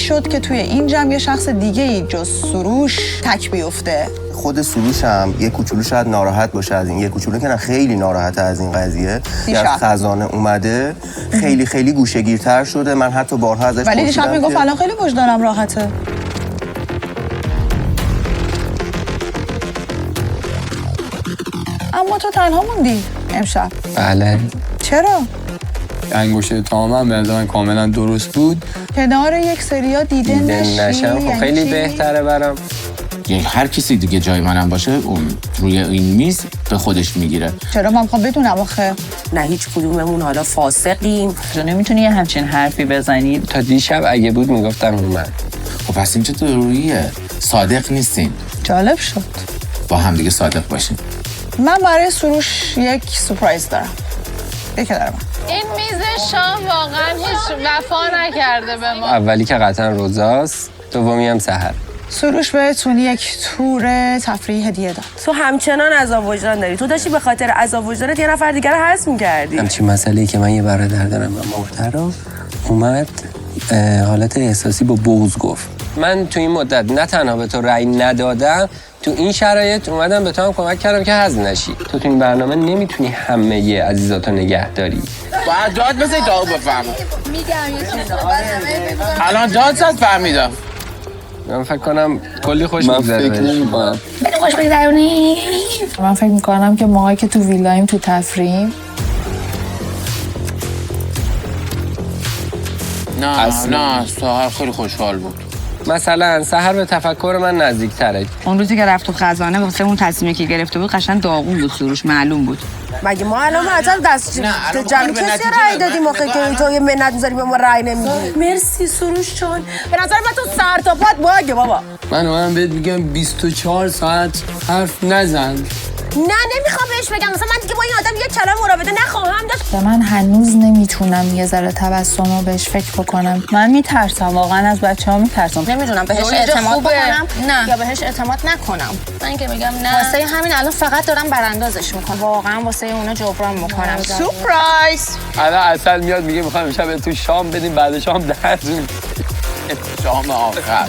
شد که توی این جمع یه شخص دیگه ای جز سروش تک بیفته؟ خود سروش هم یه کوچولو شاید ناراحت باشه از این، یه کوچولو که نه خیلی ناراحته از این قضیه که از خزانه اومده، خیلی گوشه‌گیرتر شده. من حتی بارها ازش ولی دیشب میگفت الان خیلی وجدانم راحته. اما تو تنها موندی امشب. بله. چرا؟ انگشت تامم به نظر من کاملا درست بود. کنار یک سریا دیده نشم. خب خیلی بهتره برام. هر کسی دیگه جای منم باشه اون روی این میز به خودش میگیره. چرا من میخوام بدونم آخه؟ نه هیچ کدوممون حالا فاسقیم. تو نمیتونی یه همچین حرفی بزنی. تا دیشب اگه بود میگفتم اومد. خب پس این چه ضروریه؟ صادق نیستین. جالب شد. با هم دیگه صادق باشین. من برای سروش یک سورپرایز دارم. یکی دارم. این میز شام واقعا هیچ وفا نکرده به ما. اولی که قطعا روزاست، دومی هم سحر. سروش بهتون یک تور تفریحی هدیه داد. تو همچنان عذاب وجدان داری. تو داشتی به خاطر عذاب وجدانت یه نفر دیگر رو حذف می‌کردی. همچین مسئله‌ای که من یه برادر دارم و محترم اومد حالت احساسی با بغض گفت. من تو این مدت نه تنها به تو رأی ندادم، تو این شرایط اومدم به تو هم کمک کردم که حذف نشی. تو این برنامه نمیتونی همه ی عزیزاتو نگه داری. باید داد بزنی تا بفهمم. الان داد زد فهمیدم. من فکر کنم کلی خوش می‌گذره. من فکر نمی‌کنم. خوش بگذرونی. من فکر می‌کنم که ماهایی که تو ویلایم تو تفریحیم. نه سحر خیلی خوشحال بود. مثلا سحر به تفکر من نزدیک‌تره. اون روزی که رفت تو خزانه واسه اون تصمیمی که گرفته بود قشنگ داغون بود سروش، معلوم بود. مگه ما الان مثلا دست جمعی کسی رأی دادیم موقع که تو یه منت می‌ذاری به ما رأی نمیدی. مرسی سروش جان. به نظر من تو سر تا پات باگه بابا. من بهت میگم 24 ساعت حرف نزن. نه نمیخوام بهش بگم، مثلا من دیگه با این آدم یه کلمه مراوده نخواهم داشت. من هنوز نمیتونم یه ذره تبسم رو بهش فکر بکنم. من میترسم، واقعا از بچه‌ها میترسم. نمیدونم بهش اعتماد بکنم نه یا بهش اعتماد نکنم. من که میگم نه، واسه همین الان فقط دارم براندازش میکنم. واقعا واسه اونا جبران میکنم. سورپرایز. الان اصل میاد میگه میخوام امشب تو شام بدیم، بعد شام درس شام آخر.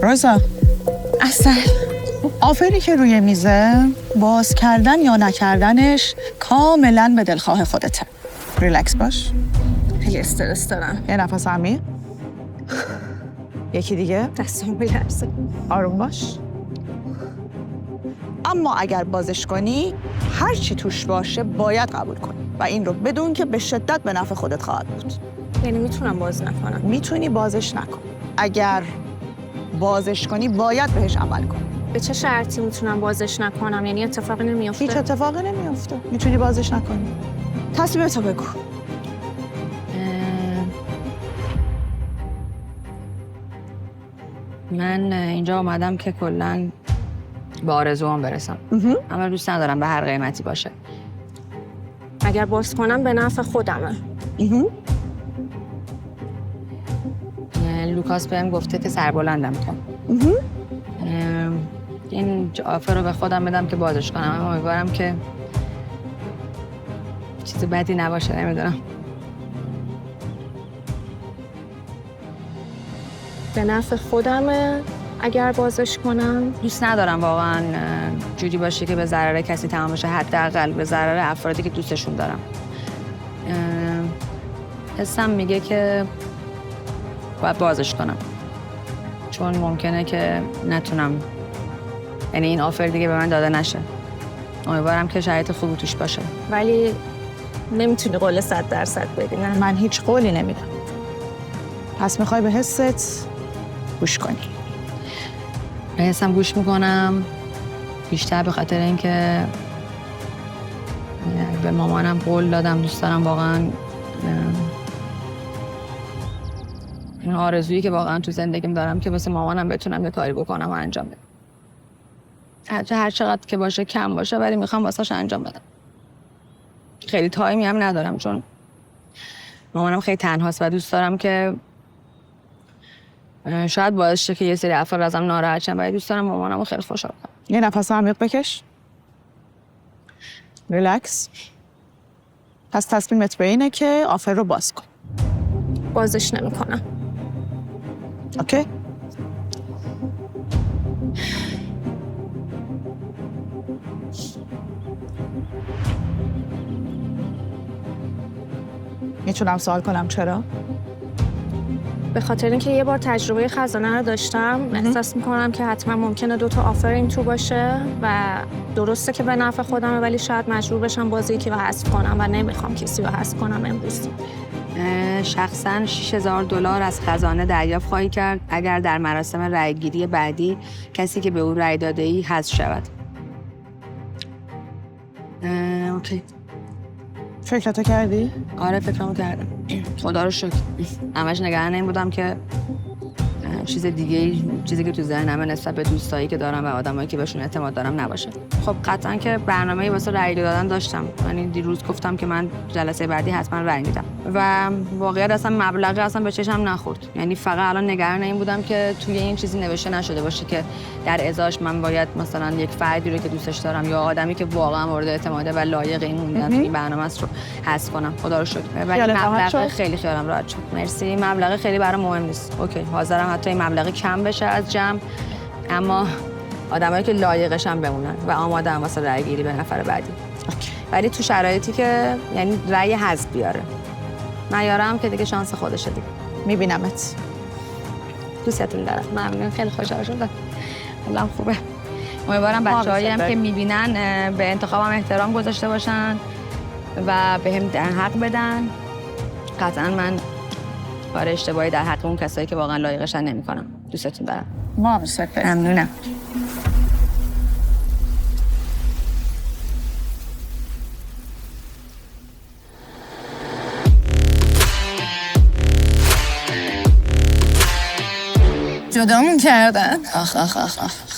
روزا اصل آفری که روی میزه باز کردن یا نکردنش کاملا به دلخواه خودته. ریلکس باش. خیلی استرس دارم. یه نفس عمیق. یکی دیگه. دستم میلرزه. آروم باش. اما اگر بازش کنی هر چی توش باشه باید قبول کنی و این رو بدون که به شدت به نفع خودت خواهد بود. یعنی میتونم باز نکنم؟ میتونی بازش نکن. اگر بازش کنی باید بهش عمل کنی. به چه شرطی میتونم بازش نکنم؟ یعنی اتفاقی نمیافته؟ هیچ اتفاقی نمیافته. میتونی بازش نکنی. تصمیمتو بگو. من اینجا اومدم که کلاً به آرزوام برسم. اما دوست ندارم به هر قیمتی باشه. اگر باز کنم به نفع خودمه. لوکاس بهم گفته که سربلندم کنم. این آفر رو به خودم بدم که بازش کنم. اما امیدوارم که چیز بدی نباشه. نمیدونم. به نفع خودمه اگر بازش کنم. دوست ندارم واقعا جوری باشه که به ضرر کسی تمام بشه، حداقل به ضرر افرادی که دوستشون دارم. حسم میگه که باید بازش کنم، چون ممکنه که نتونم، یعنی این آفر دیگه به من داده نشه. امیدوارم که شرایط خوبی توش باشه. ولی نمیتونی قول 100% بدی. نه من هیچ قولی نمیدم. پس میخوای به حست گوش کنی؟ به حسم گوش میکنم، بیشتر به خاطر اینکه به مامانم قول دادم، دوست دارم واقعا این آرزویی که واقعا تو زندگیم دارم که واسه مامانم بتونم یه کاری بکنم و انجام بدم. هر چقدر که باشه کم باشه، ولی میخوام واسهش انجام بدم. خیلی تایمی هم ندارم، چون مامانم خیلی تنهاست و دوست دارم که شاید باعث شه که یه سری افراد ازم ناراحت شن، ولی دوست دارم مامانمو خیلی خوشحال کنم. یه نفس عمیق بکش. ریلکس. پس تصمیمت به اینه که آفر رو باز کن. بازش نمیکنم. اوکی؟ میتونم سوال کنم چرا؟ به خاطر اینکه یه بار تجربه خزانه رو داشتم، احساس میکنم که حتما ممکنه 2 تا آفر این تو باشه و درسته که به نفع خودمه، ولی شاید مجبور بشم بازی که حذف کنم و نمیخوام کسی رو حذف کنم امروز. شخصاً $6,000 از خزانه دریافت خواهی کرد اگر در مراسم رأی‌گیری بعدی کسی که به او رأی داده‌ای حذف شود. اوکی. فکرتو کردی؟ آره فکرمو کردم. خدا رو شکر. همش نگران این بودم که چیزی که تو ذهنمه نسبت به دوستایی که دارم و آدمایی که بهشون اعتماد دارم نباشه. خب قطعاً که برنامه‌ای واسه رأی دادن داشتم. یعنی دیروز گفتم که من جلسه بعدی حتما رأی میدم و واقعا اصلا مبلغی اصلا به چشم نخورد. یعنی فقط الان نگران این بودم که توی این چیزی نوشته نشده باشه که در ازاش من باید مثلا یک فردی رو که دوستش دارم یا آدمی که واقعا مورد اعتماده و لایق این موندن تو این برنامه است رو حذف کنم. خدا رو شکر. ولی مبلغ خیلی خیالم راحت شد. مرسی. مبلغ خیلی برام مهم نیست. اوکی. حاضرم حتی این مبلغ کم بشه از جمع، اما آدمایی که لایقش هم بمونن و آماده هم واسه رأی گیری به نفر بعدی. ولی تو شرایطی که یعنی رأی حذف بیاره. نیارم که دیگه شانس خودشه دیگه. میبینمت. دوستتون دارم. ممنون. خیلی خوشحال شدم. حالم خوبه. امیدوارم بچه‌هایی هم که میبینن به انتخابم احترام گذاشته باشن و بهم حق بدن. قطعا من کار اشتباهی در حق اون کسایی که واقعا لایقشن نمی‌کنم. دوستتون دارم. ممنونم. جدامون کردن.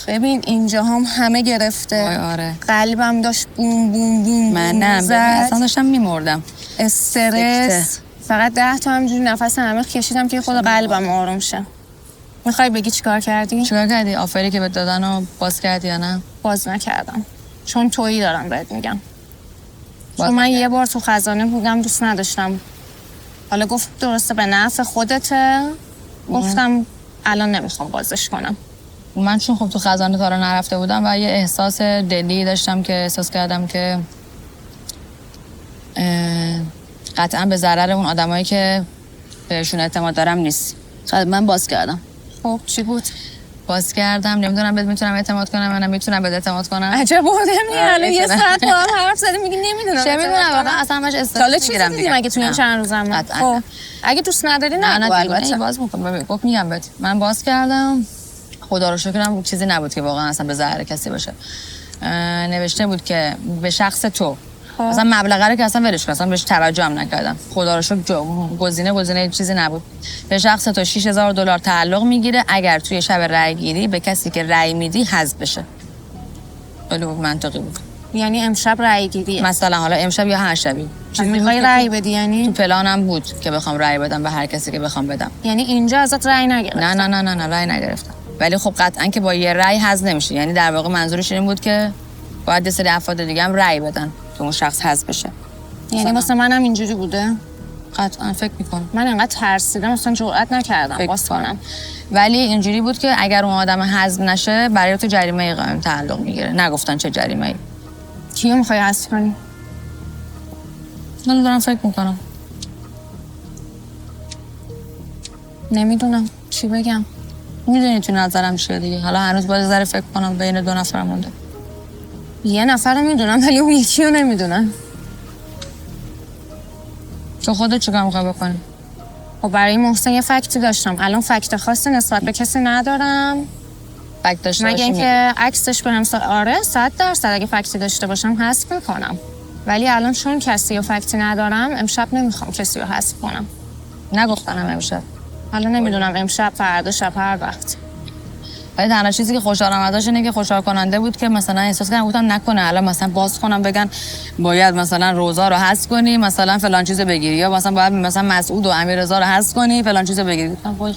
ببین اینجا هم همه گرفته. آره. قلبم داشت بوم بوم بوم. منم اصلا داشتم میمردم. استرس. فقط 10 تا همینجوری نفس عمیق کشیدم که خود قلبم آروم شه. میخوای بگی چیکار کردی؟ چیکار کردی؟ آفری که بهت دادن رو باز کردی یا نه؟ باز نکردم. چون تویی دارم بهت میگم. چون من یه بار تو خزانه بودم دوست نداشتم. حالا گفت درسته به نفع خودته. گفتم الان نمیخوام بازش کنم. من چون خب تو خزانه کارا نرفته بودم و یه احساس دلی داشتم که احساس کردم که قطعا به ضرر اون آدمایی که بهشون اعتماد دارم نیست. من باز کردم. خب چی بود؟ باز کردم. نمیدونم بهت میتونم اعتماد کنم، منم میتونم بهت اعتماد کنم. عجب بودم الان یه ساعت با هم حرف زدیم میگی نمیدونم. چه میدونم واقعا اصلا همش استرس میگیرم دیگه. مگه تو این چند روزم؟ خب اگه دوست نداری نه البته باز میکنم. گفت میگم بهت. من باز کردم. خدا رو شکرم چیزی نبود که واقعا اصلا به ضرر کسی باشه. نوشته بود که به شخص تو مثلا مبلغ رو که اصلا ولش کردم، بهش توجه هم نکردم. خدا رو شکر گزینه چیزی نبود. به شخص تو $6,000 تعلق میگیره اگر توی شب رأی گیری به کسی که رأی میدی حذف بشه. خیلی منطقی بود. یعنی امشب رأی گیریه مثلا حالا امشب یا هر شبی میخوای رأی بدی؟ یعنی تو پلانم بود که بخوام رأی بدم به هر کسی که بخوام بدم. یعنی اینجا ازت رأی نگرفتم؟ نه رأی نگرفتم. ولی خب قطعا که با یه رأی حذف نمیشه. یعنی در واقع منظورش این بود که باید یه سری افراد دیگه هم رأی بدن که اون شخص حذف بشه. یعنی واسه منم اینجوری بوده؟ قطعا فکر میکنم. من انقدر ترسیدم اصلا جرئت نکردم باز کنم. ولی اینجوری بود که اگر اون آدم حذف نشه برای تو جریمه قائم تعلق میگیره. نگفتن چه جریمه‌ای. کیو میخوای حذف کنی؟ من دارم فکر میکنم. نمیدونم چی بگم. میدونی تو نظرم چیه دیگه. حالا هنوز باید ذره فکر کنم. بین 2 نفر مونده. یه نفر رو میدونم ولی اون یکی رو نمیدونم. تو خودت چیکار میخوای بکنی؟ خب برای محسن یه فکتی داشتم. الان فکت خاصی نسبت به کسی ندارم. فکت داشته مگه باشی اینکه عکسش بهم آره 100% اگه فکتی داشته باشم حذف میکنم. ولی الان چون کسی و فکتی ندارم امشب نمیخوام کسی رو حذف کنم. نگفتنم امشب. حالا نمیدونم امشب فردا شب هر وقت. ولی تنها چیزی که خوشحال آمداش اینه که خوشحال کننده بود که مثلا احساس کردم گفتم نکنه الان مثلا باز کنم بگن باید مثلا روزا رو حذف کنی مثلا فلان چیزو بگیری یا مثلا باید مثلا مسعود و امیررضا رو حذف کنی فلان چیزو بگیری. گفتم وای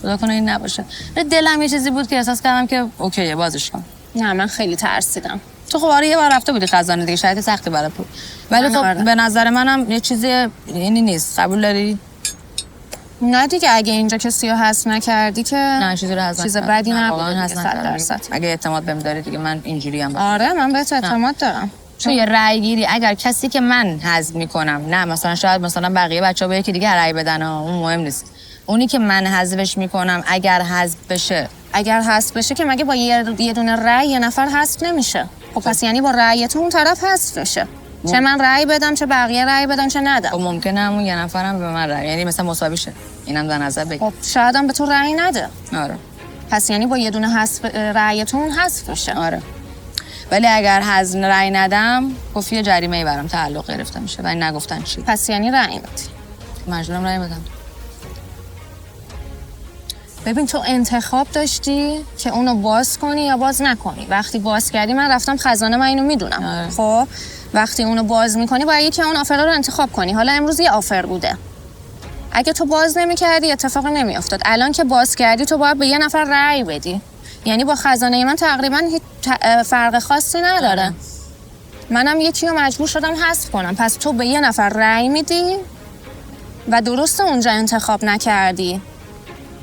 خدا کنه این نباشه. دلم یه چیزی بود که احساس کردم که اوکیه بازش کن. نه من خیلی ترسیدم. تو خب آره یه بار رفته بودی خزانه دیگه شاید سختی برات بود. ولی خب به نظر منم یه چیزی اینی نیست. قبول داری؟ نه دیگه اگه اینجا کسی رو حذف نکردی که نه چیزی رو حذف چیز بدی نبود. 100%. اگه اعتماد بهم داری دیگه من اینجوری ام. آره من بهت اعتماد دارم. چون یه رأی گیری اگر کسی که من حذف میکنم نه مثلا شاید مثلا بقیه بچه‌ها به یکی دیگه رأی بدن اون مهم نیست. اونی که من حذفش میکنم اگر حذف بشه که مگه با یه دونه رأی یه نفر حذف نمیشه. خب پس یعنی با رأی تو اون طرف حذف بشه. چه من رأی بدم چه بقیه رأی بدم چه ندم. خب ممکنه همون یه نفرم به من رأی یعنی مثلا مساوی شه. اینم در نظر بگیر. خب شاید هم به تو رأی نده. آره. پس یعنی با یه دونه حذف رأیتون حذف بشه. آره. ولی اگر حذف رأی ندم کفی جریمه‌ای برام تعلق گرفته میشه ولی نگفتن چی. پس یعنی رأی ندی. مجبورم رأی بدم. ببین تو انتخاب داشتی که اونو باز کنی یا باز نکنی. وقتی باز کردی من رفتم خزانه من اینو میدونم. خب وقتی اونو باز میکنی باید یکی اون آفر رو انتخاب کنی. حالا امروز یه آفر بوده. اگه تو باز نمیکردی اتفاقی نمیافتاد. الان که باز کردی تو باید به یه نفر رأی بدی. یعنی با خزانه من تقریبا هیچ فرق خاصی نداره. منم یکی رو مجبور شدم حذف کنم. پس تو به یه نفر رأی میدی و درست اونجا انتخاب نکردی.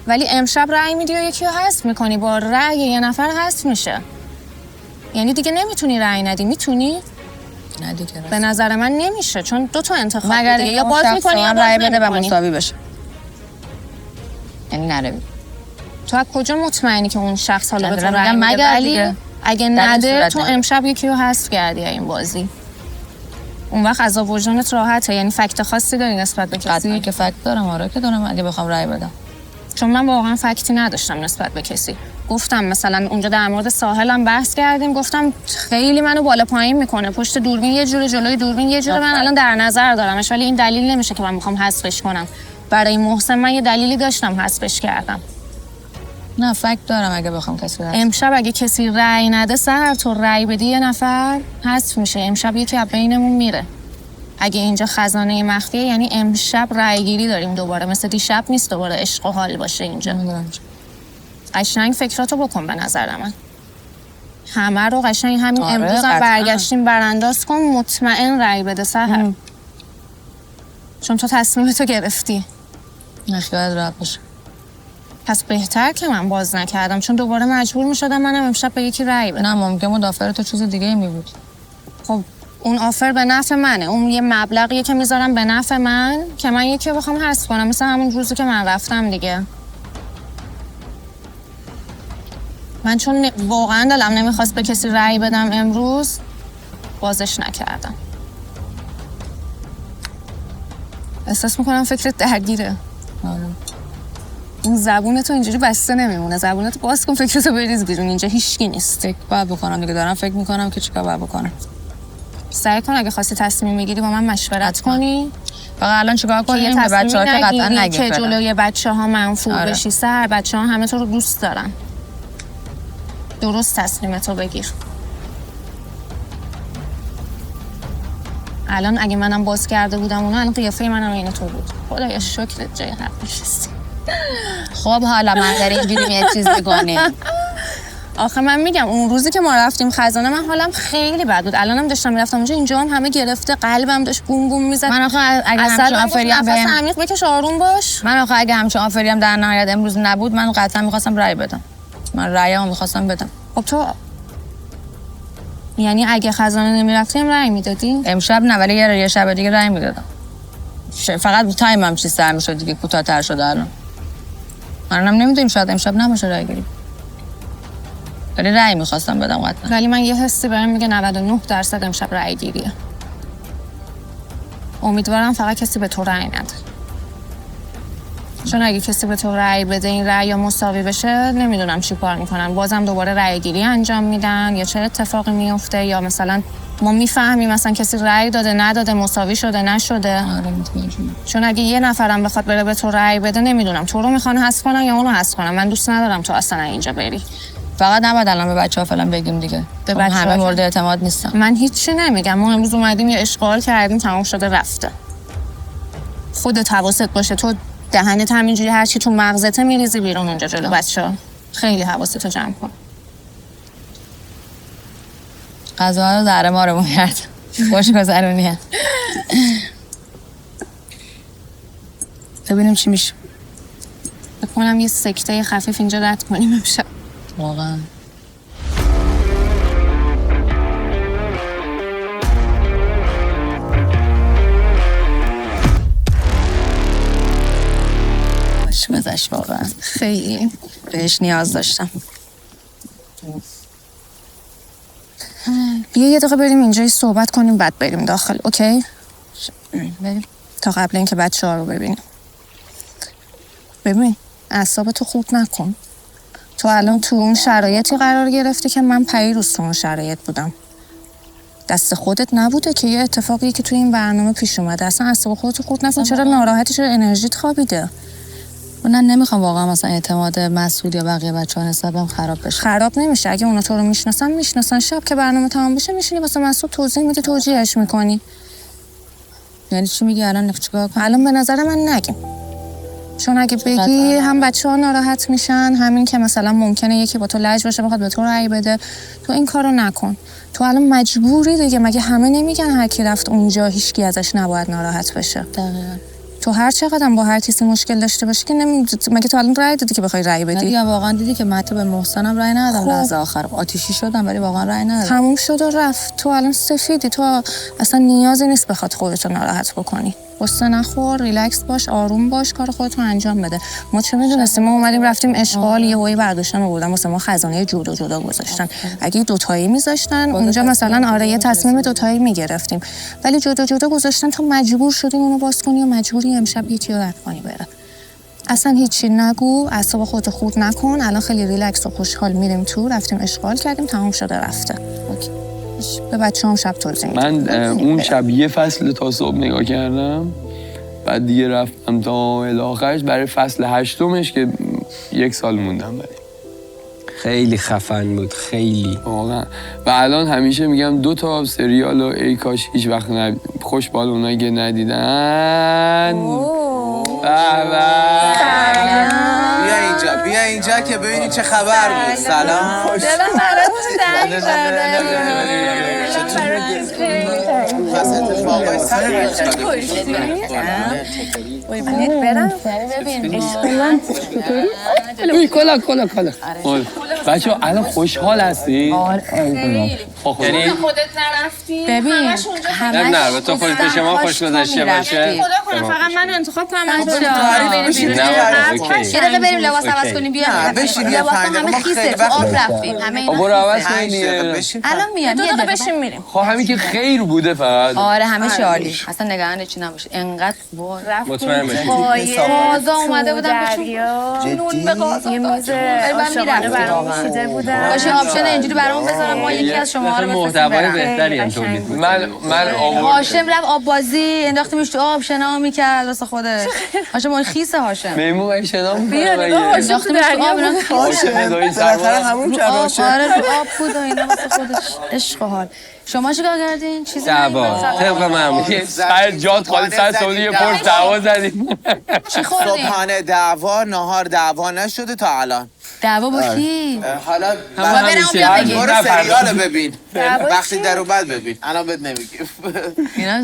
ولی امشب رأی میدی و یکی رو حذف میکنی. با رأی یه نفر حذف میشه. یعنی دیگه نمیتونی رأی ندی. میتونی؟ نه دیگه. به نظر من نمیشه چون 2 تا انتخاب مگر دیگه. یا باز میکنی یا رأی باز بده و نمی‌کنی. مساوی بشه. یعنی نره. تو از کجا مطمئنی که اون شخص حالا به تو میگم رأی میده؟ مگر ولی دیگه. اگه نده تو امشب یکی رو حذف کردی این بازی. اون وقت عذاب وجدانت راحته. یعنی فکت خاصی داری نسبت به کسی؟ قطعا که فکت دارم. آره که دارم اگه بخوام رأی بدم. چون من واقعا فکتی نداشتم نسبت به کسی. گفتم مثلا اونجا در مورد ساحلم بحث کردیم. گفتم خیلی منو بالا پایین میکنه. پشت دوربین یه جوره جلوی دوربین یه جوره. من الان در نظر دارمش ولی این دلیل نمیشه که من میخوام حذفش کنم. برای محسن من یه دلیلی داشتم حذفش کردم. نه فکت دارم اگه بخوام کسی رو امشب اگه کسی رأی نده سر تو رأی بدی یه نفر حذف میشه. امشب یکی از بینمون میره. اگه اینجا خزانه مخفیه یعنی امشب رأی گیری داریم دوباره. مثل دیشب نیست دوباره عشق و حال باشه اینجا. قشنگ فکراتو بکن به نظر من. همه رو قشنگ همین امروز هم برگشتیم برانداز کن. مطمئن رأی بده سحر. چون تو تصمیمتو گرفتی. نخواهد راحت باشه. پس بهتر که من باز نکردم چون دوباره مجبور میشدم منم امشب به یکی رأی بدم. نه ممکن بود آفر تو چیز دیگه می بود. خب اون آفر به نفع منه. اون یه مبلغیه که میذارم به نفع من که من یکی رو بخوام حذف کنم. مثلا همون روزی که من رفتم دیگه. من چون واقعا دلم نمیخواست به کسی رأی بدم امروز بازش نکردم. احساس میکنم فکرت درگیره. این زبونتو اینجوری بسته نمیمونه. زبونتو باز کن فکرتو بریز بیرون. اینجا هیچکی نیست. فکر باید بکنم دیگه. دارم فکر میکنم که چیکار باید بکنم. سعی کن اگه خواستی تصمیم بگیری با من مشورت کنی. فقط الان چیکار کنیم به بچه‌ها که قطعا نگی که جلوی بچه‌ها منفور بشی. سر بچه‌ها همه تو رو دوست دارن. درست تصمیمتو بگیر. الان اگه منم باز کرده بودم اونا الان قیافه منم این تو بود. خدایا شکرت جای حق نشستی. خب حالا من در اینجوری یه چیز می‌کنی. آخه من میگم اون روزی که ما رفتیم خزانه من حالم خیلی بد بود. الانم داشتم میرفتم اونجا اینجا هم همه گرفته. قلبم داشت بوم بوم میزد. من آخه اگه همچون آفریم نفس عمیق بکش آروم باش. من آخه اگه همچون آفریم در نهایت امروز نبود من قطعا می‌خواستم رأی بدم. من رأیمو می‌خواستم بدم. خب تو یعنی اگه خزانه نمیرفتیم رأی میدادی؟ امشب نه ولی یه شب دیگه رأی میدادم. فقط تایمم چیز سر میشد دیگه کوتاه‌تر شده الان. منم نمیدونیم، شاید امشب نباشه رای گیری. ولی رای میخواستم بدم قطعا. ولی من یه حسی بهم میگه 99% امشب رای گیریه. امیدوارم فقط کسی به تو رای نده. چون اگه کسی به تو رای بده این رای یا مساوی بشه نمیدونم چی کار میکنن. بازم دوباره رای گیری انجام میدن یا چه اتفاقی میفته، یا مثلا ما میفهمیم مثلا کسی رای داده نداده، مساوی شده نشده. چون اگه یه نفرم بخواد بره به تو رای بده نمیدونم تو رو میخوان حذف کنن یا اونو حذف کنن. من دوست ندارم تو اصلا اینجا بری. فقط نباید الان به بچه‌ها فعلا بگیم دیگه. به همه بچه‌ها مورد اعتماد نیستن. من هیچی نمیگم. ما امروز اومدیم یه اشغال کردیم، تمام شده رفته. خودت حواست باشه، تو دهنت همینجوری هر چی تو مغزته میریزی بیرون اونجا جلو بچه‌ها. خیلی حواستو جمع کن. غذا رو ذره ما رو کرد. خوش گذرونیه. ببینیم چی میشه. فکر کنم یه سکته خفیف اینجا رد کنیم امشب. واقعا. خوش گذشت واقعا. خیلی بهش نیاز داشتم. بیا یه دقیقه بریم اینجا صحبت کنیم بعد بریم داخل، اوکی؟ بریم. تا قبل اینکه بچه‌ها رو ببینیم. ببین اعصابتو خورد نکن. تو الان تو اون شرایطی قرار گرفتی که من پیروز تو اون شرایط بودم. دست خودت نبوده که یه اتفاقی که تو این برنامه پیش اومده. اصلا اعصاب خودتو خورد نکن. چرا ناراحتی؟ چرا انرژیت خوابیده؟ من نمیخوام واقعا مثلا اعتماد مسعود یا بقیه بچه‌ها نسبتم خراب بشه. خراب نمیشه. اگه اونا تو رو میشناسن شب که برنامه تمام بشه میشینی واسه مسعود توضیح میدی، توجیهش میکنی. یعنی چی میگی الان چیکار کنم؟ الان به نظر من نگیم. چون اگه بگی هم بچه‌ها ناراحت میشن، همین که مثلا ممکنه یکی با تو لج باشه بخواد به تو رأی بده. تو این کارو نکن. تو الان مجبوری دیگه. مگه همه نمیگن هر کی رفت اونجا هیچکی ازش نباید ناراحت بشه؟ دقیقاً. تو هر چقدر با هر کسی مشکل داشته باشی که مگه تو الان رأی دادی که بخوای رأی بدی؟ دیگه واقعا دیدی که من به محسنم رأی ندادم. لحظه آخر آتیشی شدم ولی واقعا رأی ندادم. تموم شد و رفت. تو الان سفیدی. تو اصلا نیازی نیست بخواد خودتو ناراحت بکنی. قصه نخور، ریلکس باش، آروم باش، کار خودتو انجام بده. ما چه میدونستیم؟ ما اومدیم رفتیم اشغال، یه هوی برداشتن آوردن واسه ما خزانه جدا گذاشتن. اگه دوتایی میذاشتن اونجا مثلا آره یه تصمیم دوتایی میگرفتیم، ولی جدا گذاشتن. تو مجبور شدی اونو باز کنی و مجبوری امشب هیچی رد کنی بره. اصلا هیچی نگو، اعصاب خودتو خورد نکن. الان خیلی ریلکس و خوشحال میریم تو، رفتیم اشغال کردیم، تمام شده رفته. اوکی. به بچه‌هام شب توضیح میدم. من اون شب یه فصل تا صبح نگاه کردم، بعد دیگه رفتم تا الاخرش برای فصل 8مش که 1 سال موندم برای. خیلی خفن بود، خیلی واقعا. و الان همیشه میگم 2 تا سریال رو ای کاش هیچ وقت خوش بال اونایی که ندیدن. بیا اینجا که ببینید چه خبر بود. سلام. دلم برات پس اتفاقای کلا بچه‌ها الان خوشحال هستی؟ یعنی خودت نرفتی؟ ببین نه به تو خوش به شما خوش گذشته باشه. خدا کنه فقط من انتخاب کنم. یه دقیقه بریم لباس عوض کنیم بیا. بشین یه 5 دقیقه ما خیلی تو آب رفتیم همه اینا. برو عوض بشین. الان میام. 2 دقیقه بشین میریم. خب همین که خیر بوده فقط. آره همه چی عالی. اصلا نگران چی نباشه. انقدر مطمئن باشی. غذا اومده بودم نون به غذا. یه میز آشغاله برام چیده بودم. باشه آپشن اینجوری برام بذارم ما یکی از شما رو محتوای بهتری هم تولید می‌کنه. من آوردم. هاشم رفت آب بازی انداختیمش تو آب شنا میکرد واسه خودش. هاشم اون خیس هاشم. میمون این شنا می‌کنه. انداختیمش تو آب اینا بالاخره همون کرد هاشم. آره تو آب بود و اینا واسه خودش. عشق و حال. شما چیکار کردین؟ چیزی دعوا طبق معمول سر جات خالی سر سعودی پرس دعوا زدیم. چی خوردین؟ صبحانه دعوا، نهار دعوا نشده تا الان. دعوا با کی؟ حالا برو سریال ببین. وقتی در اومد ببین. الان بهت نمیگم.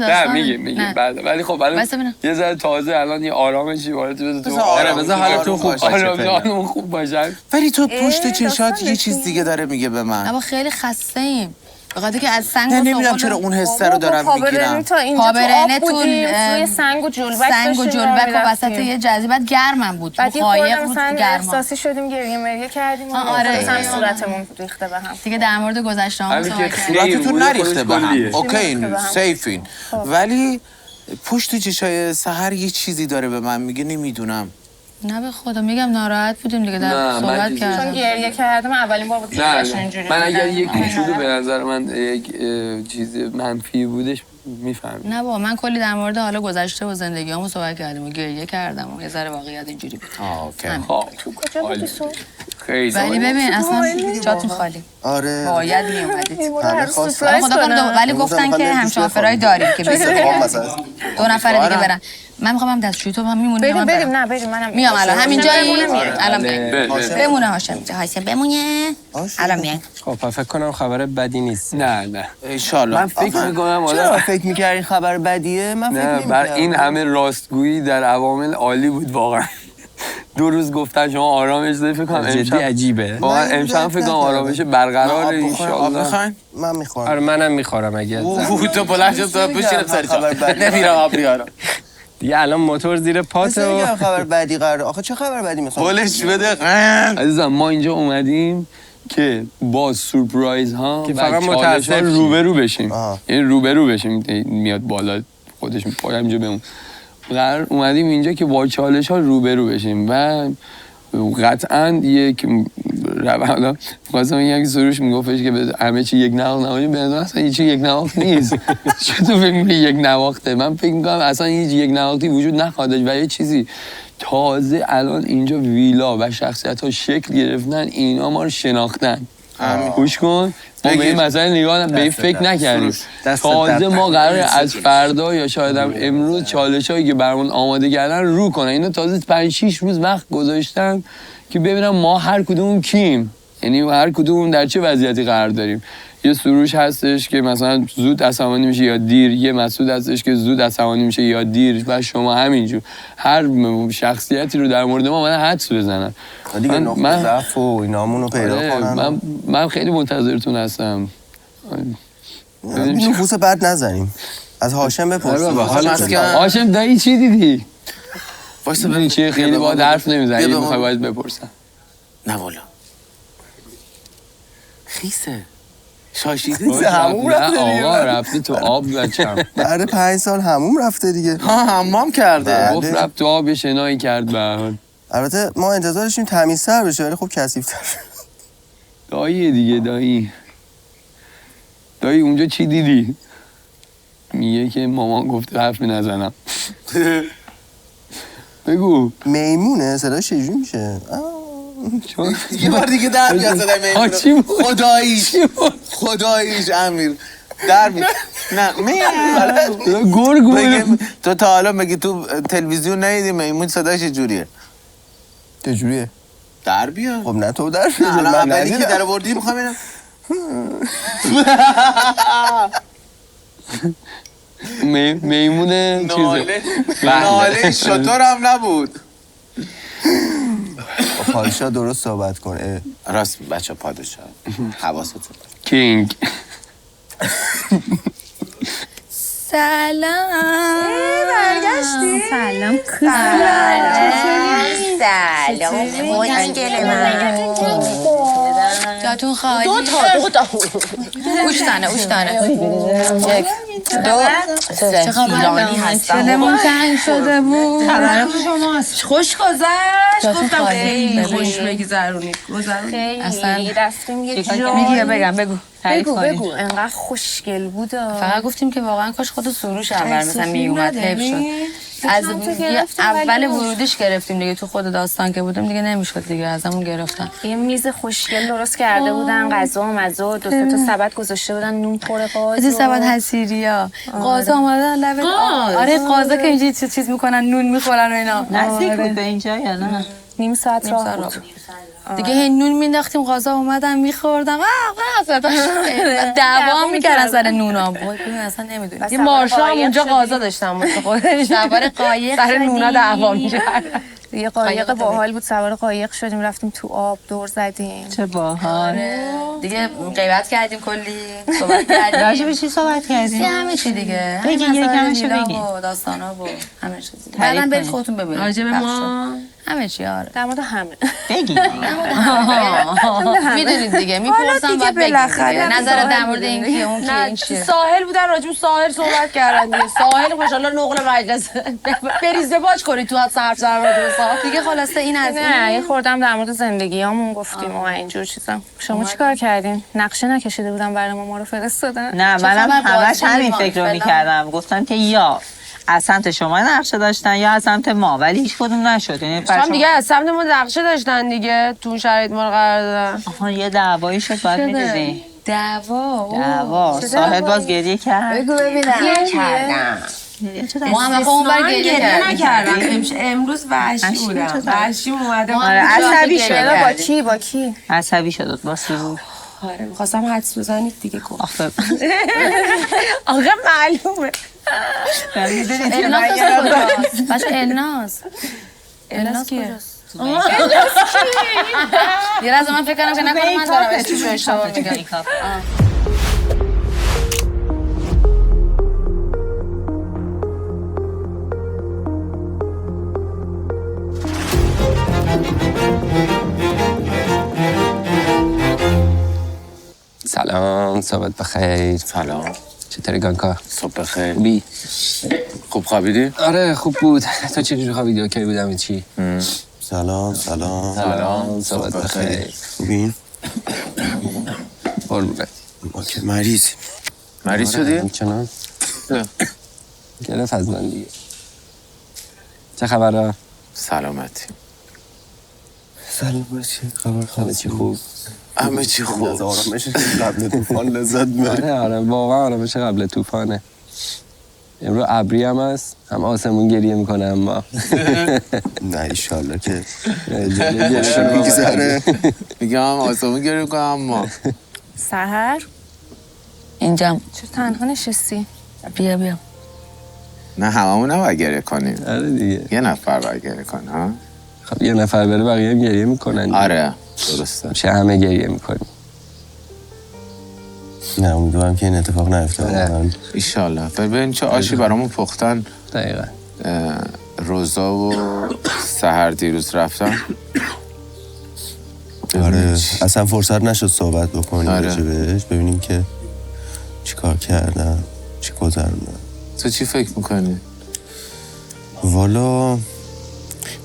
نه میگه بعد. ولی خب الان یه ذره تازه الان یه آرامشی وارد بده تو. آره بذار حالتون خوب باشه. حالمون خوب باشه. ولی تو پشت چشات یه چیز دیگه داره میگه به من. اما خیلی خسته ایم. بخاطر که از سنگ نمیدونم چرا اون حس رو دارم میگیرم. پابرنه تو روی سنگ و جلبک و وسط یه جزیره گرمم بود. بعد یه خورده مثلا احساسی شدیم گریه مریه کردیم. آره مثلا صورتمون ریخته به هم. دیگه در مورد گذشته‌هام صورتتون نریخته به هم. اوکی سیفین. ولی پشت چشای سحر یه چیزی داره به من میگه نمیدونم. نه به خدا میگم ناراحت بودیم دیگه در صحبت کردم. چون گریه کردم اولین بار بود اینجوری. من اگر یک کوچولو به نظر من یک چیز منفی بودش میفهمم. نه بابا من کلی در مورد حالا گذشته و زندگیامو صحبت کردیم و گریه کردم و یه ذره واقعیت اینجوری بود. اوکی. کجا بودی تو؟ ولی ببین اصلا جاتون خالی. آره باید میومدید. خدا ولی گفتن که همشافرای داریم که دو نفر دیگه برن. من میخوام دستشویی تو هم میمونم. بریم نه بریم منم میام الان همینجا الان بمونه هاشم بمونه الان میام. خب فکر کنم خبر بدی نیست. نه ان شاءالله. من فکر میکنم چرا فکر می‌کردین خبر بدیه؟ من فکر نه بر این همه راستگویی در عوامل عالی بود واقعا. 2 روز گفتن شما آرامش دارید فکر کنم جدی عجیبه. واقعا امشب فکر کنم آرامش برقرار ان شاءالله. من میخورم. آره منم میخورم اگه تو بلند شد تو بشینم سر جا. نمیرم آب بیارم. دیگه الان موتور زیر پاته و خبر بعدی قراره. آخه چه خبر بعدی میخوام؟ بولش بده. عزیزم ما اینجا اومدیم که با سورپرایز ها که و فقط چالش ها متاسف روبرو بشیم. یعنی روبرو بشیم میاد بالا خودش پای اینجا بمون. قرار اومدیم اینجا که با چالش ها روبرو بشیم و قطعا یک حالا خواستم یک سروش میگفتش که همه چی یک نواخت نمایی به نظر اصلا هیچی یک نواخت نیست. چطور فکر می‌کنی یک نواخته؟ من فکر می‌کنم اصلا هیچ یک نواختی وجود نخواهد داشت و یه چیزی تازه الان اینجا ویلا و شخصیت‌ها شکل گرفتن اینا ما رو شناختن. گوش کن ما به این مسئله نگاه به این فکر نکردیم. تازه ما قراره از فردا یا شاید هم امروز چالشایی که برامون آماده کردن رو کنن. اینا تازه 5-6 روز وقت گذاشتن که ببینم ما هر کدوم کیم، یعنی هر کدوم در چه وضعیتی قرار داریم. یه سروش هستش که مثلا زود عصبانی میشه یا دیر، یه مسعود هستش که زود عصبانی میشه یا دیر و شما همینجور. هر شخصیتی رو در مورد ما حدس بزنن. دیگه نقطه ضعف و اینامون رو پیدا کنن. من خیلی منتظرتون هستم. نفوس بد نزنیم. از هاشم بپرسیم. هاشم دایی چی دیدی؟ واسه ببین چیه خیلی باهات حرف نمیزنی میخوای باید بپرسم. نه والا. خیسه. شاشیده هموم رفته دیگه. آقا رفته تو آب بچم. بعد 5 سال هموم رفته دیگه. حمام کرده. گفت رفت تو آب شنایی کرد به هر حال. البته ما انتظار داشتیم تمیزتر بشه ولی خب کثیف‌تر. دایی دیگه دایی اونجا چی دیدی؟ میگه که مامان گفته حرف نزنم. بگو. میمونه صداش چجوری میشه؟ یه بار دیگه در بیاد صدای میمونه. خداییش امیر در بیاد. نه گرگ بود. تو تا حالا مگه تو تلویزیون ندیدی میمون صداش چجوریه؟ چجوریه؟ در بیاد. خب نه تو در بیاد. نه اولی که در آوردی میخوام ببینم. میمونه چیزه. ناله شطور هم نبود. پادشاه درست صحبت کنه. راست بچه پادشاه حواستون کینگ. سلام برگشتی؟ سلام انگل من جاتون خالی. دو تا اوشتانه 1 2 3 چه خبرانی هستم دلمون تنگ شده بود. خبر شماست؟ خوش گذشت. گفتم خیلی خوش بگذرونید. خیلی رفتیم یه جایی. میگی بگو انقدر خوشگل بود. فقط گفتیم که واقعا کاش خود سروش اول مثلا میومد. حیف شد از اول ورودیش گرفتیم دیگه. تو خود داستان که بودیم دیگه نمیشد دیگه ازمون گرفتن. یه میز خوشگل درست کرده بودن، غذا و مزه و 2 تا سبد گذاشته بودن، نون پر قاز. از سبد حسیریا قازا اومدن لب. آره قازا که اینجوری چیز میکنن نون میخورن و اینا. نزدیک بود به اینجا یا نه؟ نیم ساعت راه بود دیگه. هی نون مینداختیم قازا اومدن میخوردن. دعوا میکردن سر نونا. ببین اصلا نمیدونی. یه مارشا هم اونجا قازا داشتم واسه خودش. درباره قایق سر نونا دعوا میکردن. یه قایق باحال بود، سوار قایق شدیم رفتیم تو آب دور زدیم. چه باحال. دیگه غیبت کردیم کلی، صحبت کردیم. راجع به چی صحبت کردیم؟ همه چی دیگه. بگین یه کمشو بگین. داستانا و همه چیز دیگه. بعدم برید خودتون ببینید. راجع به ما همه چی آره. در مورد همه. بگین. میدونید دیگه میپرسم باید بگید. نظر در مورد این کیه اون کیه این چیه. ساحل بودن راجب ساحل صحبت کردن دیگه. ساحل خوشحالا نقل مجلس بریز باج کنید تو حد صرف راجب ساحل دیگه. خلاصه این از نه یه خوردم در مورد زندگیامون گفتیم و اینجور چیزا. شما چیکار کردین؟ نقشه نکشیده بودم برای ما رو فرستادن. نه منم همش همین فکر رو می‌کردم. گفتم که یا از سمت شما نقشه داشتن یا از سمت ما، ولی هیچ کدوم نشد. یعنی هم دیگه از سمت ما نقشه داشتن دیگه، تو شرایط ما رو قرار دادن. آها یه دعوایی شد بعد می‌دیدی. دعوا ساحل باز گریه کرد. بگو ببینم. کردم. ما هم اون بر گریه نکردم. امروز وحشی بودم. وحشی اومده. آره عصبی شد. با کی؟ عصبی شد با سرور. آره می‌خواستم حدس بزنید دیگه گفت. آخه معلومه. الناز کیه؟ یه لحظه من فکر کردم که نکنه من دارم اسمش رو اشتباه میگم. سلام، صبح بخیر. سلام. چطوری گانکا؟ صبح بخیر. خوبی؟ خوب خوابیدی؟ آره خوب بود. تو چجوری خوابیدی؟ اوکی بودم چی؟ سلام. سلام، صبح بخیر. خوبین؟ قربونت. ما که مریض شدی؟ چنان؟ گرفت از من دیگه. چه خبره؟ سلامتی. سلامتی. خبر همه چی خوب؟ همه چی خوب. از آرامش قبل طوفان لذت می‌بری. آره واقعا آرامش قبل طوفانه. امروز ابری هم هست، هم آسمون گریه میکنه اما نه ایشالله که میگذره. میگم آسمون گریه میکنه اما سحر اینجام. چرا تنها نشستی؟ بیا. نه هممون نباید گریه کنیم. آره دیگه. یه نفر باید گریه کنه ها. خب یه نفر بره بقیه هم گریه میکنن. آره درسته. چه همه گریه میکنیم. نه امیدوارم که این اتفاق نیفته. ایشالله. ببین چه آشی برامون پختن. دقیقا. روزا و سحر دیروز رفتن. آره اصلا فرصت نشد صحبت بکنیم راجبش، ببینیم که چی کار کردن، چی گذروندن. تو چی فکر میکنی؟ والا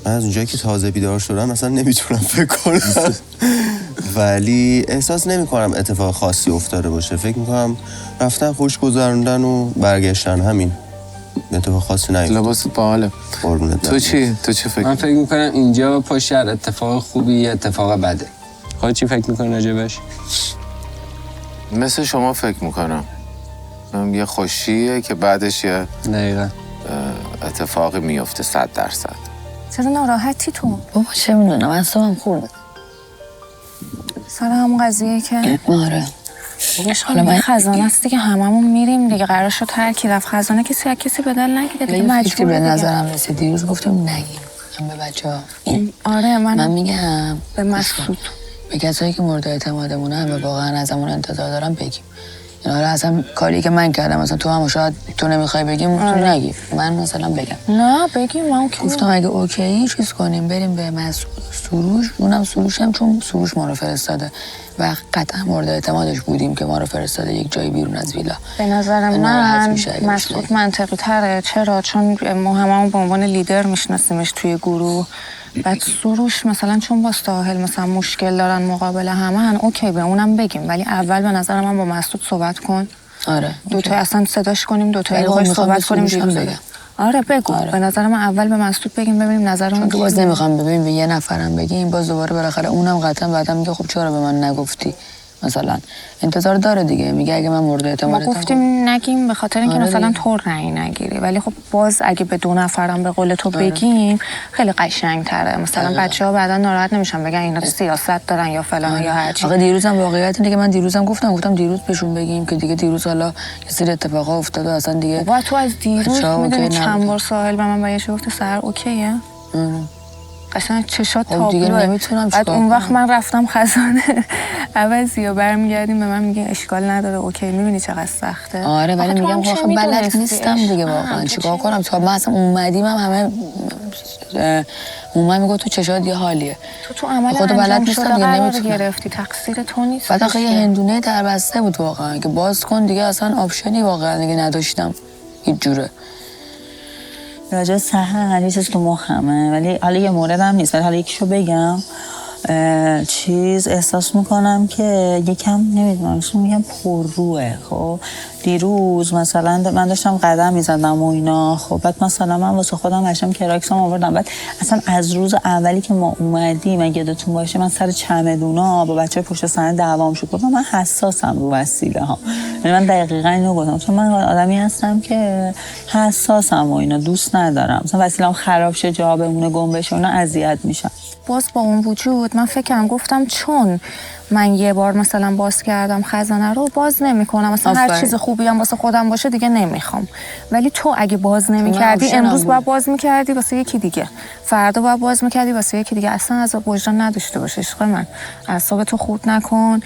من از اونجایی که تازه بیدار شدم اصلا نمیتونم فکر کنم ولی احساس نمیکنم اتفاق خاصی افتاده باشه. فکر میکنم رفتن خوش گذروندن و برگشتن، همین. اتفاق خاصی نیفتاد. لباست باحاله. تو چی فکر؟ من فکر میکنم اینجا پشت هر اتفاق خوبی اتفاق بده. خودت چی فکر میکنی راجبش؟ مثل شما فکر میکنم. یه خوشیه که بعدش یه دقیقا اتفاقی میفته 100%. چرا ناراحتی تو؟ بابا چه میدونم اصلا خورده. سر همون قضیه که آره. حالا من خزانه است دیگه، هممون میریم دیگه. قرار شد هر کی رفت خزانه، کسی بدل نگیره دیگه. مجبور به نظرم رسید دیروز گفتم نگیم هم به بچه‌ها. آره من میگم به مسعود، به کسایی که مورد اعتمادمونه هم واقعا ازمون انتظار دارم بگیم. یعنی حالا اصلا کاری که من کردم مثلا تو هم شاید تو نمیخوای بگیم تو نگی، من مثلا بگم نه بگیم. من گفتم اگه اوکی چیز کنیم بریم به سروش. اونم سروش هم چون سروش ما رو فرستاده و قطعا مورد اعتمادش بودیم که ما رو فرستاده یک جایی بیرون از ویلا. به نظر من مسعود منطقی تره. چرا؟ چون ما هممون به عنوان لیدر میشناسیمش توی گروه. بعد سروش مثلا چون با ساحل مثلا مشکل دارن مقابل همه اوکی به اونم بگیم، ولی اول به نظر من با مسعود صحبت کن. آره دوتا اصلا صداش کنیم، دوتا باهاش صحبت کنیم. بگم آره بگو. به نظر من اول به مسعود بگیم ببینیم نظرمون. تو باز نمیخوام ببینیم به یه نفرم بگیم باز دوباره بالاخره اونم قطعا بعدا میگه خب چرا به من نگفتی، مثلا انتظار داره دیگه. میگه اگه من مورد اعتمادم ما گفتیم نگیم به خاطر اینکه مثلا تو رأی نگیری، ولی خب باز اگه به 2 نفرم به قول تو بگیم خیلی قشنگ‌تره. مثلا بچه‌ها بعدا ناراحت نمیشن بگن اینا سیاست دارن یا فلان یا هر چی. آخه دیروزم واقعیت اینه که من دیروزم گفتم دیروز بهشون بگیم که دیگه دیروز حالا یه سری اتفاقا افتاد و اصلا دیگه با تو از دیروز میدونی چند بار ساحل به من بایش گفت سر اوکیه. قشنگ چشات خب دیگه تابلوه. نمیتونم بعد چیکار اون وقت کنم؟ من رفتم خزانه عوضی و برمیگردیم به من میگه اشکال نداره اوکی میبینی چقدر سخته. آره ولی آخه تو میگم هم چه آخه بلد می‌دونستی؟ نیستم دیگه واقعا چیکار کنم. تا من اصلا اومدیم همه اومد میگه تو چشات یه حالیه. تو عمل خود بلد انجام نیستم شده دیگه قرار نمیتونم. گرفتی تقصیر تو نیست. بعد آخه یه هندونه در بسته بود واقعا که باز کن دیگه اصلا آپشنی واقعا دیگه نداشتم هیچ جوره. راجع سحر یه چیز تو مخمه ولی حالا یه مورد هم نیست ولی حالا یکیشو بگم. چیز احساس میکنم که یکم نمیدونم میگم پرروه. خب دیروز مثلا من داشتم قدم میزدم و اینا. خب بعد مثلا من واسه خودم هشم کراکسم آوردم. بعد اصلا از روز اولی که ما اومدیم اگه یادتون باشه من سر چمدونا با بچه پشت صحنه دعوام شد. گفتم من حساسم رو وسیله ها. یعنی من دقیقاً اینو گفتم چون من آدمی هستم که حساسم و اینا دوست ندارم مثلا وسیله‌ام خراب شه جا بمونه گم بشه اونا اذیت میشم. باز با اون وجود من فکرم گفتم چون من یه بار مثلا باز کردم خزانه رو باز نمیکنم مثلا هر چیز خوبی هم واسه خودم باشه دیگه نمیخوام. ولی تو اگه باز نمیکردی امروز باید باز میکردی واسه یکی دیگه فردا باید باز میکردی واسه یکی دیگه. اصلا از وجدان نداشته باشه عشق من. اعصابتو خورد نکن.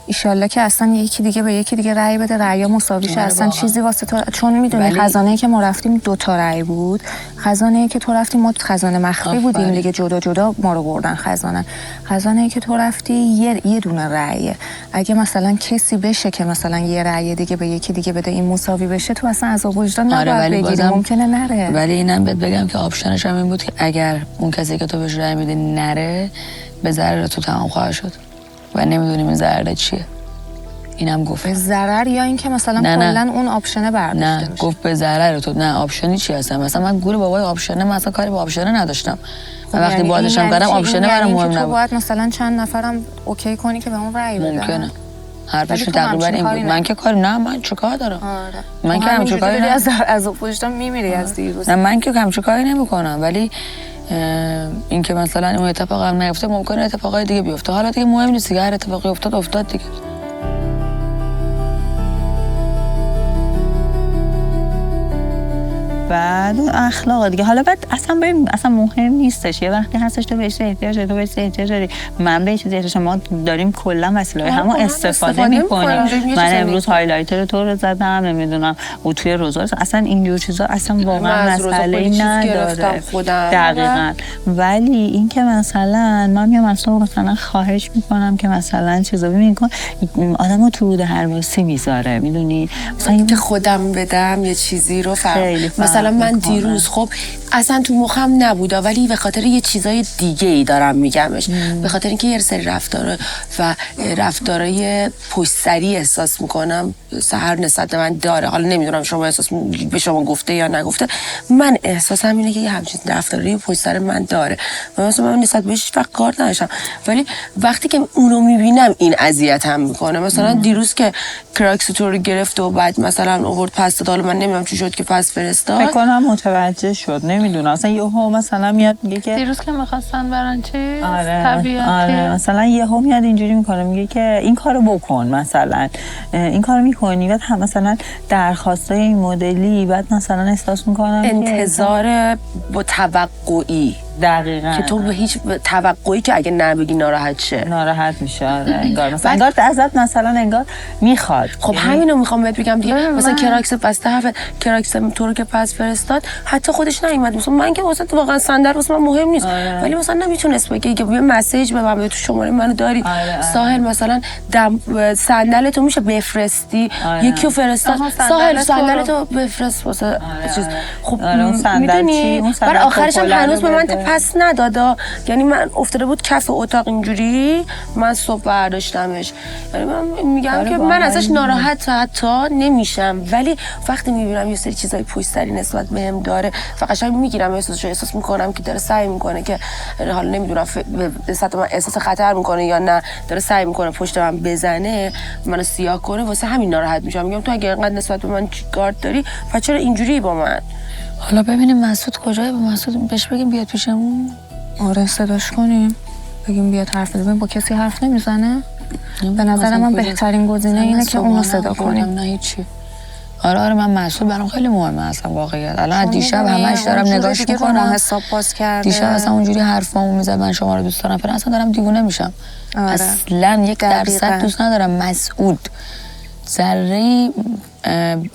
ایشالله که اصلا یکی دیگه به یکی دیگه رأی بده رأی مساوی شه اصلا چیزی واسه تو. چون میدونی خزانه‌ای که ما رفتیم 2 تا رأی بود. خزانه‌ای که تو رفتی ما خزانه مخفی بودیم دیگه جدا جدا ما رو بردن خزانه‌ای که تو رفتی یه دونه رأیه. اگه مثلا کسی بشه که مثلا یه رأی دیگه به یکی دیگه بده این مساوی بشه تو اصلا از وجدان نباید بگیری. ممکنه نره. ولی اینم بهت بگم که آپشنش هم این بود که اگر اون کسی که تو بهش رأی میدی نره به ضرر تو تمام خواهد شد و نمیدونیم این ضرر چیه. اینم گفت به ضرر یا اینکه مثلا کلا اون آپشنه برداشته نه میشه. گفت به ضرر تو. نه آپشنی چی هستم مثلا من گور بابای آپشنه مثلا کاری با آپشنه نداشتم. و وقتی یعنی بازشم کردم آپشنه برام مهم نبود. تو نبود. باید مثلا چند نفرم اوکی کنی که به اون رأی بدن. ممکنه حرفشون تقریبا این بود. من که کاری نه من چه کار دارم. من که همچین کاری از وجدان میمیری از دیروز. نه من که همچین کاری نمیکنم ولی این که مثلا اون اتفاق هم نیفته ممکنه اتفاقای دیگه بیفته. حالا دیگه مهم نیست دیگه هر اتفاقی افتاد دیگه. بعد اون اخلاق دیگه حالا بعد اصلا بریم اصلا مهم نیستش. یه وقتی هستش تو بهش احتیاج داری تو بهش احتیاج داری من به چیزی احتیاج ما داریم کلا وسیله همون استفاده می‌کنیم. من امروز هایلایتر تو رو زدم نمیدونم و توی روزا اصلا اینجور چیزا اصلا واقعا مسئله نداره. دقیقاً. ولی این که مثلا من میام مثلا خواهش میکنم که مثلا چیزا ببین کن آدمو تو رود هرواسی میذاره میدونی مثلا که خودم بدم یه چیزی رو مثلا من دیروز خب اصلا تو مخم نبوده ولی به خاطر یه چیزای دیگه ای دارم میگمش. به خاطر اینکه یه سری رفتارای پشت سری احساس میکنم سحر نسبت به من داره. حالا نمیدونم شما احساس به شما گفته یا نگفته. من احساسم اینه که یه همچین رفتاری پشت سر من داره و مثلا من نسبت بهش فقط کار نداشتم ولی وقتی که اونو میبینم این اذیتم میکنه. مثلا دیروز که کراکس تو رو گرفت و بعد مثلا آورد پس داد. من نمیدونم چی شد که پس فرستاد. فکر کنم متوجه شد نمیدونم اصلا یهو مثلا میاد میگه که دیروز که می‌خواستن برن چی؟ آره مثلا یهو میاد اینجوری میکنه میگه که این کارو بکن مثلا این کارو میکنی بعد هم مثلا درخواستای این مدلی بعد مثلا احساس میکنم انتظار با توقعی دقیقاً که تو به هیچ توقعی که اگه نبگی ناراحت میشه. انگار مثلا انگار ازت مثلا انگار میخواد. خب همینو میخوام بهت بگم دیگه. مثلا کراکس بسته حرف کراکس تو رو که پس فرستاد حتی خودش نیومد. مثلا من که واسه واقعا صندل واسه من مهم نیست ولی مثلا نمیتونست بگه که یه مسیج به من تو شماره منو داری ساحل مثلا صندل تو میشه بفرستی یکی رو فرستاد ساحل صندل تو بفرست واسه چیز. خب میدونی بعد آخرش هم هنوز به من پس ندادا. یعنی من افتاده بود کف اتاق اینجوری من صبح برداشتمش. یعنی من میگم که من ازش ناراحت حتی نمیشم ولی وقتی میبینم یه سری چیزای پشت سری نسبت بهم داره فقط میگیرم احساس میکنم که داره سعی میکنه که حالا نمیدونم نسبت من احساس خطر میکنه یا نه داره سعی میکنه پشت من بزنه منو سیاه کنه واسه همین ناراحت میشم. میگم تو اگه اینقدر نسبت به من گارد داری پس چرا اینجوری با من؟ حالا ببینیم مسعود کجاست. به مسعود بهش بگیم بیاد پیشمون. آره صداش کنیم بگیم بیاد حرف بزنیم. با کسی حرف نمیزنه. به نظر من بهترین گزینه اینه که اونو صدا کنیم. نه هیچی آره من مسعود برام خیلی مهمه اصلا واقعیت. الان از دیشب همش دارم نگاش میکنم. حساب باز کرده. دیشب اصلا اونجوری حرفامو میزد من شما رو دوست دارم فلان، اصلا دارم دیوونه میشم. اصلا 1% دوست ندارم مسعود ذره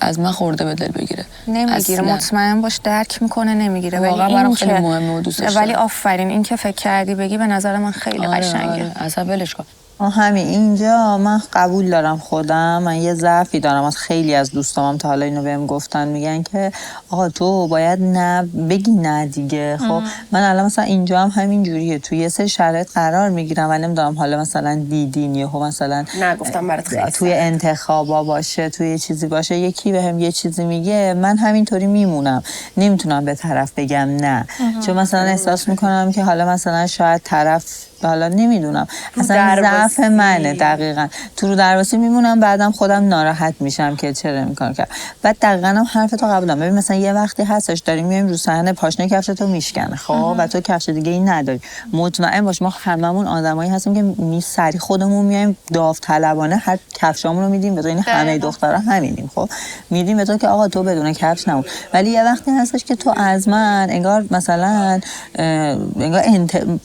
از من خورده به دل بگیره. نمیگیره، مطمئن باش درک میکنه نمیگیره. واقعا برام خیلی مهمه و دوستش دارم. ولی آفرین این که فکر کردی بگی به نظر من خیلی قشنگه. اصلا ولش کن. همین اینجا من قبول دارم خودم، من یه ضعفی دارم. از خیلی از دوستام تا حالا اینو بهم گفتن، میگن که آقا تو باید نه بگی نه دیگه. خب من الان مثلا اینجا هم همین جوریه، توی یه سری شرایط قرار میگیرم و نمیدونم حالا مثلا دیدین یهو مثلا نگفتم برات خیلی توی انتخابا باشه، توی چیزی باشه، یکی بهم یه چیزی میگه، من همینطوری میمونم، نمیتونم به طرف بگم نه. چون مثلا احساس میکنم که حالا مثلا شاید طرف حالا نمیدونم اصلا ضعف منه. دقیقاً تو رو درواسی میمونم، بعدم خودم ناراحت میشم که چرا این کار کرد. بعد دقیقاً هم حرفتو قبولم. ببین مثلا یه وقتی هستش داریم میایم رو صحنه پاشنه کفشتو میشکنه، خب و تو کفش دیگه ای نداری، مطمئن باش ما هممون آدمایی هستیم که سری خودمون میایم داوطلبانه هر کفشامون رو میدیم به تو. این همه دخترا همینیم، خب میدیم به تو که آقا تو بدون کفش نمون. ولی یه وقتی هستش که تو از من انگار مثلا انگار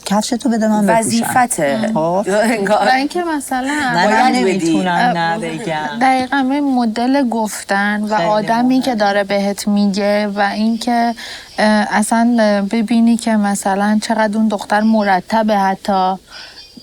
کفشتو بده من وظیفته. انگار اینکه مثلا من نمیتونم نبگم. دقیقاً این مدل گفتن و آدمی که داره بهت میگه و اینکه اصلا ببینی که مثلا چقدر اون دختر مرتبه، حتی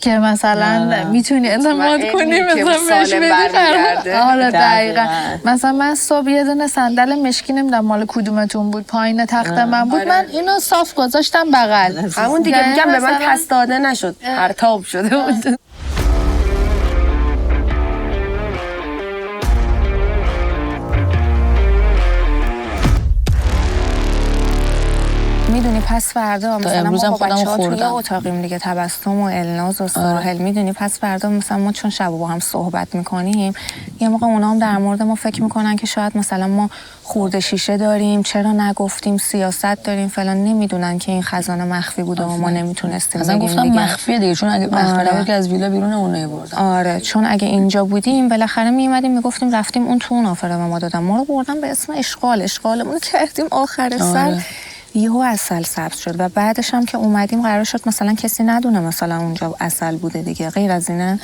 که مثلا میتونی اعتماد کنی مثلا بهش بدی. آره دقیقاً. مثلا من صبح یه دونه صندل مشکی نمیدونم مال کدومتون بود پایین تخت من بود، من اینو صاف گذاشتم بغل. همون دیگه میگم به من پس داده نشد، پرتاب شده بود. میدونی پس فردا مثلا ما با بچه‌ها توی اتاقیم دیگه، تبسم و الناز و ساحل، میدونی پس فردا مثلا ما چون شب با هم صحبت میکنیم یه موقع اونا هم در مورد ما فکر میکنن که شاید مثلا ما خورده شیشه داریم، چرا نگفتیم، سیاست داریم فلان، نمیدونن که این خزانه مخفی بوده و ما نمیتونستیم مثلا گفتم مخفیه دیگه، چون اگه مخفی نبود که از ویلا بیرون اون نمیبردن. آره چون اگه اینجا بودیم بالاخره میومدیم میگفتیم رفتیم اون تو اون آفر به ما دادن، ما رو بردن به اسم اشغالمون کردیم آخر سر یهو عسل سبز شد. و بعدش هم که اومدیم قرار شد مثلا کسی ندونه مثلا اونجا عسل بوده دیگه. غیر از اینه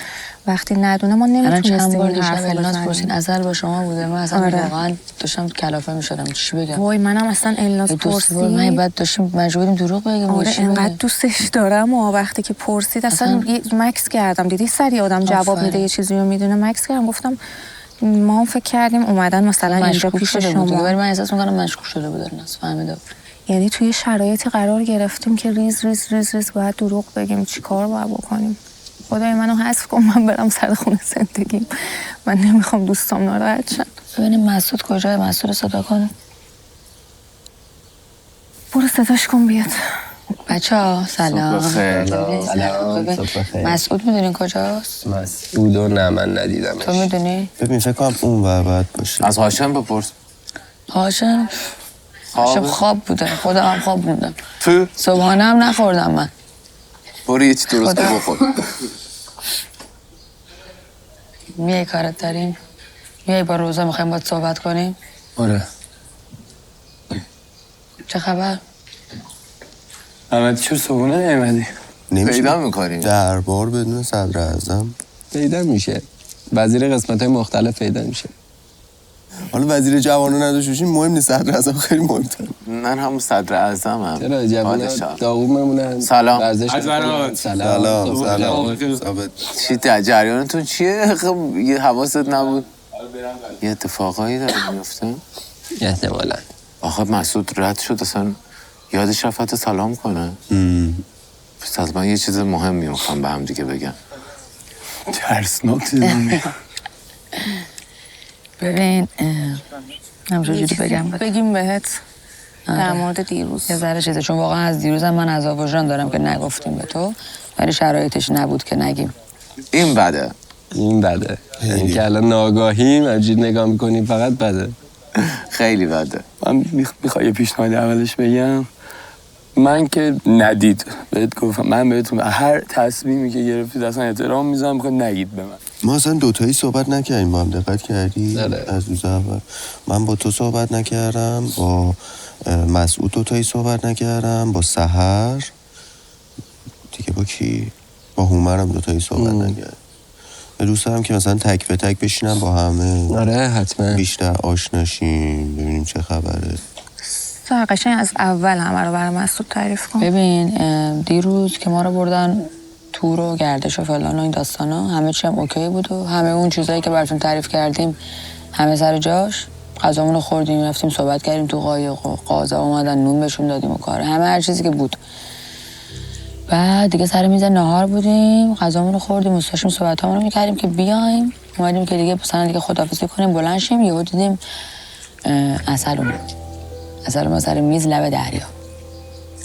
وقتی ندونه ما نمیتونستیم این حرفو بزنیم. عسل با شما بوده، من اصلا واقعا داشتم کلافه میشدم چی بگم. وای منم اصلا الناز پرسید، من بعد داشتیم مجبور بودیم دروغ بگیم. آره انقدر دوستش دارم و وقتی که پرسید اصلا مکس کردم. دیدی سری آدم جواب میده یه چیزی رو میدونه، مکس کردم گفتم ما هم فکر کردیم اومدن مثلا اینجا پیش شما. ولی من احساس می‌کنم مشکوک شده بود الناس، فهمیدم. یعنی توی شرایطی قرار گرفتیم که ریز باید دروغ بگیم، چی کار باید بکنیم؟ خدای منو حذف کن من برم سر خونه زندگیم، من نمیخوام دوستام ناراحت شن. ببینیم مسعود کجای، مسعود صدا کنه. برو صداش کن بیاد. بچه‌ها سلام. مسعود میدونین کجاست؟ مسعودو نه من ندیدم. تو میدونی؟ ببین فکر کنم اون ور باید باشه. از هاشم بپرس. هاشم خواب بوده، خودم هم خواب بودم. تو؟ صبحانه هم نخوردم من. برو یه چی درست بخور. میای کارت داریم؟ میای با روزا میخوایم باید صحبت کنیم؟ آره. چه خبر؟ احمد چرا صبحونه نیومدی؟ پیدا میکنیم. دربار بدون صدر اعظم پیدا میشه. وزیر قسمت‌های مختلف پیدا میشه. حالا وزیر جوانو نداشته باشیم مهم نیست، صدر اعظم خیلی مهم‌تره. من هم صدر اعظمم. چرا جوونا داغون میمونن؟ سلام. سلام. چی جریانتون چیه؟ یه حواست نبود. یه اتفاقایی داره میفته؟ احتمالاً. آخه مسعود رد شد اصلا یادش رفت سلام کنه. پس از من یه چیز مهمی میخوام به هم دیگه بگم. ترسناک دیدم. ببین همجوری بگیم بهت در مورد دیروز یه ذره چیزه، چون واقعا از دیروزم من از وجدان دارم که نگفتیم به تو، ولی شرایطش نبود که نگیم. این بده. یعنی که الان ناگاهیم همجوری نگاه میکنیم فقط بده. خیلی بده. من میخوای یه پیشنهاد اولش بگم. من که ندید بهت گفتم، من بهتون هر تصمیمی که گرفتید اصلا احترام میذارم، میخواد نگید به من. ما اصلا دوتایی صحبت نکردیم با هم، دقت کردی؟ آره. از روز اول من با تو صحبت نکردم، با مسعود دوتایی صحبت نکردم، با سحر دیگه، با کی؟ با هومرم دوتایی صحبت نکردم. دوست دارم که مثلا تک به تک بشینم با همه. آره حتما. بیشتر آشناشیم، ببینیم چه خبره. قشنگ از اول همه رو برای مسعود تعریف کن. ببین دیروز که ما رو بردن تور و گردش و فلان و این داستانا، همه چی هم اوکی بود و همه اون چیزایی که براتون تعریف کردیم همه سر جاش. غذامون رو خوردیم، رفتیم صحبت کردیم تو قایق و قازا اومدن نون بهشون دادیم و کار همه هر چیزی که بود. بعد دیگه سر میز نهار بودیم، غذامون رو خوردیم، مستاشیم صحبتامون رو میکردیم که بیایم، اومدیم که دیگه مثلا دیگه خداحافظی کنیم بلند شیم. یهو دیدیم عسل اومد سر میز لب دریا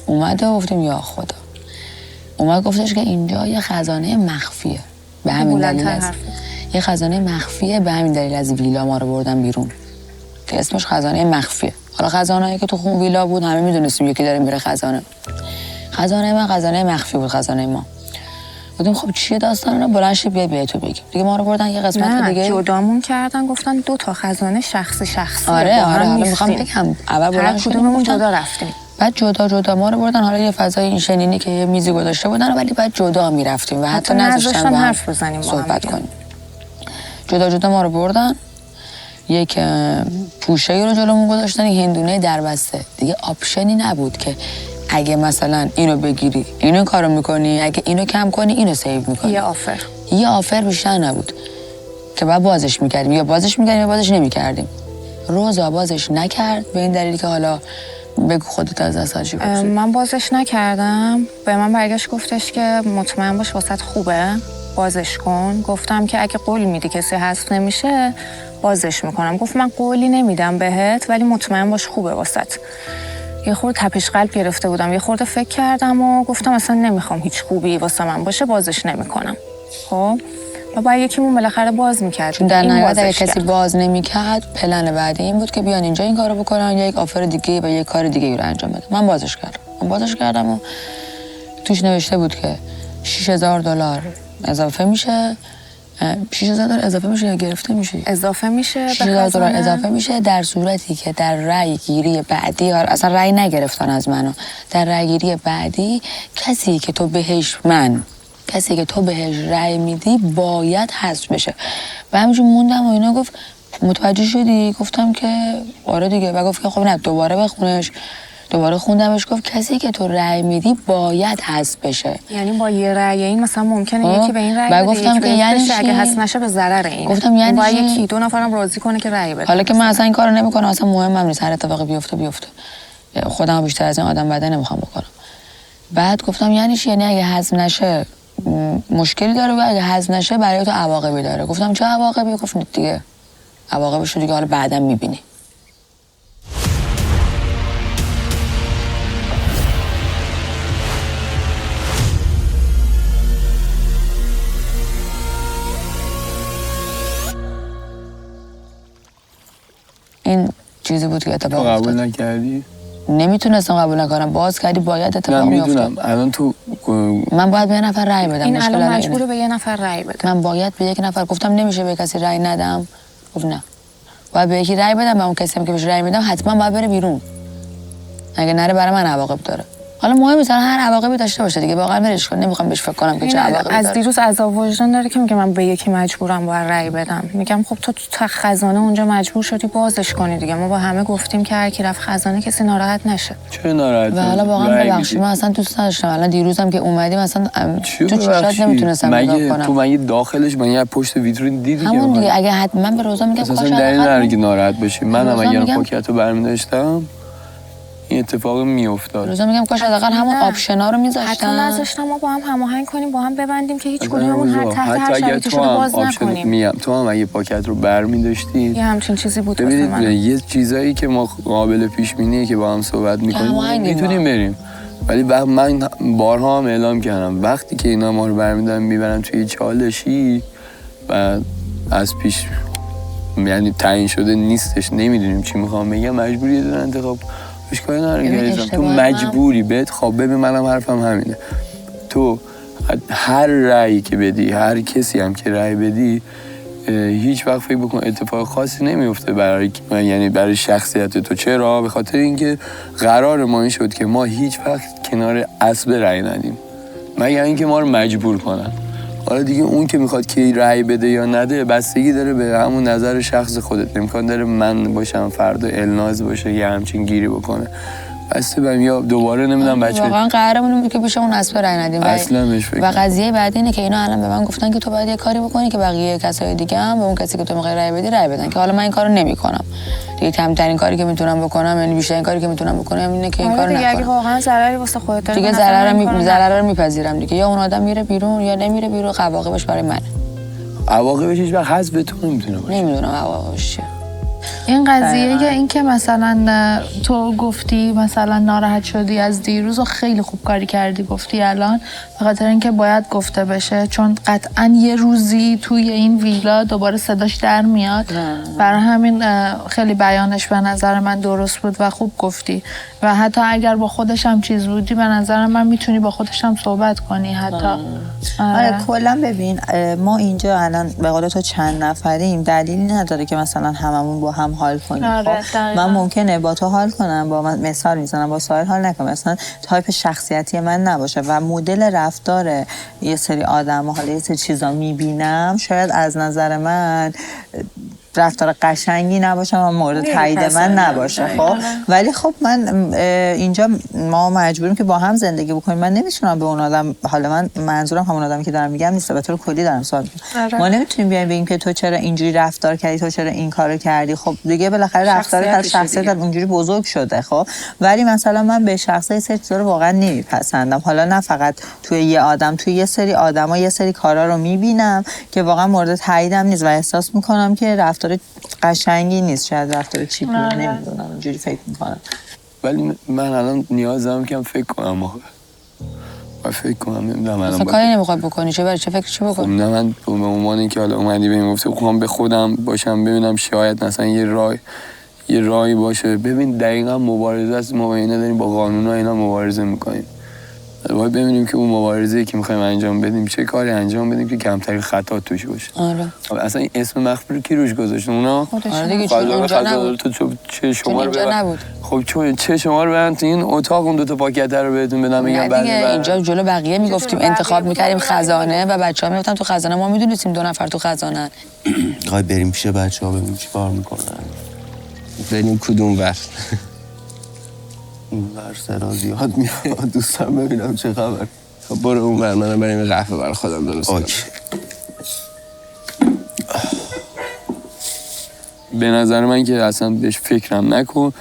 اومد و گفتیم یا خدا. اومد گفتش که اینجا یه خزانه مخفیه، به همین دلیل است یه خزانه مخفیه، به همین دلیل از ویلا ما رو بردن بیرون که اسمش خزانه مخفیه. حالا خزانه‌ای که تو خون ویلا بود همه میدونستیم یکی داره میره خزانه من خزانه مخفی بود. خزانه ما بودیم خب چیه داستان رو بلند شید بیای تو بگیم دیگه. ما رو بردن یه قسمت دیگه جدامون کردن، گفتن 2 تا خزانه شخصی. آره حالا میخوام بگم اول بلند کدوممون جدا رفتیم. بعد جدا ما رو بردن حالا یه فضای این شنینی که یه میزی گذاشته بودن، ولی بعد جدا میرفتیم و حتی نذاشتن با حرف بزنیم صحبت کنیم. جدا ما رو بردن، یک پوشه رو جلومون گذاشتن، هندونه دربسته. دیگه آپشنی نبود که اگه مثلا اینو بگیری اینو کارو میکنی، اگه اینو کم کنی اینو سیو میکنی. یه آفر بیشتر نبود که بعد بازش میکردیم یا بازش نمیکردیم. روزا بازش نکرد به این دلیل که حالا بگو خودت از دست من بازش نکردم. به من برگشت گفتش که مطمئن باش واسط خوبه بازش کن. گفتم که اگه قول میدی کسی حذف نمیشه بازش میکنم. گفت من قولی نمیدم بهت ولی مطمئن باش خوبه واسط. یه خورده تپش قلب گرفته بودم، یه خورده فکر کردم و گفتم اصلا نمیخوام هیچ خوبی واسه من باشه، بازش نمیکنم. خب و باید یکیمون بالاخره باز میکرد. چون در نهایت اگه کسی باز نمیکرد پلن بعدی این بود که بیان اینجا این کارو بکنن یا یک آفر دیگه و یک کار دیگه رو انجام بدن. من بازش کردم و توش نوشته بود که $6,000 اضافه میشه. $6,000 اضافه میشه یا گرفته میشه؟ اضافه میشه. $6,000 اضافه میشه در صورتی که در رأی گیری بعدی، اصلا رأی نگرفتن از منو، در رأی گیری بعدی کسی که تو بهش رأی میدی باید حذف بشه. و همینجور موندم و اینا. گفت متوجه شدی؟ گفتم که آره دیگه. و گفت که خب نه دوباره بخونش. دوباره خوندمش. گفت کسی که تو رأی میدی باید حذف بشه. یعنی با یه رأی این مثلا ممکنه یکی به این رأی بده، گفتم که یعنی اگه حذف نشه به ضرر این. گفتم یعنی باید یکی 2 نفرم راضی کنه که رأی بده. حالا که من اصلا این کارو نمیکنم، اصلا مهمم نیست، هر اتفاقی بیفته خودم بیشتر از این آدم بده نمیخوام بکنم. بعد گفتم یعنی چی؟ یعنی اگه حذف نشه مشکلی داره و اگه حذف نشه برای تو عواقبی داره. گفتم چه عواقبی؟ گفت دیگه عواقبش رو دیگه حالا بعداً میبینی. این چیزی بود که اتفاق افتاد. قبول نکردی؟ نمیتونستم قبول نکنم. باز کردی باید اتفاق میافتاد. نمیدونم الان تو من باید به یه نفر رأی بدم. این الان مجبوره به یه نفر رأی بده. من باید به یک نفر. گفتم نمیشه به کسی رأی ندم. گفت نه باید به یکی رأی بدم. به اون کسی هم که بهش رأی میدم حتما باید بره بیرون. اگه نره برای من عواقب داره. حالا مهم نیست هر عواقبی داشته باشه دیگه. واقعا ولش کن. نمیخوام بهش فکر کنم که چه عواقبی داره. از دیروز عذاب وجدان داره که میگه من به یکی مجبورم باید رأی بدم. میگم خب تو خزانه اونجا مجبور شدی بازش کنی دیگه. ما با همه گفتیم که هر کی رفت خزانه کسی ناراحت نشه. چه ناراحت؟ و حالا واقعا ببخشید من اصلا دوست نداشتم. الان دیروزم که اومدیم اصلا تو چشات نمیتونستم نگاه کنم. تو مگه داخلش من پشت ویترین دیدی همون دیگه. اگه حتما به روزا میگم کاش اصلا ناراحت بشی. منم اگه پاکتو برمی‌داشتم این اتفاق میافتاد. روزا میگم کاش حداقل همون آپشنا رو میذاشتن. حتی نذاشتم ما با هم هماهنگ کنیم، با هم ببندیم که هیچ کدوممون هر شرایطی شده باز نکنیم. میگم تو هم اگه پاکت رو برمی‌داشتی یه همچین چیزی بود واسه من. یه چیزایی که ما قابل پیش بینیه که با هم صحبت می‌کنیم میتونیم بریم. ولی من بارها هم اعلام کردم وقتی که اینا ما رو برمی‌دارن میبرن توی چالشی و از پیش یعنی تعیین شده نیستش، نمیدونیم چی میخوام بگم، مجبوری دارن انتخاب اشکالی نداره. تو مجبوری بهت. خب ببین منم حرفم همینه. تو هر رأیی که بدی، هر کسی هم که رأی بدی، هیچ وقت فکر بکن اتفاق خاصی نمیفته برای شخصیت تو. چرا؟ به خاطر اینکه قرار ما این شد که ما هیچ وقت کنار اسب رأی ندیم مگر اینکه ما رو مجبور کنن. حالا دیگه اون که میخواد کی رأی بده یا نده بستگی داره به همون نظر شخص خودت. امکان داره من باشم فردا الناز باشه یه همچین گیری بکنه، بسته بهم یا دوباره نمیدونم بچه واقعا قرارمون بود که پیش اون اسب رأی ندیم اصلا بهش فکر و قضیه بعد اینه که اینا الان به من گفتن که تو باید یه کاری بکنی که بقیه کسای دیگه هم به اون کسی که تو میخوای رأی بدی رأی بدن، که حالا من این کارو نمیکنم دیگه. کمترین کاری که میتونم بکنم، یعنی بیشترین کاری که میتونم بکنم اینه که این کارو نکنم. اگه واقعا ضرری واسه خودت داره دیگه ضرر رو میپذیرم دیگه. یا اون آدم میره بیرون یا نمیره بیرون، عواقبش برای منه. عواقبش هیچ وقت حذف تو نمیتونه باشه. نمیدونم عواقبش چیه. این قضیه این که مثلا تو گفتی مثلا ناراحت شدی از دیروز و خیلی خوب کاری کردی گفتی الان، به خاطر اینکه باید گفته بشه، چون قطعا یه روزی توی این ویلا دوباره صداش در میاد. برای همین خیلی بیانش به نظر من درست بود و خوب گفتی. و حتی اگر با خودش هم چیز بودی به نظر من میتونی با خودش هم صحبت کنی حتی. آره کلا ببین ما اینجا الان به قول تو چند نفریم، دلیلی نداره که مثلا هممون با هم حال کنیم. من ممکنه با تو حال کنم، با من مثال میزنم، با سایر حال نکنم، مثلا تایپ شخصیتی من نباشه و مدل رفتار یه سری آدم حالا یه سری چیزا میبینم شاید از نظر من رفتار قشنگی نباشه و مورد تایید من نباشه. خب ولی خب من اینجا ما مجبوریم که با هم زندگی بکنیم. من نمیتونم به اون آدم، حالا من منظورم همون آدمی که دارم میگم نیست، به طور کلی دارم سوال میکنم. ما نمیتونیم بیایم بگیم که تو چرا اینجوری رفتار کردی، تو چرا این کارو کردی. خب دیگه بالاخره رفتار شخصیت اونجوری بزرگ شده. خب ولی مثلا من به شخصه سری چیزا رو واقعا نمیپسندم. حالا نه فقط توی یه آدم، توی یه سری آدما یه سری کارا رو میبینم که واقعا مورد تاییدم نیست و احساس میکنم که رفتار قشنگی نیست، شاید رفتار چیپی، نمیدونم اینجوری فکر میکنم. ولی من الان نیازم که فکر کنم و فکر کنم نمیدونم الان کاری نمیخواد بکنی چه برای چه فکر چی بکنی؟ خب نه من به عنوان اینکه حالا اومدی بهم گفتی بخوام به خودم باشم ببینم شاید مثلا یه راهی باشه. ببین دقیقاً مبارزه است، ما اینا داریم با قانون ها اینا مبارزه میکنیم. باید ببینیم که اون مبارزه‌ای که می‌خوایم انجام بدیم چه کاری انجام بدیم که کمترین خطا توش باشه. آره. اصلا این اسم مخفی کی روش گذاشت؟ اونا آره دیگه تو چه شما رو نبود. خب چون چه شما رو برن تو این اتاق اون دو تا پاکت رو بهتون بدم میگم بعد اینجا جلو بقیه میگفتیم انتخاب می‌کردیم خزانه و بچه‌ها میگفتن تو خزانه، ما میدونستیم 2 نفر تو خزانه. می‌خوای بریم پیش بچه‌ها ببینیم چیکار می‌کنن. بریم کدوم ور؟ این ور صدا زیاد میاد، دوستم ببینم چه خبر. خب برو اون ور، منم بریم قهوه برای خودم درست کنم. به نظر من که اصلا بهش فکرم نکن،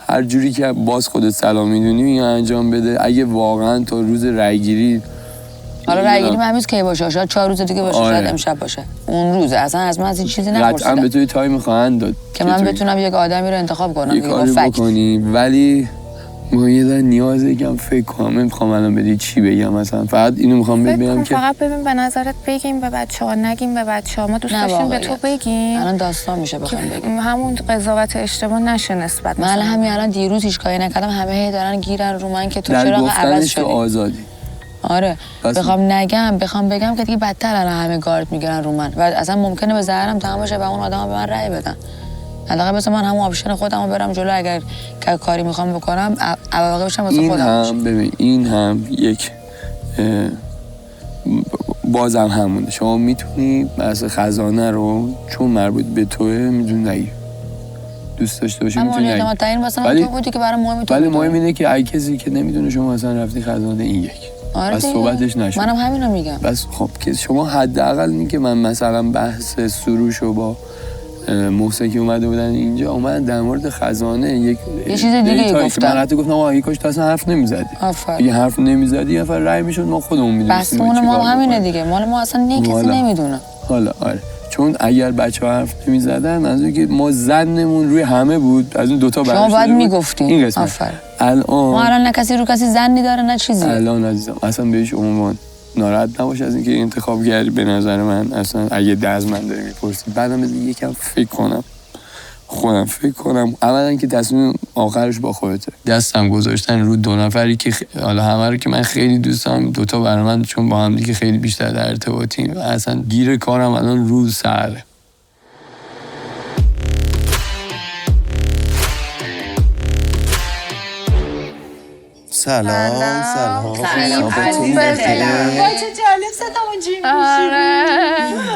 هر جوری که باز خودت سلام میدونی این انجام بده. اگه واقعا تا روز رایگیری، حالا رایگیری همیز کی باشه، شاید 4 روز دیگه باشه، شاید امشب باشه، اون روزه اصلا از من از این چیزی نپرسیدم. قطعا به توی تایم خواهند داد که من بتونم یک آدمی رو انتخاب کنم یه کاری بکنی. ولی ما یه در نیازه کم فکر کنم. نمیخوام الان بدی چی بگم، مثلا فقط اینو میخوام بگم که فقط ببین به نظرت بگیم به بچه‌ها نگیم به بچه‌ها، ما دوست داشتیم به تو بگیم. الان داستان میشه بخوام بگیم، همون قضاوت اشتباه نشه نسبت. من همین الان دیروز هیچ کاری نکردم، همه هی دارن گیرن رو من که تو چرا عوض شدی. آزادی. آره بخوام بگم که دیگه بدتر الان همه گارد میگیرن رو من و اصلا ممکنه به ضررم تمام بشه و اون آدما به من رأی بدن. حداقل مثلا من همون آپشن خودمو برم جلو، اگر کاری میخوام بکنم عواقبش هم واسه خودم باشه. ببین این هم یک بازم همونه. شما میتونی مثلا خزانه رو چون مربوط به توه میدونی نگی، دوست داشته باشی میتونی نگی. ولی تو بودی که برای مهم تو. ولی مهم اینه که اگه کسی که نمیدونه شما مثلا رفتی خزانه این یک بس صحبتش نشه. منم همینو میگم. بس خب که شما حداقل این که من مثلا بحث سروشو با محسن که اومده بودن اینجا اومدن در مورد خزانه یه چیز دیگه گفتن. من حتی گفتم آقا کاش تو اصلا حرف نمیزدی. اگه حرف نمیزدی یه نفر رأی میشد ما خودمون میدونستیم. بس ما همینه دیگه، مال ما اصلا کسی نمیدونه. حالا آره چون اگر بچه‌ها حرف نمیزدن از اینکه ما زنمون روی همه بود، از این دوتا شما باید میگفتین این قسمت. ما الان نه کسی رو کسی زنی داره نه چیزی. الان عزیزم اصلا بهش عموما ناراحت نباش از اینکه انتخاب کردی. به نظر من اصلا اگه از من داری میپرسی بعدم یکم فکر کنم خودم فکر کنم اولا که تصمیم آخرش با خودته. دستم گذاشتن رو 2 نفری که حالا همه رو که من خیلی دوست دارم، 2 تا برای من چون با هم دیگه خیلی بیشتر در ارتباطیم و اصلا گیر کارم الان رو سره. سلام. چه جالب صدامون جیم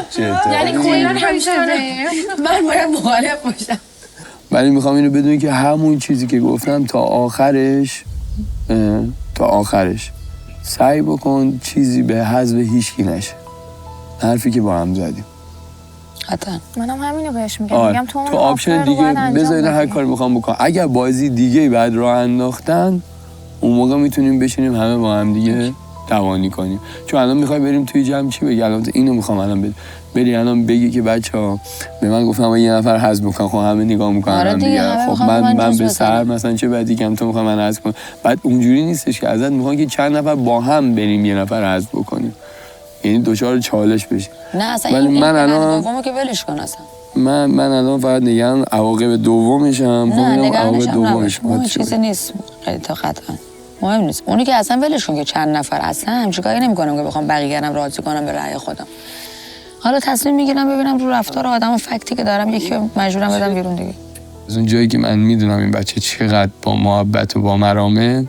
میشه. یعنی کویران همیشه من باید مخالف باشم. ولی میخوام اینو بدونی که همون چیزی که گفتم تا آخرش سعی بکن چیزی به حذف هیچکی نشه. حرفی که با هم زدیم. حتما منم همینو بهش میگم. میگم تو آپشن دیگه بذارید هر کاری میخوام بکنم. اگر بازی دیگه بعد راه انداختن اون موقع میتونیم بشینیم همه با هم دیگه دوانی کنیم. چون الان میخوای بریم توی جمع چی بگی؟ الان اینو میخوام الان بری الان بگی که بچه‌ها به من گفتم یه نفر حذف میکنم، خب همه نگاه میکنن دیگه. خب من به سر مثلا چه بعدی کم تو میخوام من حذف کنم. بعد اونجوری نیستش که ازت میخوان که چند نفر با هم بریم یه نفر حذف بکنیم. یعنی دچار چالش بشی. نه اصلا من الان دومو که ولش کن اصلا. من الان فقط نگم عواقب دومشم. نه عواقب دومش چیزی نیست. تا قطعا مهم نیست. اونی که اصلا ولش کن که چند نفر اصلا همچین کاری نمی‌کنم که بخوام بقیه‌ام راضی کنم به رأی خودم. حالا تصمیم میگیرم ببینم رو رفتار آدم و فکتی که دارم یکی مجبورم بدم بیرون دیگه. از اون جایی که من میدونم این بچه چقدر با محبت و با مرامه،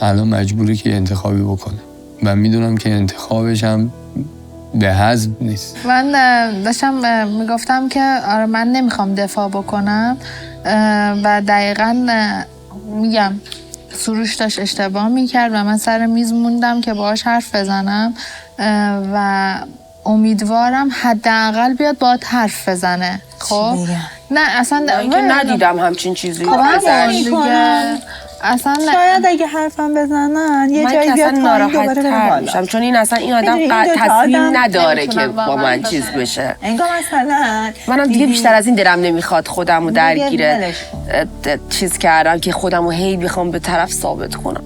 الان مجبوره که انتخابی بکنه و میدونم که انتخابش هم به حزب نیست. من داشتم میگفتم که آره من نمیخوام دفاع بکنم و دقیقاً میگم سروش داشت اشتباه میکرد و من سر میز موندم که باهاش حرف بزنم و امیدوارم حداقل بیاد باهات حرف بزنه. خب نه اصلا که ندیدم همچین چیزی. خب همون اصلا شاید اگه حرفم بزنن یه جایی بیاد ناراحت تر میشم، چون این اصلا این آدم تصمیم نداره که با من چیز بشه. انگار مثلا منم دیگه بیشتر از این دلم نمیخواد خودمو درگیره چیز کردم که خودمو هی بخوام به طرف ثابت کنم.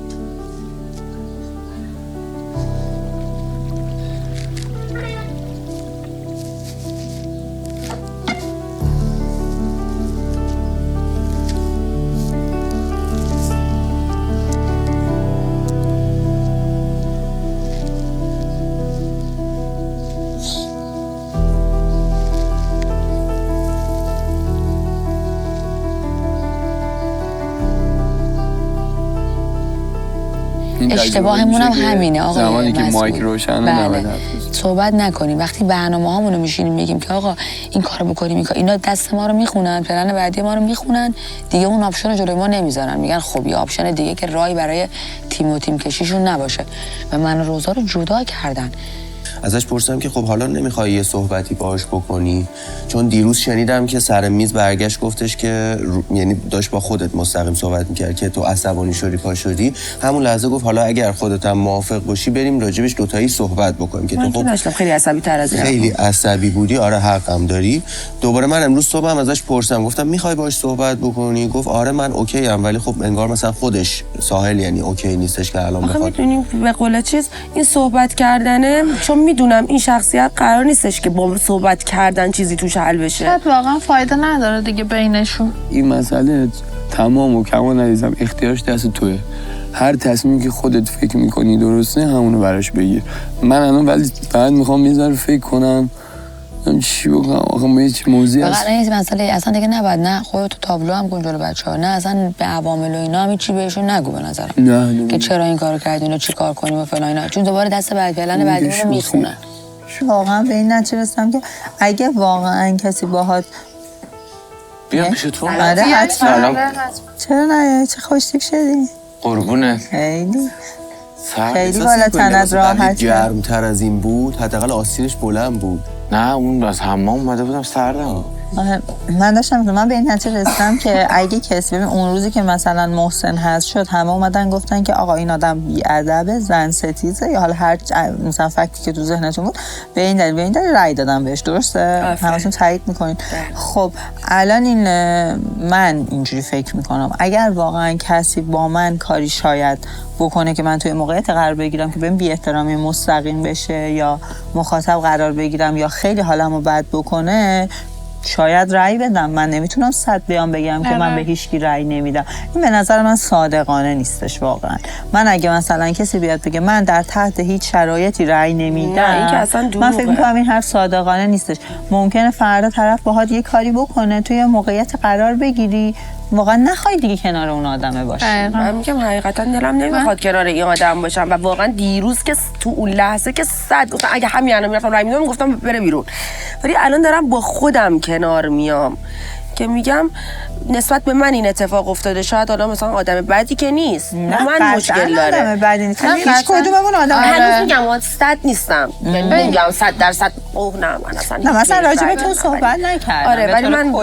اشتباهمون هم همینه آقا. زمانی که مایک روشنه نباید صحبت نکنیم. وقتی برنامه‌هامون رو میشینیم میگیم که آقا این کارو بکنیم، این کار، اینا دست ما رو میخونن، پلن بعدی ما رو میخونن، دیگه اون آپشن رو جلوی ما نمیذارن. میگن خب یه آپشن دیگه که رای برای تیم و تیم کشیشون نباشه و من و روزا رو جدا کردن. ازش پرسیدم که خب حالا نمیخوای یه صحبتی باهاش بکنی؟ چون دیروز شنیدم که سر میز برگشت گفتش که یعنی داشت با خودت مستقیم صحبت میکرد که تو عصبانی شدی پا شدی. همون لحظه گفت حالا اگر خودت هم موافق باشی بریم راجبش دوتایی صحبت بکنیم که تو خب خیلی عصبی تر از این خیلی عصبی بودی. آره حقم داری. دوباره من امروز صبح هم ازش پرسیدم گفتم میخوای باهاش صحبت بکنی؟ گفت آره من اوکی ام، ولی خب انگار مثلا خودش ساحل یعنی اوکی نیستش که الان بخواد. میدونیم به قول چیز این صحبت کردنه، چون میدونم این شخصیت قرار نیستش که با صحبت کردن چیزی توش حل بشه. شاید واقعا فایده نداره دیگه بینشون. این مسئله تمام و کمال ندیدم، اختیارش دست توه. هر تصمیمی که خودت فکر میکنی درسته همونو براش بگیر. من الان ولی فقط میخوام یه ذره فکر کنم چی بکنم. آخه ما هیچ موضوعی هست. واقعا این مسئله اصلا دیگه نباید نه خودت تابلو هم کن جلو بچه‌ها، نه اصلا به عوامل و اینا هم چی بهشون نگو به نظرم. نه که چرا این کارو کردین و چی کار کنیم و فلان اینا، چون دوباره دست بعد پلن بعدی رو میخونن. واقعا به این نتیجه رسیدم که اگه واقعا کسی باهات بیا پیش تو. آره حتما. چرا نه؟ چه خوشتیپ شدی؟ قربونت. خیلی بالاتر از راحت. گرمتر از این بود، حداقل آستینش بلند بود. نه اون از حمام اومده بودم سردم. من داشتم من به این نتیجه رسیدم که اگه کسی ببین اون روزی که مثلا محسن هست شد همه اومدن گفتن که آقا این آدم بی‌ادب، زن ستیزه یا حالا هر مثلا فکتی که تو ذهنتون بود به این دلیل رأی دادم بهش. درسته؟ همتون تایید میکنین. خب الان این من اینجوری فکر میکنم اگر واقعا کسی با من کاری شاید بکنه که من توی موقعیت قرار بگیرم که بهم بی احترامی مستقیم بشه یا مخاطب قرار بگیرم یا خیلی حالمو بد بکنه شاید رأی بدم. من نمیتونم 100 بیان بگم که من به هیچ کی رأی نمیدم. این به نظر من صادقانه نیستش واقعا. من اگه مثلا کسی بیاد بگه من در تحت هیچ شرایطی رأی نمیدم، من فکر می‌کنم این حرف صادقانه نیستش. ممکنه فردا طرف باهات یه کاری بکنه توی موقعیت قرار بگیری واقعا نخوای دیگه کنار اون آدمه باشی. من میگم حقیقتا دلم نمیخواد کنار این آدم باشم و واقعا دیروز که تو اون لحظه که 100 گفتم اگه همین الان میرفتم رای میدادم گفتم بره بیرون، ولی الان دارم با خودم کنار میام که میگم نسبت به من این اتفاق افتاده. شاید حالا مثلا آدم بدی که نیست، من مشکل داره. آدم بدی نیست. هیچ کدوممون آدم هنوز میگم 100 نیستم. یعنی میگم 100% اوه نه من اصلا نه مثلا راجع به تو صحبت نکردم. آره ولی من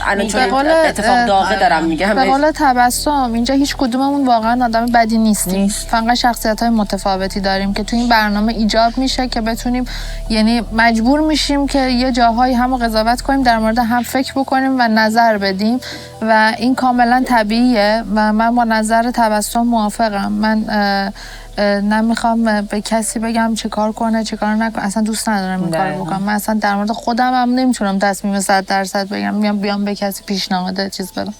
الان چون اتفاق داغه دارم میگم. به قول تبسم اینجا هیچ کدوممون واقعا آدم بدی نیستیم. فقط شخصیت‌های متفاوتی داریم که تو این برنامه ایجاب میشه که بتونیم یعنی مجبور میشیم که یه جاهایی همو قضاوت کنیم، در مورد هم فکر بکنیم و نظر بدیم و این کاملا طبیعیه و من با نظر تبسم موافقم. من نمیخوام به کسی بگم چه کار کنه چه کار نکنه، اصلا دوست ندارم این کار بکنم. من اصلا در مورد خودم هم نمیتونم تصمیم 100% بگم بیام به کسی پیشنهاد چیز بدم.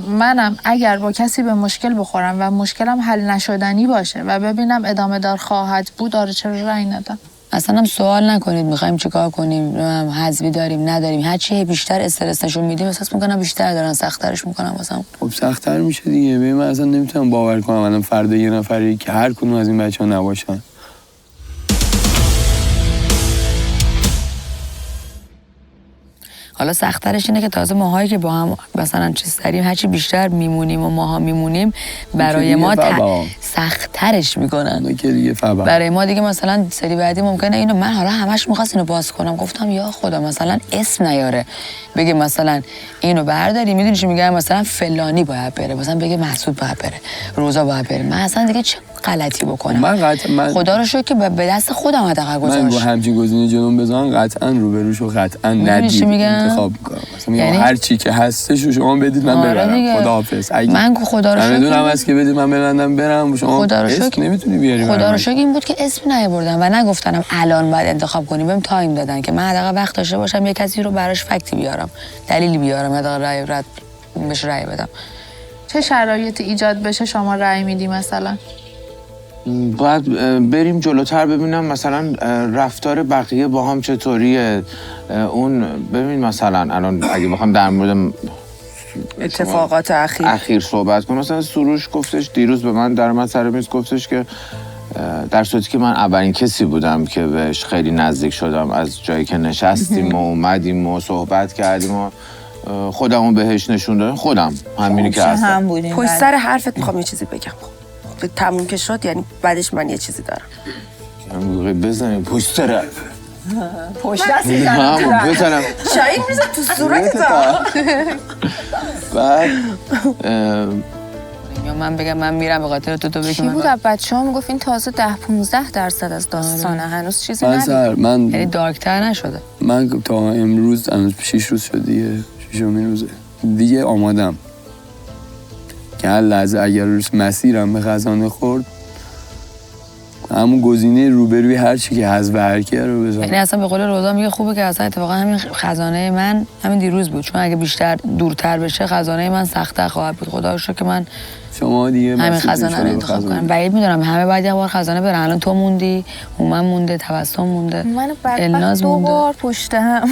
منم اگر با کسی به مشکل بخورم و مشکلم حل نشدنی باشه و ببینم ادامه دار خواهد بود آره چرا رأی ندم. اصلا هم سوال نکنید میخوایم چیکار کنیم، حذفی داریم نداریم، هر چی بیشتر استرس نشون میدیم احساس میکنم بیشتر دارن سخت‌ترش میکنم واسم. خب سخت‌تر میشه دیگه. ببین من اصلا نمیتونم باور کنم الان فردا یه نفری که هر کدوم از این بچه‌ها نباشن. حالا سخت‌ترش اینه که تازه ماهایی که با هم مثلا چیز داریم هرچی بیشتر میمونیم و ماها میمونیم برای ما سخت‌ترش میکنن. برای ما دیگه مثلا سری بعدی ممکنه اینو من حالا همش می‌خواست اینو باز کنم، گفتم یا خدا مثلا اسم نیاره بگه مثلا اینو برداری، میدونی چی میگم مثلا فلانی باید بره، مثلا بگه مسعود باید بره، روزا باید بره، من اصلا دیگه چه غلطی بکنم. من خدا رو شکر که به دست خودم حداقل گذاشت. من با همچین گزینه جلوم بزنم قطعا روبروشو قطعا ندید انتخاب میکنم. مثلا یعنی هر چی که هستش رو شما بدید من ببرم. خداحافظ. من خدا رو شکر میدونم از که بدید من ببندم برم، شما خدا رو شکر نمیتونی بیاری. خدا رو شکر این بود که اسم نیاوردم و نگفتنم الان باید انتخاب کنیم، بهم تایم دادن که من حداقل وقت داشته باشم یه کسی رو براش فکتی بیارم، دلیلی بیارم، حداقل بهش رأی بدم. چه شرایطی ایجاد بشه شما رأی میدی مثلا؟ باید بریم جلوتر ببینم مثلا رفتار بقیه با هم چطوریه. اون ببین مثلا الان اگه بخوام در مورد اتفاقات اخیر صحبت کنم، مثلا سروش گفتش دیروز به من در من سر میز گفتش که در صورتی که من اولین کسی بودم که بهش خیلی نزدیک شدم از جایی که نشستیم و اومدیم و صحبت کردیم و خودمو بهش نشون دادم، خودم همینی که هستم. پشت سر حرفت میخوام یه چیزی بگم. تموم که شد یعنی بعدش من یه چیزی دارم. بزنیم پشت سر پشت دستی بزنم شاید میزن تو صورتت. بعد من بگم من میرم به خاطر تو بگی کی بود از بچه‌ها میگفت این تازه 10-15% از داستانه، هنوز چیزی ندید. من یعنی دارکتر نشده. من تا امروز 6 روز شد دیگه، 6مین روزه دیگه آمادم که هر لحظه اگر مسیرم به خزانه خورد همون گزینه روبروی هر چی که حذف هر کی رو بزنم. یعنی اصلا به قول روزا میگه خوبه که اصلا اتفاقا همین خزانه من همین دیروز بود، چون اگه بیشتر دورتر بشه خزانه من سخت‌تر خواهد بود. خدا رو شکر که من شما دیگه همین خزانه رو انتخاب کنم. بعید میدونم همه باید یه بار خزانه برن. الان تو موندی، هومن مونده، تبسم مونده، من بدبخت 2 بار پشت هم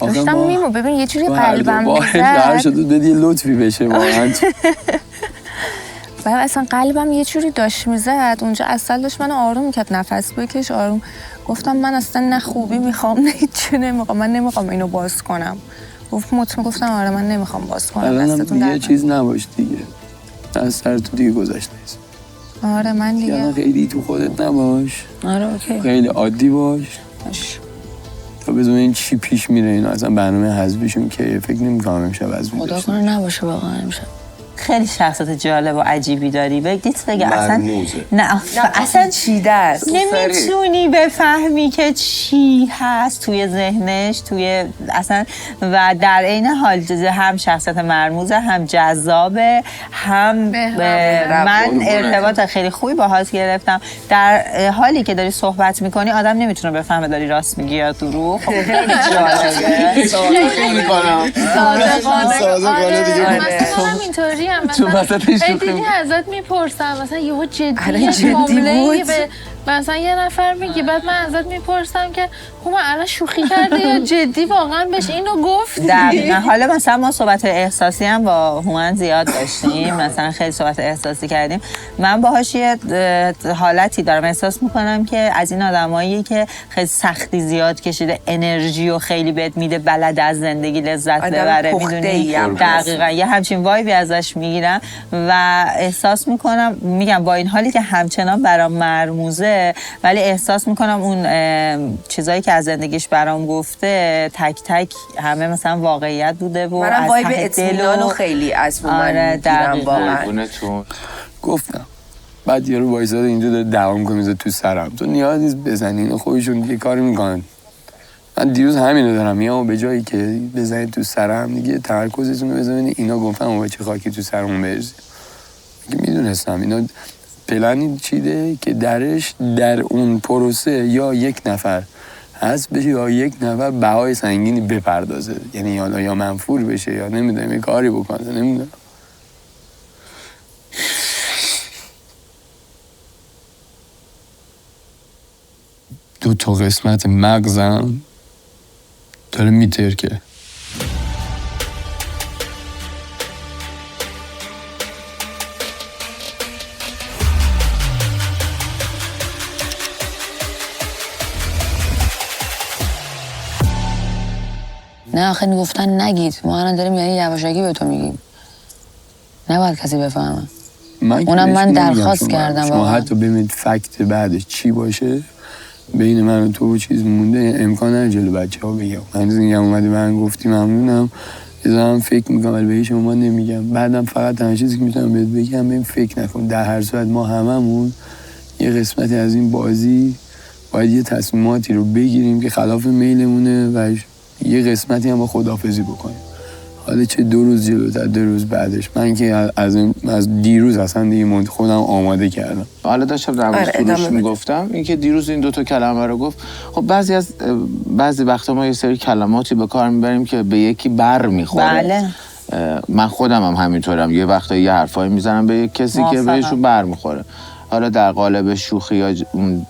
داشتم میمو. ببین یه جوری قلبم میزد شده بدی لطفی بشه واقعا. بعد اصلا قلبم یه جوری داشت میزد اونجا، اصلا داشت من آروم میکرد نفس بکش آروم. گفتم من اصلا نه خوبی میخوام نه هیچی نمیخوام، من نمیخوام اینو باز کنم. گفتم آره من نمیخوام باز کنم. الان یه چیز نباش دیگه، از سر تو دیگه گذشته نیست. آره من دیگه خیلی تو خودت نباش. آره اوکی. خیلی عادی باش. تا بزنین چی پیش میره اینا اصلا برنامه حذفیشون که فکر نمی‌کنم امشب حذفی خدا داشته کنه نباشه واقعا امشب. خیلی شخصیت جالب و عجیبی داری بگید دیگه اصلا مرموزه. نه اصلا چیده است. نمیتونی بفهمی که چی هست توی ذهنش توی اصلا و در عین حال هم شخصیت مرموزه هم جذابه هم من ارتباط خیلی خوبی باهاش گرفتم در حالی که داری صحبت میکنی آدم نمیتونه بفهمه داری راست میگی یا دروغ خب خیلی جالبه صادقانه دیگه مثلا همینطوری مثلا دیدی ازت میپرسم مثلا یهو جدی معامله مثلا یه نفر میگه بعد من ازت میپرسم که هما الان شوخی کرده یا جدی واقعا بهش اینو گفتی. دقیقاً. حالا مثلا ما صحبت احساسی هم با هومن زیاد داشتیم مثلا خیلی صحبت احساسی کردیم من باهاش یه حالتی دارم احساس میکنم که از این آدمایی که خیلی سختی زیاد کشیده انرژی و خیلی بهت میده بلد از زندگی لذت ببره میدونی دقیقاً یه همچین وایبی ازش میگیرم و احساس میکنم میگم با این حالی که همچنان برام مرموزه ولی احساس میکنم اون چیزایی که از زندگیش برام گفته تک تک همه مثلا واقعیت بوده و منم از وایب ته اطمینان و خیلی از من میگیرم واقعا. گفتم بعد یارو وایساده اینجا داره دوام کنه تو سرم تو نیاز نیست بزنی اینو خودشون دیگه کاری میکنن من دیروز همینو دارم میام به جایی که بزنید تو سرم دیگه تمرکزتون رو بزنید اینا گفتم اون چه خاکی تو سرمون برسه میدونستم اینا پلنی چیده که درش در اون پروسه یا یک نفر هست بشه یا یک نفر بهای سنگینی بپردازه یعنی یا منفور بشه یا نمیدونم یه کاری بکنه نمیدونم دو تا قسمت مغزم داره میترکه نه آخه گفتن نگید ما الان داریم یعنی یواشکی به تو میگیم نباید کسی بفهمه اونم من درخواست کردم شما حتی ببینید فکت بعدش چی باشه بین من و تو چیز مونده امکان نداره جلو بچه ها بگم من میگم اومدی من گفتی ممنونم هم فکر میکنم ولی به شما نمیگم بعدم فقط تنها چیزی که میتونم بهت بگم بهم فکر نکن در هر صورت ما هممون یه قسمتی از این بازی باید یه تصمیماتی رو بگیریم که خلاف میلمونه و یه قسمتی هم با خداحافظی بکنیم حالا چه 2 روز جلوتر 2 روز بعدش من که از دیروز اصلا دیگه خودم آماده کردم حالا داشتم در مورد فروش میگفتم اینکه دیروز این 2 تا کلمه رو گفت خب بعضی وقتا ما یه سری کلماتی به کار میبریم که به یکی بر میخوره بله من خودم هم همینطورم یه وقتا یه حرفایی میزنم به یک کسی که بهشون بر میخوره حالا در قالب شوخی یا اون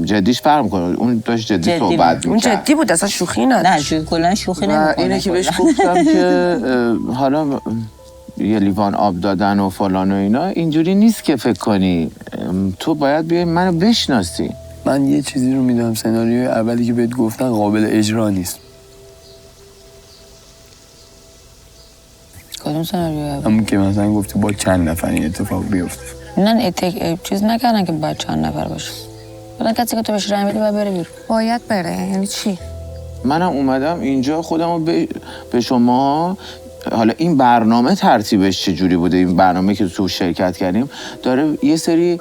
جدیش فرق میکنه اون داشت جدی صحبت میکرد اون جدی بود اصلا شوخی نداشت نه کلا شوخی نمیکنه اینه که بهش گفتم که حالا یه لیوان آب دادن و فلان و اینا اینجوری نیست که فکر کنی تو باید بیای منو بشناسی من یه چیزی رو میدونم سناریوی اولی که بهت گفتن قابل اجرا نیست کدوم سناریو همون که مثلا گفتی با چند نفر این اتفاق بیفته نه چیز نکردن که باید چند نفر باشه بودن کسی که تو بهش رای میدی باید بره بیرون باید بره یعنی چی؟ منم اومدم اینجا خودمو به شما حالا این برنامه ترتیبش چجوری بوده این برنامه که تو شرکت کردیم داره یه سری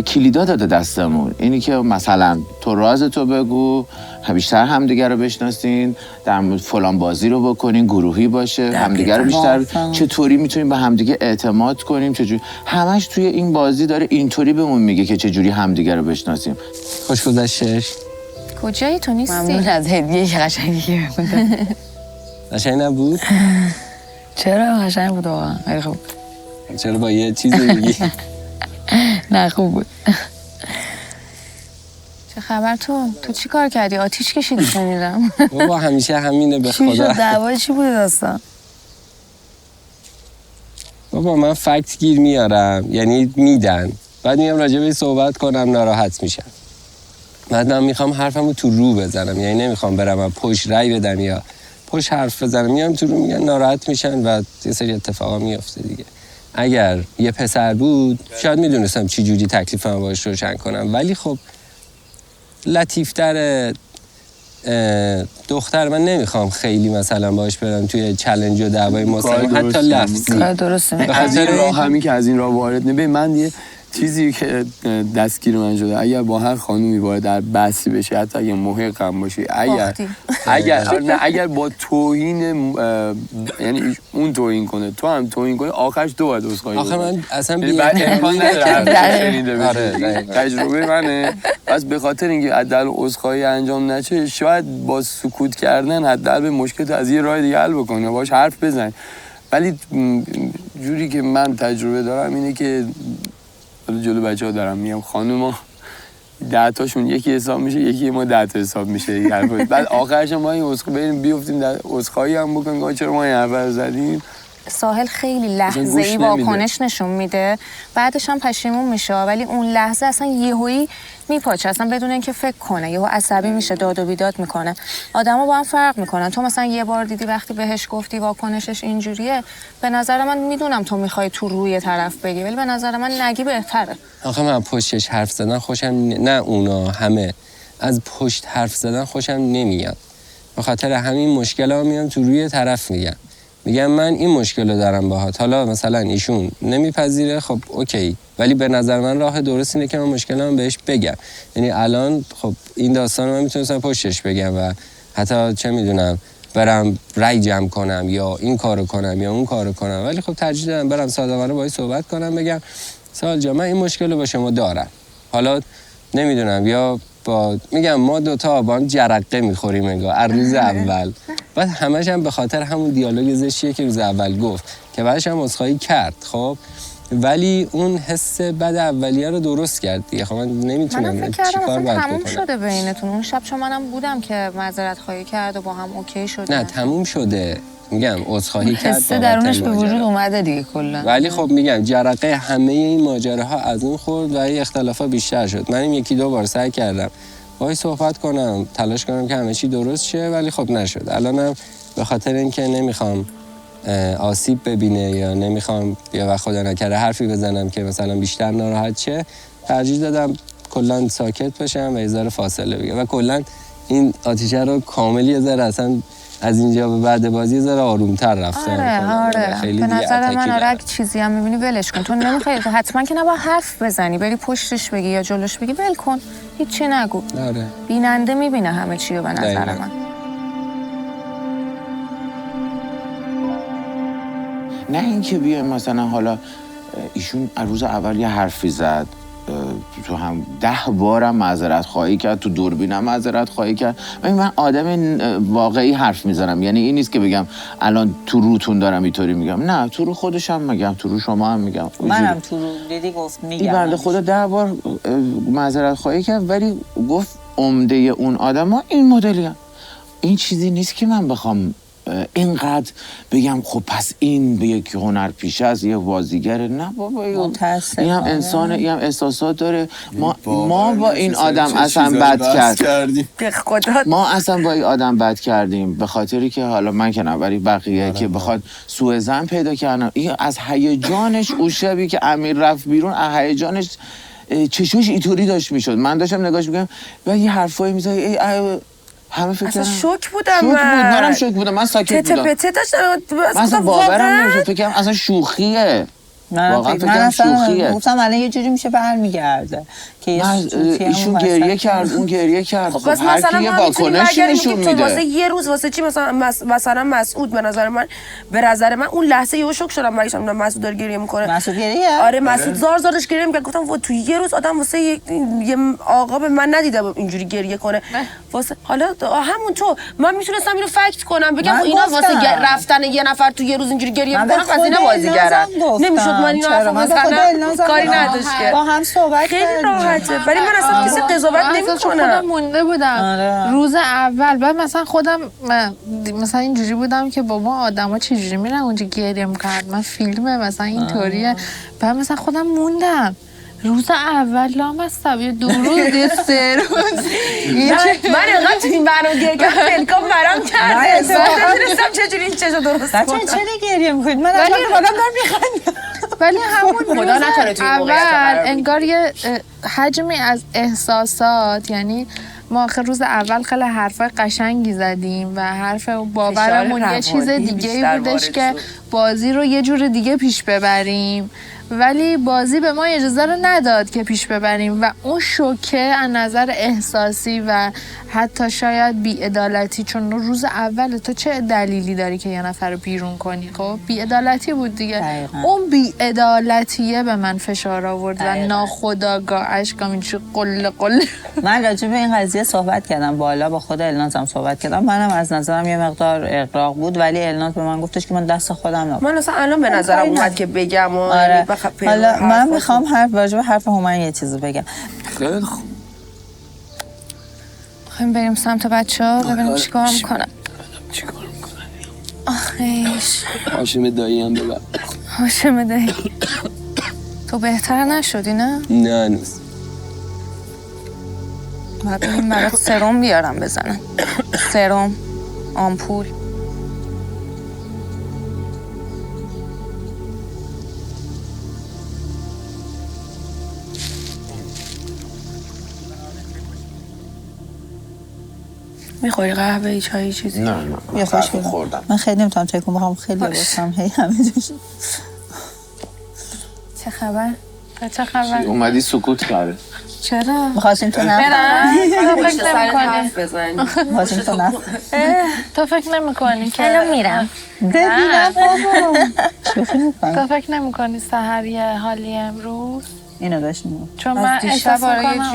کلیدا داده دستمون اینی که مثلا تو رازتو بگو بیشتر همدیگر رو بشناسین در مورد فلان بازی رو بکنین گروهی باشه همدیگر رو بیشتر چطوری میتونیم به همدیگه اعتماد کنیم چجوری همش توی این بازی داره اینطوری بهمون میگه که چجوری همدیگر رو بشناسیم خوش گذشتش کجایی تو نیستی؟ ممنون از هدیه که قشنگی که قشنگ نبود؟ چرا قشنگ بود واقعا خیلی خوب چرا با یه چیزی میگی؟ نه خوب بود چه خبر تو چی کار کردی؟ آتیش کشیدی شنیدم بابا همیشه همینه به خدا چی شد دعوای چی بوده داستان؟ بابا من فکت گیر میارم یعنی میدن بعد میام راجع به صحبت کنم ناراحت میشم بعد من میخوام حرفمو تو رو بزنم یعنی نمیخوام برم پشت رای بدم یا پشت حرف بزنم میام تو رو میگن ناراحت میشن و یه سری اتفاقا میفته دیگه اگر یه پسر بود شاید میدونستم چی جوری تکلیفم باش روشن کنم ولی خب لطیفتره دختر من نمیخوام خیلی مثلا باش برم توی چالش و دعوای مستقیم حتی لفظی. درسته. از این راه همین که از این راه وارد نبی من یه چیزی که دستگیر من شده اگر با هر خانومی وارد در بحثی بشه حتی اگه محق هم باشی اگر با توهین یعنی اون توهین کنه تو هم توهین کنه آخرش تو باید عذرخواهی آخه من اصلا امکان نداره تجربه منه پس به خاطر اینکه حداقل عذرخواهی انجام نشه شاید با سکوت کردن حداقل به مشکل از یه راه دیگه حل بکنه باهاش حرف بزن ولی جوری که من تجربه دارم اینه که جلو بچه‌ها دارم میگم خانوما 10 تاشون یکی حساب میشه یکی ما 10 تا حساب میشه بعد آخرش ما این عذرخواهی بریم بیافتیم در عذرخواهی هم بکنیم چرا ما این اول زدیم. ساحل خیلی لحظه‌ای واکنش نشون میده بعدش هم پشیمون میشه ولی اون لحظه اصلا یهویی میپاچه اصلا بدون اینکه فکر کنه یهو عصبی میشه داد و بیداد میکنه آدما با هم فرق میکنن تو مثلا یه بار دیدی وقتی بهش گفتی واکنشش اینجوریه به نظر من میدونم تو میخوای تو روی طرف بگی ولی به نظر من نگی بهتره. آخه من پشتش حرف زدن خوشم نه اونا همه از پشت حرف زدن خوشم نمیاد به خاطر همین مشکل‌ها میام تو روی طرف میگم من این مشکل رو دارم باهات حالا مثلا ایشون نمیپذیره خب اوکی ولی به نظر من راه درست اینه که من مشکلم بهش بگم یعنی الان خب این داستان من میتونستم پشتش بگم و حتی چه میدونم برم رای جمع کنم یا این کارو کنم یا اون کارو کنم ولی خب ترجیح دادم برم صادقانه باهاش صحبت کنم بگم سال جان من این مشکل رو با شما دارم حالا نمیدونم یا میگم ما دوتا با هم جرقه میخوریم انگار از روز اول بعد همش هم به خاطر همون دیالوگ زشتیه که روز اول گفت که بعدش هم عذرخواهی کرد خب ولی اون حس بد اولیه رو درست کرد دیگه خب من نمیتونم چیکار باید تموم شده بینتون اون شب چون منم بودم که معذرت خواهی کرد و با هم اوکی شد نه تموم شده میگم عذرخواهی کرد حس درونش به وجود اومده دیگه کلا ولی خب میگم جرقه همه این ماجراها از اون خورد و این اختلافا بیشتر شد من 1-2 بار سعی کردم باهاش صحبت کنم تلاش کنم که همه چی درست شه ولی خب نشد الانم به خاطر اینکه نمیخوام آسیب ببینه یا نمیخوام یا وقت خدا نکرده حرفی بزنم که مثلا بیشتر ناراحت شه ترجیح دادم کلا ساکت بشم و یه ذره فاصله بگیرم و کلا این آتیشه رو کامل یه ذره اصلا از اینجا به بعد بازی زره آرومتر رفتم. آره به نظر من اگه چیزی هم میبینی ولش کن تو نمیخوای حتما که نباید حرف بزنی بری پشتش بگی یا جلوش بگی ول کن هیچی نگو. آره بیننده میبینه همه چی رو به نظر من. نه اینکه بیایم مثلا حالا ایشون روز اول یه حرفی زد تو هم 10 بارم معذرت خواهی کرد تو دوربینم معذرت خواهی کرد من آدم واقعی حرف میزنم یعنی این نیست که بگم الان تو روتون دارم اینطوری میگم نه تو رو خودشم میگم تو رو شما هم میگم منم تو رو دیدی گفت میگم این بنده خدا 10 بار معذرت خواهی کرد ولی گفت عمده اون آدما این مدلی هم. این چیزی نیست که من بخوام اینقدر بگم خب پس این به یک هنرپیشه از یه بازیگره نه بابا این هم انسانه این هم احساسات داره ما با این آدم اصلا بد کردیم ما اصلا با این آدم بد کردیم به خاطری که حالا من که نه ولی بقیه که بخواد سوء ظن پیدا کردن این از هیجانش اون شبی که امیر رفت بیرون از هیجانش چشوش اینطوری داشت میشد من داشتم نگاش میگم و یه حرفایی میزنه همه فکر اصلا شوک بودم منم شوک بودم من ساکت بودم من اصلا باورم نمیشه فکر کنم اصلا شوخیه واقعا فکر کنم شوخیه گفتم الان یه جوری میشه برمیگرده که ایشون گریه کرد اون گریه کرد خب هر کی یه واکنشی نشون میده واسه یه روز واسه چی مثلا مسعود به نظر من اون لحظه یهو شوک شدم برای شما مسعود داره گریه میکنه مسعود گریه آره مسعود زار زارش گریه میکنه گفتم تو یه روز آدم واسه یه آقا به من ندیده اینجوری گریه کنه واسه حالا همون تو من میتونستم اینو فکت کنم بگم اینا واسه رفتن یه نفر تو یه روز اینجوری گریه میکنه از اینا بازیگرن نمیشد من اینو اصلا کاری نداشت که با هم صحبت خیلی راحته ولی من اصلا کسی قضاوت نمیکنم خودم مونده بودم روز اول بعد مثلا خودم مثلا اینجوری بودم که بابا آدما چجوری میرن اونجا گریه میکنن من فیلمه مثلا اینطوریه بعد مثلا خودم موندم روز اول لامصب یه 2 روز یه 3 روز من اینقدر تو این برنامه گریه کردم پلکام برام کرد نمیدونستم چجوری این چشو درست کنم چرا گریه میکنید من اصلا آدم دارم میخندم ولی همون روز اول انگار یه حجمی از احساسات یعنی ما آخر روز اول خیلی حرفای قشنگی زدیم و حرف باورمون یه چیز دیگه بودش که بازی رو یه جور دیگه پیش ببریم، ولی بازی به ما اجازه رو نداد که پیش ببریم و اون شوکه از نظر احساسی و حتی شاید بی‌عدالتی، چون روز اول تو چه دلیلی داری که یه نفر رو بیرون کنی؟ خب بی‌عدالتی بود دیگه. دقیقا. اون بی‌عدالتیه به من فشار آورد و ناخودآگاه اشکام اینجوری قل من راجع به این قضیه صحبت کردم بالا، با خود النازم صحبت کردم. منم از نظرم یه مقدار اغراق بود، ولی الناز به من گفتش که من دست خودم نبود. من اصلا الان به نظرم اومد که بگم. آره. حالا من میخوام راجع به حرف هومن یه چیزی بگم. خیلی خوب. خواهیم بریم سمت بچه‌ها ببینیم چیکار میکنن. چیکار میکنن؟ آخیش هاشم دایی هم ببر. هاشم دایی تو بهتر نشدی نه؟ نه نیست. باید بریم برات سرم بیارم بزنن. سرم، آمپول. میخوری قهوه چای چیزی؟ نه یه خوش خوردم. من خیلی نمیتونم تکون بخوام، خیلی باشم هی همه جوش. چه خبر؟ چه خبر؟ اومدی سکوت کرده. چرا؟ میخواستیم تو نفت میخواستیم تو نفت تو فکر نمی‌کنی که الان میرم ببینم بابا تو فکر نمی‌کنی سحر یه حالی امروز؟ اینو داشتیم چون من احساس می‌کنم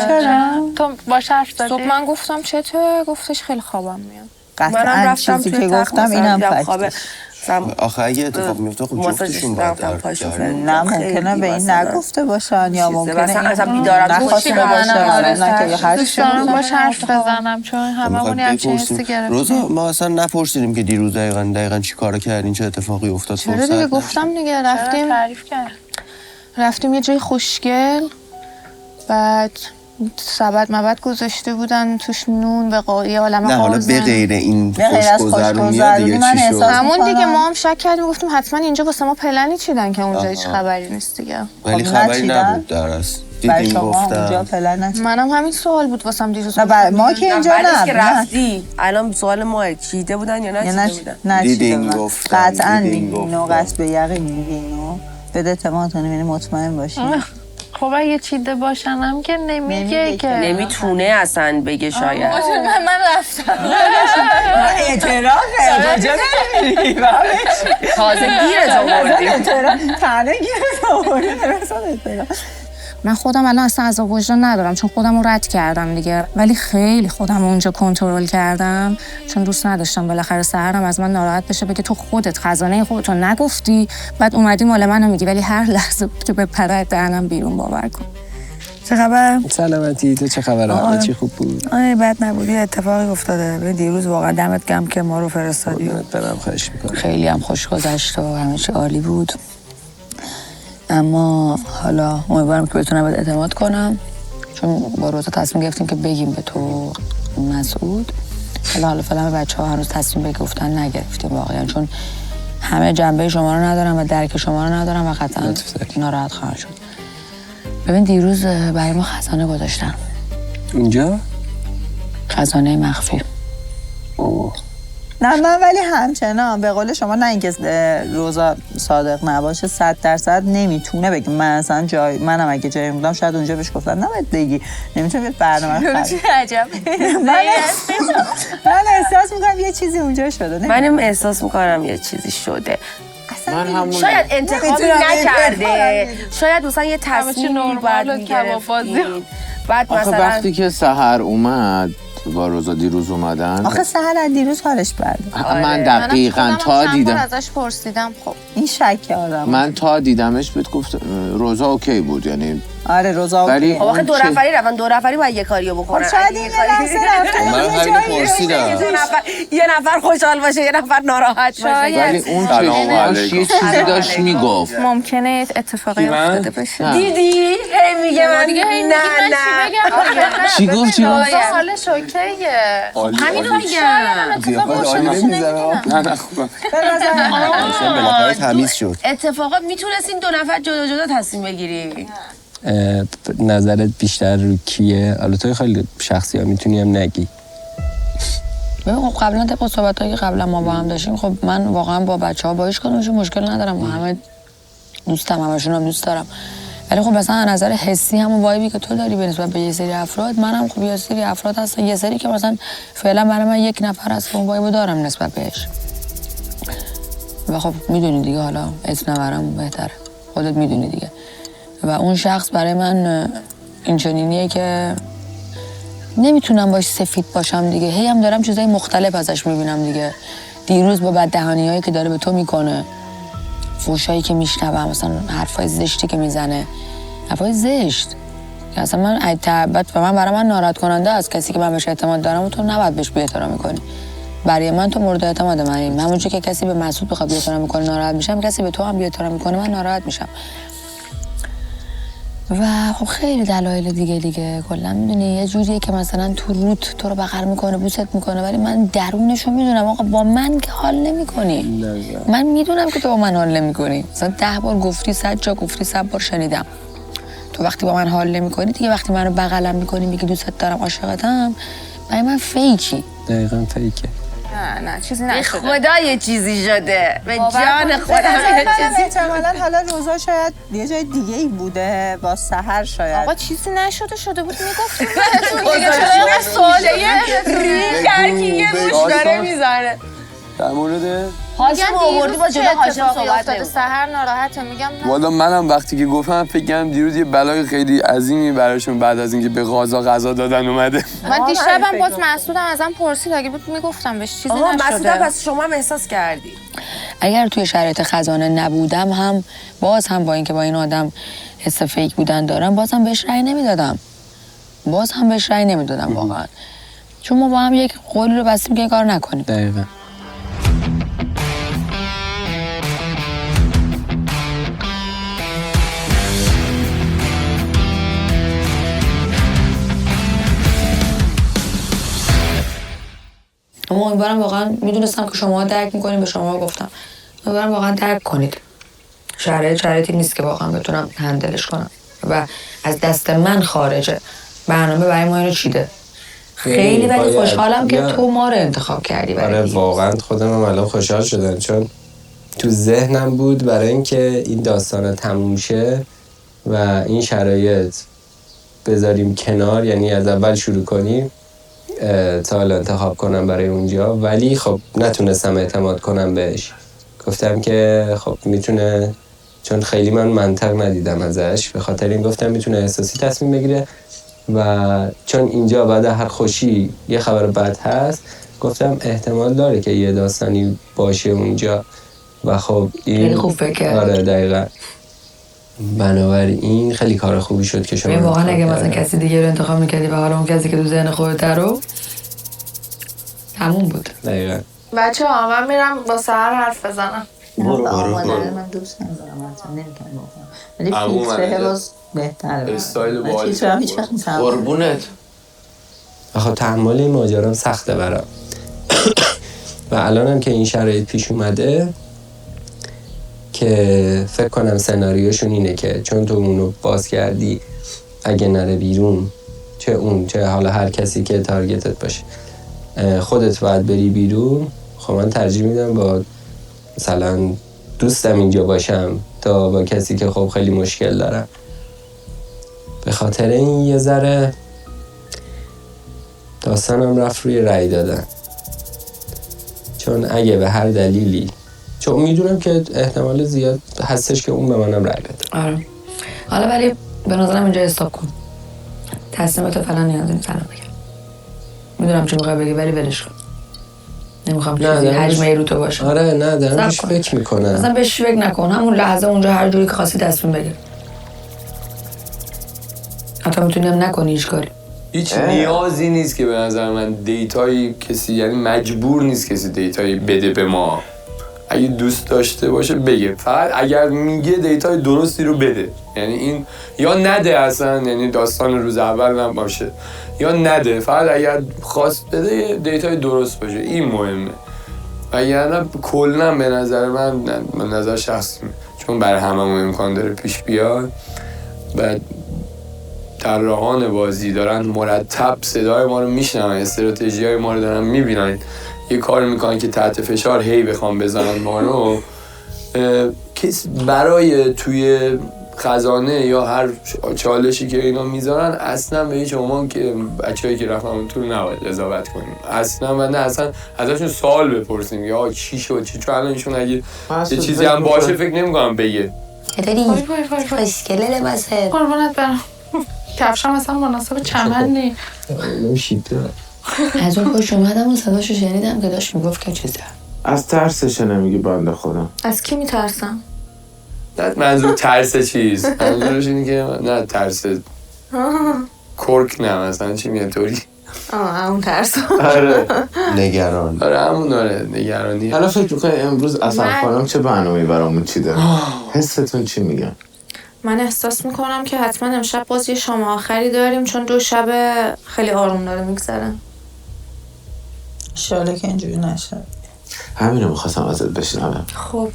چرا؟ تو باش حرف زدی؟ صبح من گفتم چطور؟ گفتش خیلی خوابم میاد. قطعا چیزی که گفتم اینم فکتش. آخه اگه اتفاق میفته خب جفتشون باید درک نه ممکنه به این نگفته باشن یا ممکنه اصلا بیدارم نخواسته باشه، نه که هر دوست دارم باش حرف بزنم چون هممون هم چه حسی گرفتیم. روزا ما اصلا نپرسیدیم که دیروز دقیقاً چی کار کردین، چه اتفاقی افتاد. چرا دیگه گفتم دیگه رفتیم یه جای خوشگل، بعد سبد مبد گذاشته بودن توش نون به یه عالمه نه حالا به غیر این خوشگذرونی دیگه چی شد؟ همون دیگه ما هم شک کردیم گفتیم حتما اینجا واسه ما پلنی چیدن که اونجا هیچ خبری نیست دیگه. ولی خبری نبود در اصل. دیدین گفتم منم همین سوال بود واسم دیروز. ما که اینجا نه رفتی الان سوال ما چیده بودن یا نچیده بودن؟ نه دیدین گفتم. قطعا اینو قصد به یقین میگینو بده اعتماد کنیم، یعنی مطمئن باشیم. خب اگه چیده باشنم که نمیگه که نمیتونه اصلا بگه شاید. من رفتم اعترافه کجا نمیری تازه گیرت آوردیم. تنه گیرت آوردیم. من خودم الان اصلا عذاب وجدان ندارم چون خودم رو رد کردم دیگه، ولی خیلی خودم رو اونجا کنترل کردم چون دوست نداشتم بالاخره سحرم از من ناراحت بشه بگه تو خودت خزانه خودتو نگفتی، بعد اومدی مال منو میگی، ولی هر لحظه بود که به پرد دهنم بیرون. باور کن. چه خبر؟ سلامتی، تو چه خبره؟ چی خوب بود؟ آره بد نبود. یه اتفاقی افتاده دیروز، واقعا دمت گرم که ما رو فرستادی. برم خواهش میکنم. خیلی هم خوش گذشت و همه چی عالی بود، اما حالا امیدوارم که بتونم بهت اعتماد کنم چون با روزا تصمیم گرفتیم که بگیم به تو مسعود. حالا فعلا بچه‌ها هنوز تصمیم گفتن نگرفتیم واقعا، چون همه جنبه شما رو ندارم و درک شما رو ندارم و قطعا ناراحت خواهد شد. ببین دیروز برای ما خزانه گذاشتن اینجا؟ خزانه مخفی. نه من ولی همچنان به قول شما، نه اینکه روزا صادق نباشه 100% نمیتونه بگه. من اصلا منم اگه جایی بودم شاید اونجا بهش گفتم نباید بگی، نمیتونه بیاد برنامه چه عجب. من احساس میکنم یه چیزی اونجا شده. منم احساس میکنم یه چیزی شده. من شاید انتخابی نکرده، شاید مثلا یه تصمیمی باید میگرفتیم. بعد مثلا وقتی که سحر اومد با روزا دیروز اومدن، آخه سحر از دیروز حالش برده. من دقیقاً تا دیدم ازش پرسیدم. خب این شک آدم، من تا دیدمش بهت گفت روزا اوکی بود، یعنی آره روزا ولی اوکی. آخه دو نفری رفتن، دو نفری باید یه کاریو بکنن. شاید این لحظه رفتن من همین پرسیدم. یه نفر خوشحال باشه یه نفر ناراحت باشه. ولی اون چشماش یه چیزی داشت میگفت. ممکنه اتفاقی افتاده باشه. دیدی؟ هی میگه من دیگه نه چی گفت؟ حالش اوکیه. همین رو میگم. نه خوبه. بالاخره تمیز شد. اتفاقا میتونستین دو نفر جدا جدا تصمیم بگیری. نظرت بیشتر رو کیه؟ حالا توی خیلی شخصی ها میتونی هم نگی. ببین خب قبلا طبق صحبتایی که قبلا ما با هم داشتیم، خب من واقعا با بچه‌ها با هیچ کدومشون مشکل ندارم، با همه دوستم، همشون هم دوست دارم. ولی خب مثلا از نظر حسی همون وایبی که تو داری به نسبت به یه سری افراد، منم خب یه سری افراد هستن، یه سری که مثلا فعلا برای من یک نفر هست که اون وایبو دارم نسبت بهش. و خب میدونی دیگه، حالا اسم نبرم بهتره، خودت میدونی دیگه. و اون شخص برای من این چنینیه که نمیتونم باش سفید باشم دیگه. هی هم دارم چیزای مختلف ازش میبینم دیگه. دیروز با بددهانیایی که داره به تو میکنه، فوشایی که میشنوم، مثلا حرفای زشتی که میزنه، حرفای زشت که اصلا من تعبت و برای من ناراحت کننده است. کسی که من بهش اعتماد دارم و تو نباید بهش بی‌احترامی کنی. برای من تو مورد اعتماد منی. همونجوری که کسی به مسعود بخواد بی‌احترامی کنه ناراحت میشم، کسی به تو هم بی‌احترامی کنه من ناراحت میشم. و خب خیلی دلایل دیگه کلا میدونی یه جوریه که مثلا تو روت تو رو بغل میکنه، بوست میکنه، ولی من درونشو میدونم آقا با من که حال نمیکنی. من میدونم که تو با من حال نمیکنی. مثلا 10 بار گفتی، 100 جا گفتی، 100 بار شنیدم. تو وقتی با من حال نمیکنی دیگه، وقتی منو بغلم میکنی میگی دوستت دارم، عاشقتم، برای من فیکی. دقیقاً فیکه. نه چیزی نشده. خدا یه چیزی شده، به جان خودم احتمالاً حالا روزا شاید یه جای دیگه ای بوده، با سحر شاید. آقا چیزی شده بود میگفتیم. سواله ریگر که یه روش داره میزنه. در مورد هاشم آوردی با جلو هاشم صحبت افتاده، سحر ناراحته. میگم نه. والا منم وقتی که گفتم فکر کردم دیروز یه بلای خیلی عظیمی براشون بعد از اینکه به غذا دادن اومده. من دیشبم باز مسعودم ازم پرسید، اگه بود میگفتم بهش چیزی نشده. مسعودم پس شما هم احساس کردی؟ اگر توی شرایط خزانه نبودم هم باز هم با اینکه با این آدم حس فیک بودن دارم، باز هم بهش رأی نمیدادم. واقعا. چون ما با هم یک قولی رو بستیم که این کار نکنیم. دقیقاً. اما امیدوارم واقعا میدونستم که شما درک میکنین، به شما گفتم امیدوارم واقعا درک کنید. شرایطی نیست که واقعا بتونم هندلش کنم و از دست من خارجه. برنامه برای ما اینو چیده. خیلی ولی خوشحالم که تو ما رو انتخاب کردی. آره واقعا خودم هم الان خوشحال شدم، چون تو ذهنم بود برای اینکه این داستان تموم شه و این شرایط بذاریم کنار، یعنی از اول شروع کنیم تا حالا انتخاب کنم برای اونجا، ولی خب نتونستم اعتماد کنم بهش. گفتم که خب میتونه، چون خیلی من منطق ندیدم ازش، به خاطر این گفتم میتونه احساسی تصمیم بگیره و چون اینجا بعد هر خوشی یه خبر بد هست، گفتم احتمال داره که یه داستانی باشه اونجا و خب این خیلی خوب فکر. آره دقیقاً. بنابراین خیلی کار خوبی شد که شما واقعا اگه مثلا کسی دیگه رو انتخاب میکردی و حالا اون کسی که تو ذهن خودت رو تموم بود. دقیقاً. بچه‌ها من میرم با سحر حرف بزنم. برو. من دوست ندارم، اصلا نمی‌تونم بکنم. ولی فیلتره باز بهتره. استایل باحال. فیلتره هیچ وقت نیست. قربونت. خب تحمل این ماجرام سخته برام. و الانم که این شرایط پیش اومده که فکر کنم سناریوشون اینه که چون تو اونو باز کردی، اگه نره بیرون، چه اون چه حالا هر کسی که تارگتت باشه، خودت باید بری بیرون. خب من ترجیح میدم با مثلا دوستم اینجا باشم تا با کسی که خب خیلی مشکل دارم. به خاطر این یه ذره داستانم رفت روی رأی دادن، چون اگه به هر دلیلی، چون میدونم که احتمال زیاد هستش که اون به منم رأی بده. آره. حالا ولی به نظرم اینجا استاپ کن. تصمیمتو فعلا نیاز نیست الان بگم. میدونم چی میخوای بگی ولی ولش کن. نمیخوام چیزی حجمه رو تو باشه. آره نه دارم بهش فکر میکنم. اصلا بهش فکر نکن. همون لحظه اونجا هر جوری که خواستی تصمیم بگیر. حتی میتونیم نکنی هیچ کاری. هیچ نیازی نیست که به نظر من دیتای کسی، یعنی مجبور نیست کسی دیتایی بده به ما. اگه دوست داشته باشه بگه، فقط اگر میگه دیتای درستی رو بده. یعنی این یا نده اصلا، یعنی داستان روز اول نباشه، یا نده، فقط اگر خواست بده دیتای درست باشه. این مهمه. وگرنه کلا به نظر من، به نظر شخصی، چون برای هممون امکان داره پیش بیاد، بعد طراحان بازی دارن مرتب صدای ما رو میشنون، استراتژی‌های ما رو دارن میبینن، یه کار میکنن که تحت فشار هی بخوام بزنن ما رو، کس برای توی خزانه یا هر چالشی که اینا میذارن اصلا به هیچ عنوان که بچه‌ای که رفتن تو نباید قضاوت کنیم اصلا، و نه اصلا ازشون سوال بپرسیم یا چی شد چی، چون الان ایشون اگه یه چیزی هم باشه فکر نمی‌کنم بگه. خوشگله لباسه. قربونت برم. کفشم اصلا مناسب چمن نی. از اون خوش اومدم و صداشو شنیدم که داشت میگفت که چیزه. از ترسش نمیگی بنده خودم. از کی میترسم؟ نه منظور ترس چیز، منظورش اینه که نه ترس کرک نه مثلا چی میاد طوری. همون ترس. آره نگران. آره همون داره نگرانی. حالا فکر می‌کنی امروز اصلا خانم چه برنامه‌ای برامون چیده؟ حستون چی میگن؟ من احساس میکنم که حتما امشب باز یه شام آخری داریم، چون 2 شب خیلی آروم داره میگذره. انشالله که اینجوری نشه. همین رو میخواستم ازت بشنوم. خب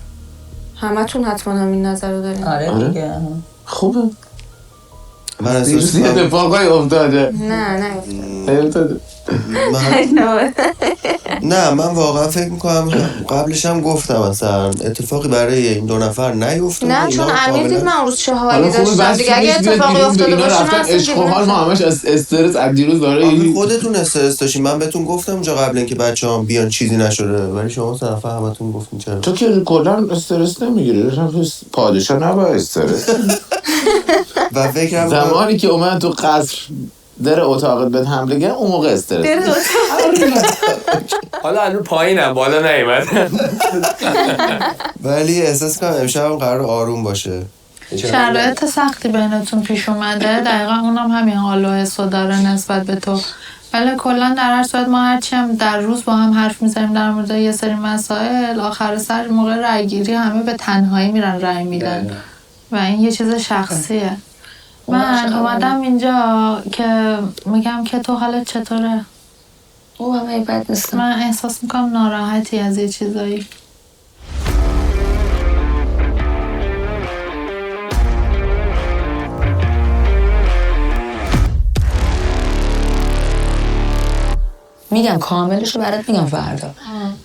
همتون حتما همین نظر رو داریم. آره دیگه. خوبه. من احساس یه اتفاقای افتاده. نه افتاده. نه من واقعا فکر میکنم قبلش هم گفتم اصلا اتفاقی برای این 2 نفر نیفتاد. نه چون امیر دید من امروز چه حالی خوبه داشتم دیگه، اگه اتفاقی افتاده باشه من اصلا عشق و حال ما همش از استرس از دیروز داره. خودتون استرس داشتین، من بهتون گفتم اونجا قبل اینکه بچه‌ها بیان چیزی نشده، ولی شما 3 نفر همتون گفتین چرا. تو که کلا استرس نمیگیری، پادشاه نباید استرس. و فکرم زمانی که اومد تو قصر در اتاقت بهت حمله کرد اون موقع استرس. حالا الان پایینم بالا نیومد. ولی احساس کنم امشب هم قرار آروم باشه. شرایط سختی بینتون پیش اومده، دقیقا اونم همین حال و حس داره نسبت به تو. ولی کلا در هر صورت ما هرچی هم در روز با هم حرف میزنیم در مورد یه سری مسائل، آخر سر موقع رای گیری همه به تنهایی میرن رای میدن و این یه چیز شخصیه. من اومدم اینجا که میگم که تو حالت چطوره؟ او همه بد نیستم. من احساس میکنم ناراحتی از یه چیزایی. میگم کاملش رو برات میگم فردا،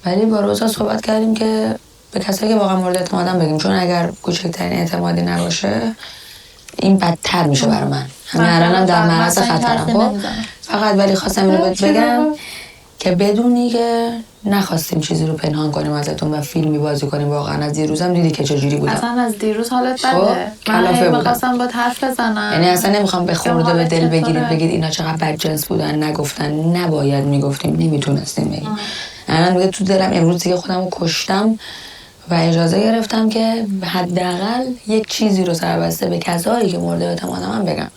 ولی با روزا صحبت کردیم که به کسایی که واقعا مورد اعتمادم بگیم، چون اگر کوچکترین اعتمادی نباشه این بدتر میشه برای من. همین الانم در معرض خطرم. خب فقط ولی خواستم اینو بهت بگم که بدونی که نخواستیم چیزی رو پنهان کنیم ازتون و فیلمی بازی کنیم. واقعا از دیروزم دیدی که چجوری بودم. اصلا از دیروز حالت بده. من می‌خواستم با حرف بزنم. یعنی اصلا نمیخوام به خورده به دل بگیرید بگید اینا چقدر بدجنس بودن، نگفتن، نباید میگفتیم، نمیتونستیم بگیم. الان میگه تو دلم امروز دیگه خودم رو کشتم و اجازه گرفتم که حداقل یک چیزی رو سربسته به کسایی که مورد اعتمادم هم بگم.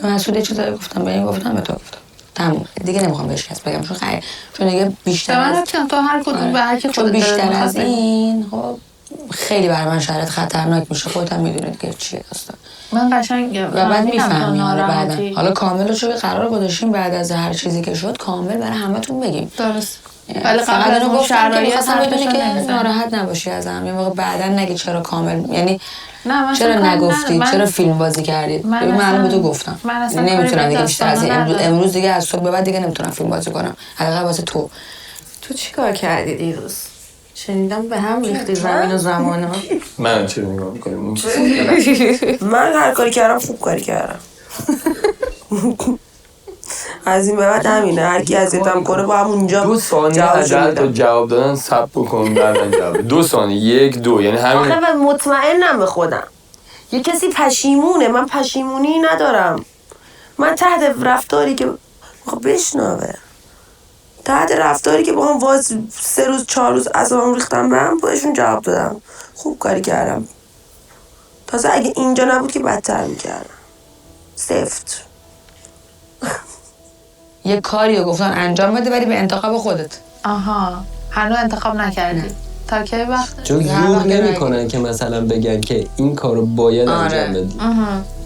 به مسئول چیزایی گفتم، به این گفتم، به تو گفتم. تموم. دیگه نمیخوام بهش کس بگم چون دیگه بیشتر از تو هر کدوم به هر کی خودت بیشتر از این خب خیلی برای من شرایط خطرناک میشه. خودت هم میدونید که چیه داستان. من قشنگ و بعد میفهمی حالا کاملش رو قرار گذاشتیم بعد از هر چیزی که شد کامل برای همتون بگیم. درست. ولی قبل از اون شرایط خواستم بدونی که ناراحت نباشی ازم. یه موقع بعداً نگی چرا کامل، یعنی چرا نگفتی، چرا فیلم بازی کردید. ببین من الان به تو گفتم نمیتونم دیگه بیشتر از این. امروز دیگه از صبح به بعد دیگه نمیتونم فیلم بازی کنم، حداقل واسه تو. تو چیکار کردی دیروز؟ شنیدم به هم ریختی زمین و زمان. من چه نگاه میکنم؟ من هر کاری کردم خوب کاری کردم. از این به بعد همینه، هر کی اذیتم کنه با همونجا 2 ثانیه حداقل جواب دادن صبر بکن بعدن جواب 2 ثانیه 1 2 یعنی همین. آخه مطمئنم به خودم یه کسی پشیمونه، من پشیمونی ندارم. من تحت رفتاری که بشنوه، تحت رفتاری که با هم 3 روز 4 روز اصابم ریختم به هم بهشون جواب دادم خوب کاری کردم. تازه اگه اینجا نبود که بدتر میکردم. سفت یه کاری رو گفتن انجام بده ولی به انتخاب خودت. آها هنوز انتخاب نکردی تا کی وقت؟ چون زور نمیکنن که مثلا بگن که این کارو باید انجام بدی.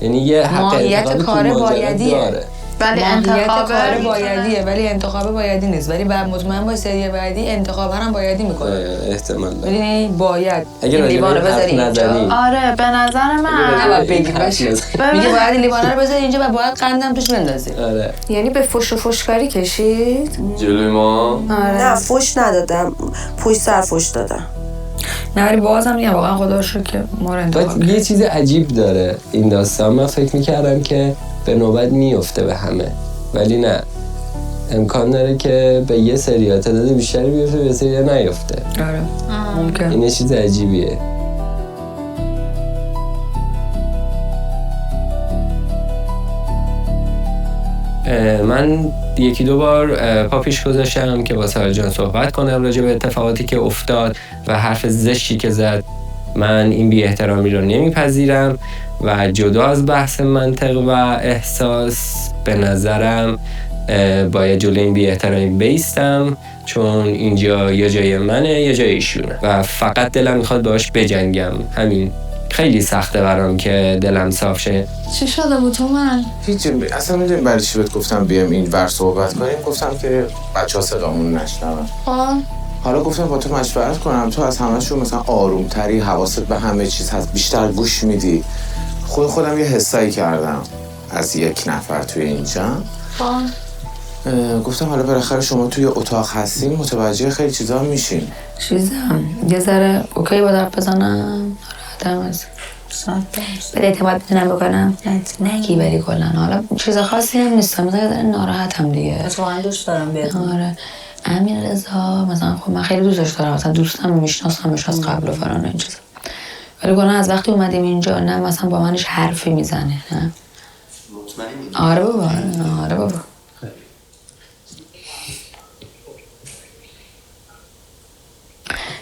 یعنی یه حق ماهیت کار بایدیه. ولی ماهیت انتخاب کار بایدیه ولی انتخاب بایدی نیست. ولی بعد مطمئن باش سری بعدی انتخاب هم بایدی میکنه. احتمال داره. ولی باید اگه این لیوان رو بذاری اینجا. آره به نظر من نباید بگی باشه. میگه باید لیوان رو بذاری اینجا و باید قندم توش بندازی. آره. یعنی به فش و فشکاری کشید؟ جلوی ما نه فش ندادم، پشت سر فش دادم. نه ولی بازم میگم واقعا خدا رو شکر که ما رو انتخاب یه چیز عجیب داره این داستان. من فکر میکردم که به نوبت میفته به همه، ولی نه، امکان داره که به یه سری تعداد بیشتری بیفته به یه سری نیفته. آره ممکن. این چیز عجیبیه. من یکی دو بار پاپیش گذاشتم که با سارا جان صحبت کنم راجع به اتفاقاتی که افتاد و حرف زشتی که زد. من این بی احترامی رو نمیپذیرم و جدا از بحث منطق و احساس به نظرم باید جلوی این بی احترامی بیستم، چون اینجا یا جای منه یا جای ایشونه و فقط دلم میخواد باهاش بجنگم. همین. خیلی سخته برام که دلم صاف شه. چی شده بود تو من؟ هیچ اصلا میدونی برای چی بهت گفتم بیام این ور صحبت کنیم؟ گفتم که بچه‌ها صدامون نشنون. حالا گفتم با تو مشورت کنم، تو از همه‌شون مثلا آرومتری، حواست به همه چیز هست، بیشتر گوش میدی. خودم یه حسایی کردم از یک نفر توی اینجا. گفتم حالا بالاخره شما توی اتاق هستین، متوجه خیلی چیزا میشین. چیزم یه ذره اوکی با درف بزنم، ناراحتم از به اعتماد بتونم بکنم نگی بری کلن. حالا چیز خاصی هم نیستم، مثلا ناراحتم دیگه. واقعا دوست دارم بیاد. آره امین رضا مثلا خب من خیلی دوستش دارم، مثلا دوستم میشناسمش از قبل و فلان این چیزا، ولی کلا از وقتی اومدیم اینجا نه مثلا با منش حرفی میزنه. نه آره بابا، آره بابا.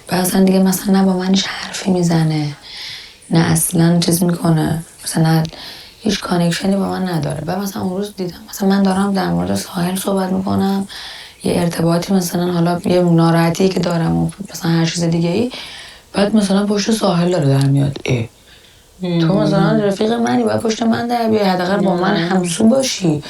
اصلا دیگه مثلا نه با منش حرفی میزنه نه اصلا چیز میکنه، مثلا هیچ کانکشنی با من نداره. بعد مثلا اون روز دیدم مثلا من دارم در مورد ساحل صحبت میکنم، یه ارتباطی مثلا حالا یه ناراحتی که دارم و مثلا هر چیز دیگه ای، بعد مثلا پشت ساحل داره در میاد. تو مثلا رفیق منی، باید پشت من در بیای، حداقل با من همسو باشی،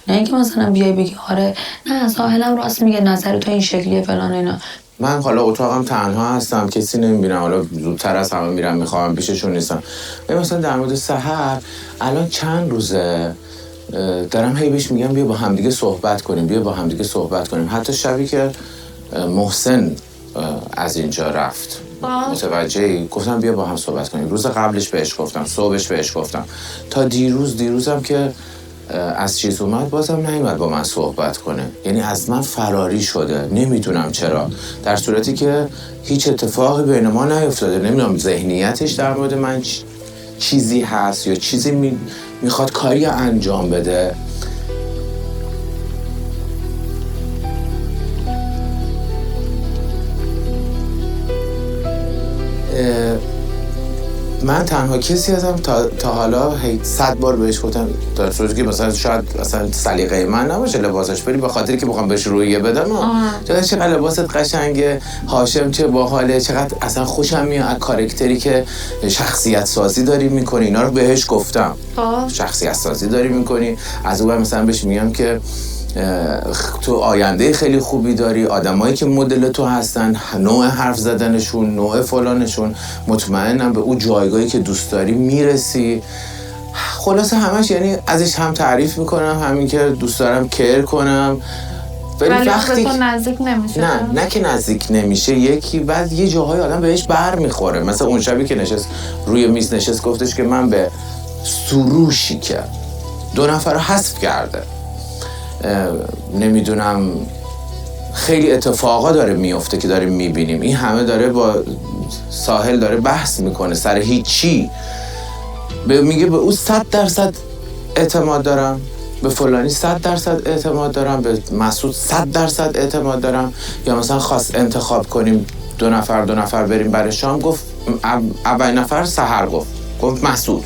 نه اینکه مثلا بیای بگی آره نه ساحلم راست میگه، نظر تو این شکلیه فلان اینا. من حالا اتاقم تنها هستم، کسی نمیبینم، حالا زودتر از همه میرم میخوام پیششون نیستم. مثلا در مورد سحر الان چند روزه دارم هی بهش میگم بیا با همدیگه صحبت کنیم، بیا با همدیگه صحبت کنیم. حتی شبی که محسن از اینجا رفت متوجهی، گفتم بیا با هم صحبت کنیم. روز قبلش بهش گفتم، صبحش بهش گفتم، تا دیروزم که از چیز اومد بازم نیومد با من صحبت کنه. یعنی از من فراری شده، نمیدونم چرا، در صورتی که هیچ اتفاقی بین ما نیفتاده. نمیدونم ذهنیتش در مورد من چیزی هست یا چیزی میخواد کاری انجام بده. من تنها کسی هستم تا حالا 100 بار بهش گفتم، در صورتی که مثلا شاید اصلا سلیقه من نباشه لباسش، ولی به خاطری که بخوام بهش رویه بدم چقدر لباست قشنگه، هاشم چه باحاله، چقدر اصلا خوشم میاد از کاراکتری که شخصیت سازی داری میکنی. اینا رو بهش گفتم، شخصیت سازی داری میکنی. از اون مثلا بهش میگم که تو آینده خیلی خوبی داری، آدمایی که مدل تو هستن، نوع حرف زدنشون، نوع فلانشون، مطمئنم به اون جایگاهی که دوست داری میرسی. خلاصه همش یعنی ازش هم تعریف میکنم، همین که دوست دارم کیر کنم. ولی وقتی تو نزدیک نمیشه. نه که نزدیک نمیشه، یکی بعد یه جاهای آدم بهش بر میخوره. مثلا اون شبی که نشست روی میز نشست گفتش که من به سروشی که 2 نفر رو حذف کرده، نمیدونم خیلی اتفاقا داره میفته که داره میبینیم، این همه داره با ساحل داره بحث میکنه سر هیچی، میگه به اون 100% اعتماد دارم، به فلانی 100% اعتماد دارم، به مسعود 100% اعتماد دارم. یا مثلا خواست انتخاب کنیم 2 نفر بریم برای شام، گفت اول نفر سحر گفت مسعود.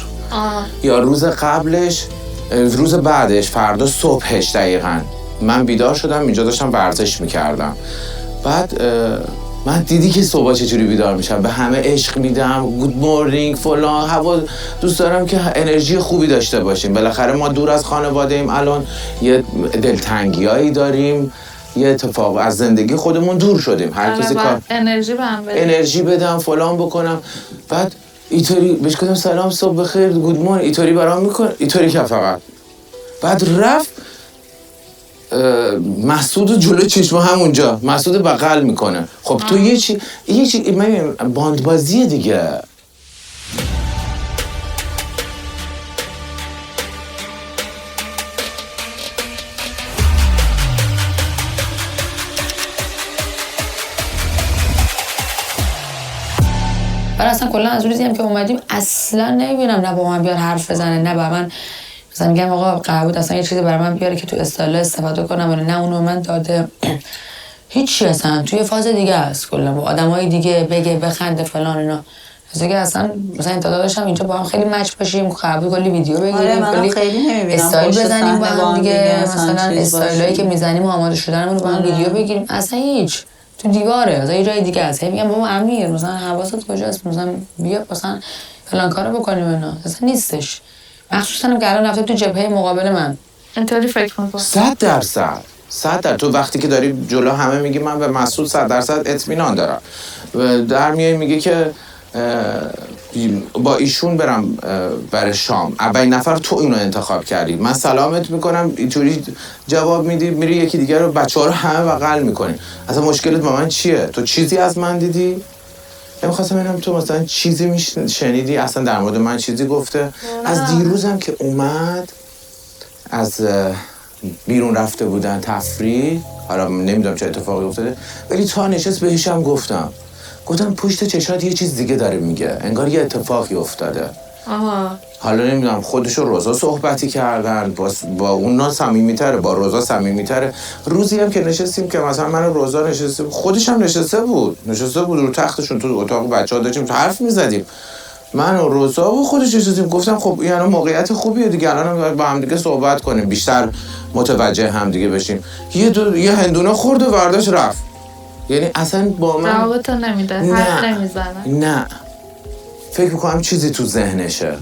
یا روز قبلش، روز بعدش، فردا صبحش دقیقاً من بیدار شدم، اینجا داشتم ورزش میکردم، بعد من دیدی که صبح چجوری بیدار میشم، به همه عشق میدم، گود مورنینگ فلان، هوا دوست دارم که انرژی خوبی داشته باشیم. بالاخره ما دور از خانواده ایم، الان یه دلتنگیایی داریم، یه اتفاق از زندگی خودمون دور شدیم، هر کسی کار انرژی بهم بده، انرژی بدم فلان بکنم. بعد اینطوری بهش گفتم سلام صبح بخیر گود مورنینگ، اینطوری برام میکنه، اینطوری که فقط بعد رفت مسعود جلو چشم همونجا مسعود بغل میکنه. خب تو یه چی من باندبازیه دیگه. برای اصلا کلا از روزی هم که اومدیم اصلا نمیبینم نه با من بیار حرف بزنه، نه با من مثلا میگم آقا قرار بود اصلا یه چیزی برای من بیاره که تو استایل استفاده کنم، ولی نه اونو من داده. هیچی، اصلا توی فاز دیگه است کلا با آدمای دیگه بگه بخنده فلان اینا. که اصلا مثلا انتظار داشتم اینجا با هم خیلی مچ باشیم، قرار بود کلی ویدیو بگیریم، کلی استایل بزنیم با هم دیگه، مثلا استایلایی که میزنیم و آماده شدنمون رو با هم ویدیو بگیریم. اصلا هیچ، تو دیواره، مثلا یه جای دیگه است. میگم بابا امیر مثلا حواست کجاست، مثلا بیا مثلا فلان کارو بکنیم اینا، اصلا نیستش. مخصوصا که الان رفته تو جبهه مقابل من. اینطوری فکر می‌کنم 100% تو وقتی که داری جلو همه میگی من به مسعود 100% اطمینان دارم، در میای میگه که با ایشون برم برای شام، اولین نفر تو اینو انتخاب کردی، من سلامت میکنم، اینطوری جواب میدی، میری یکی دیگر رو بچه‌ها رو همه بغل میکنی. اصلا مشکلت با من چیه؟ تو چیزی از من دیدی؟ نمیخواستم ببینم تو مثلا چیزی شنیدی اصلا در مورد من چیزی گفته؟ از دیروزم که اومد از بیرون رفته بودن تفریح، حالا نمیدونم چه اتفاقی افتاده، ولی تا نشست بهشم گفتم پشت چشات یه چیز دیگه داره میگه، انگار یه اتفاقی افتاده. حالا نمیدونم خودش و روزا صحبتی کردن، با اونا صمیمی‌تره، با روزا صمیمی‌تره. روزی هم که نشستیم که مثلا من و روزا نشستیم، خودش هم نشسته بود رو تختشون تو اتاق بچه‌ها داشتیم حرف می‌زدیم، من و روزا و خودش نشستیم. گفتم خب این الان موقعیت خوبیه دیگه، الان با هم دیگه صحبت کنیم، بیشتر متوجه هم دیگه بشیم. یه هندونه خورد و برداشت رفت. یعنی اصلا با من جوابتو نمیده، حرف نمیزنه. نه فکر میکنم چیزی تو ذهنشه.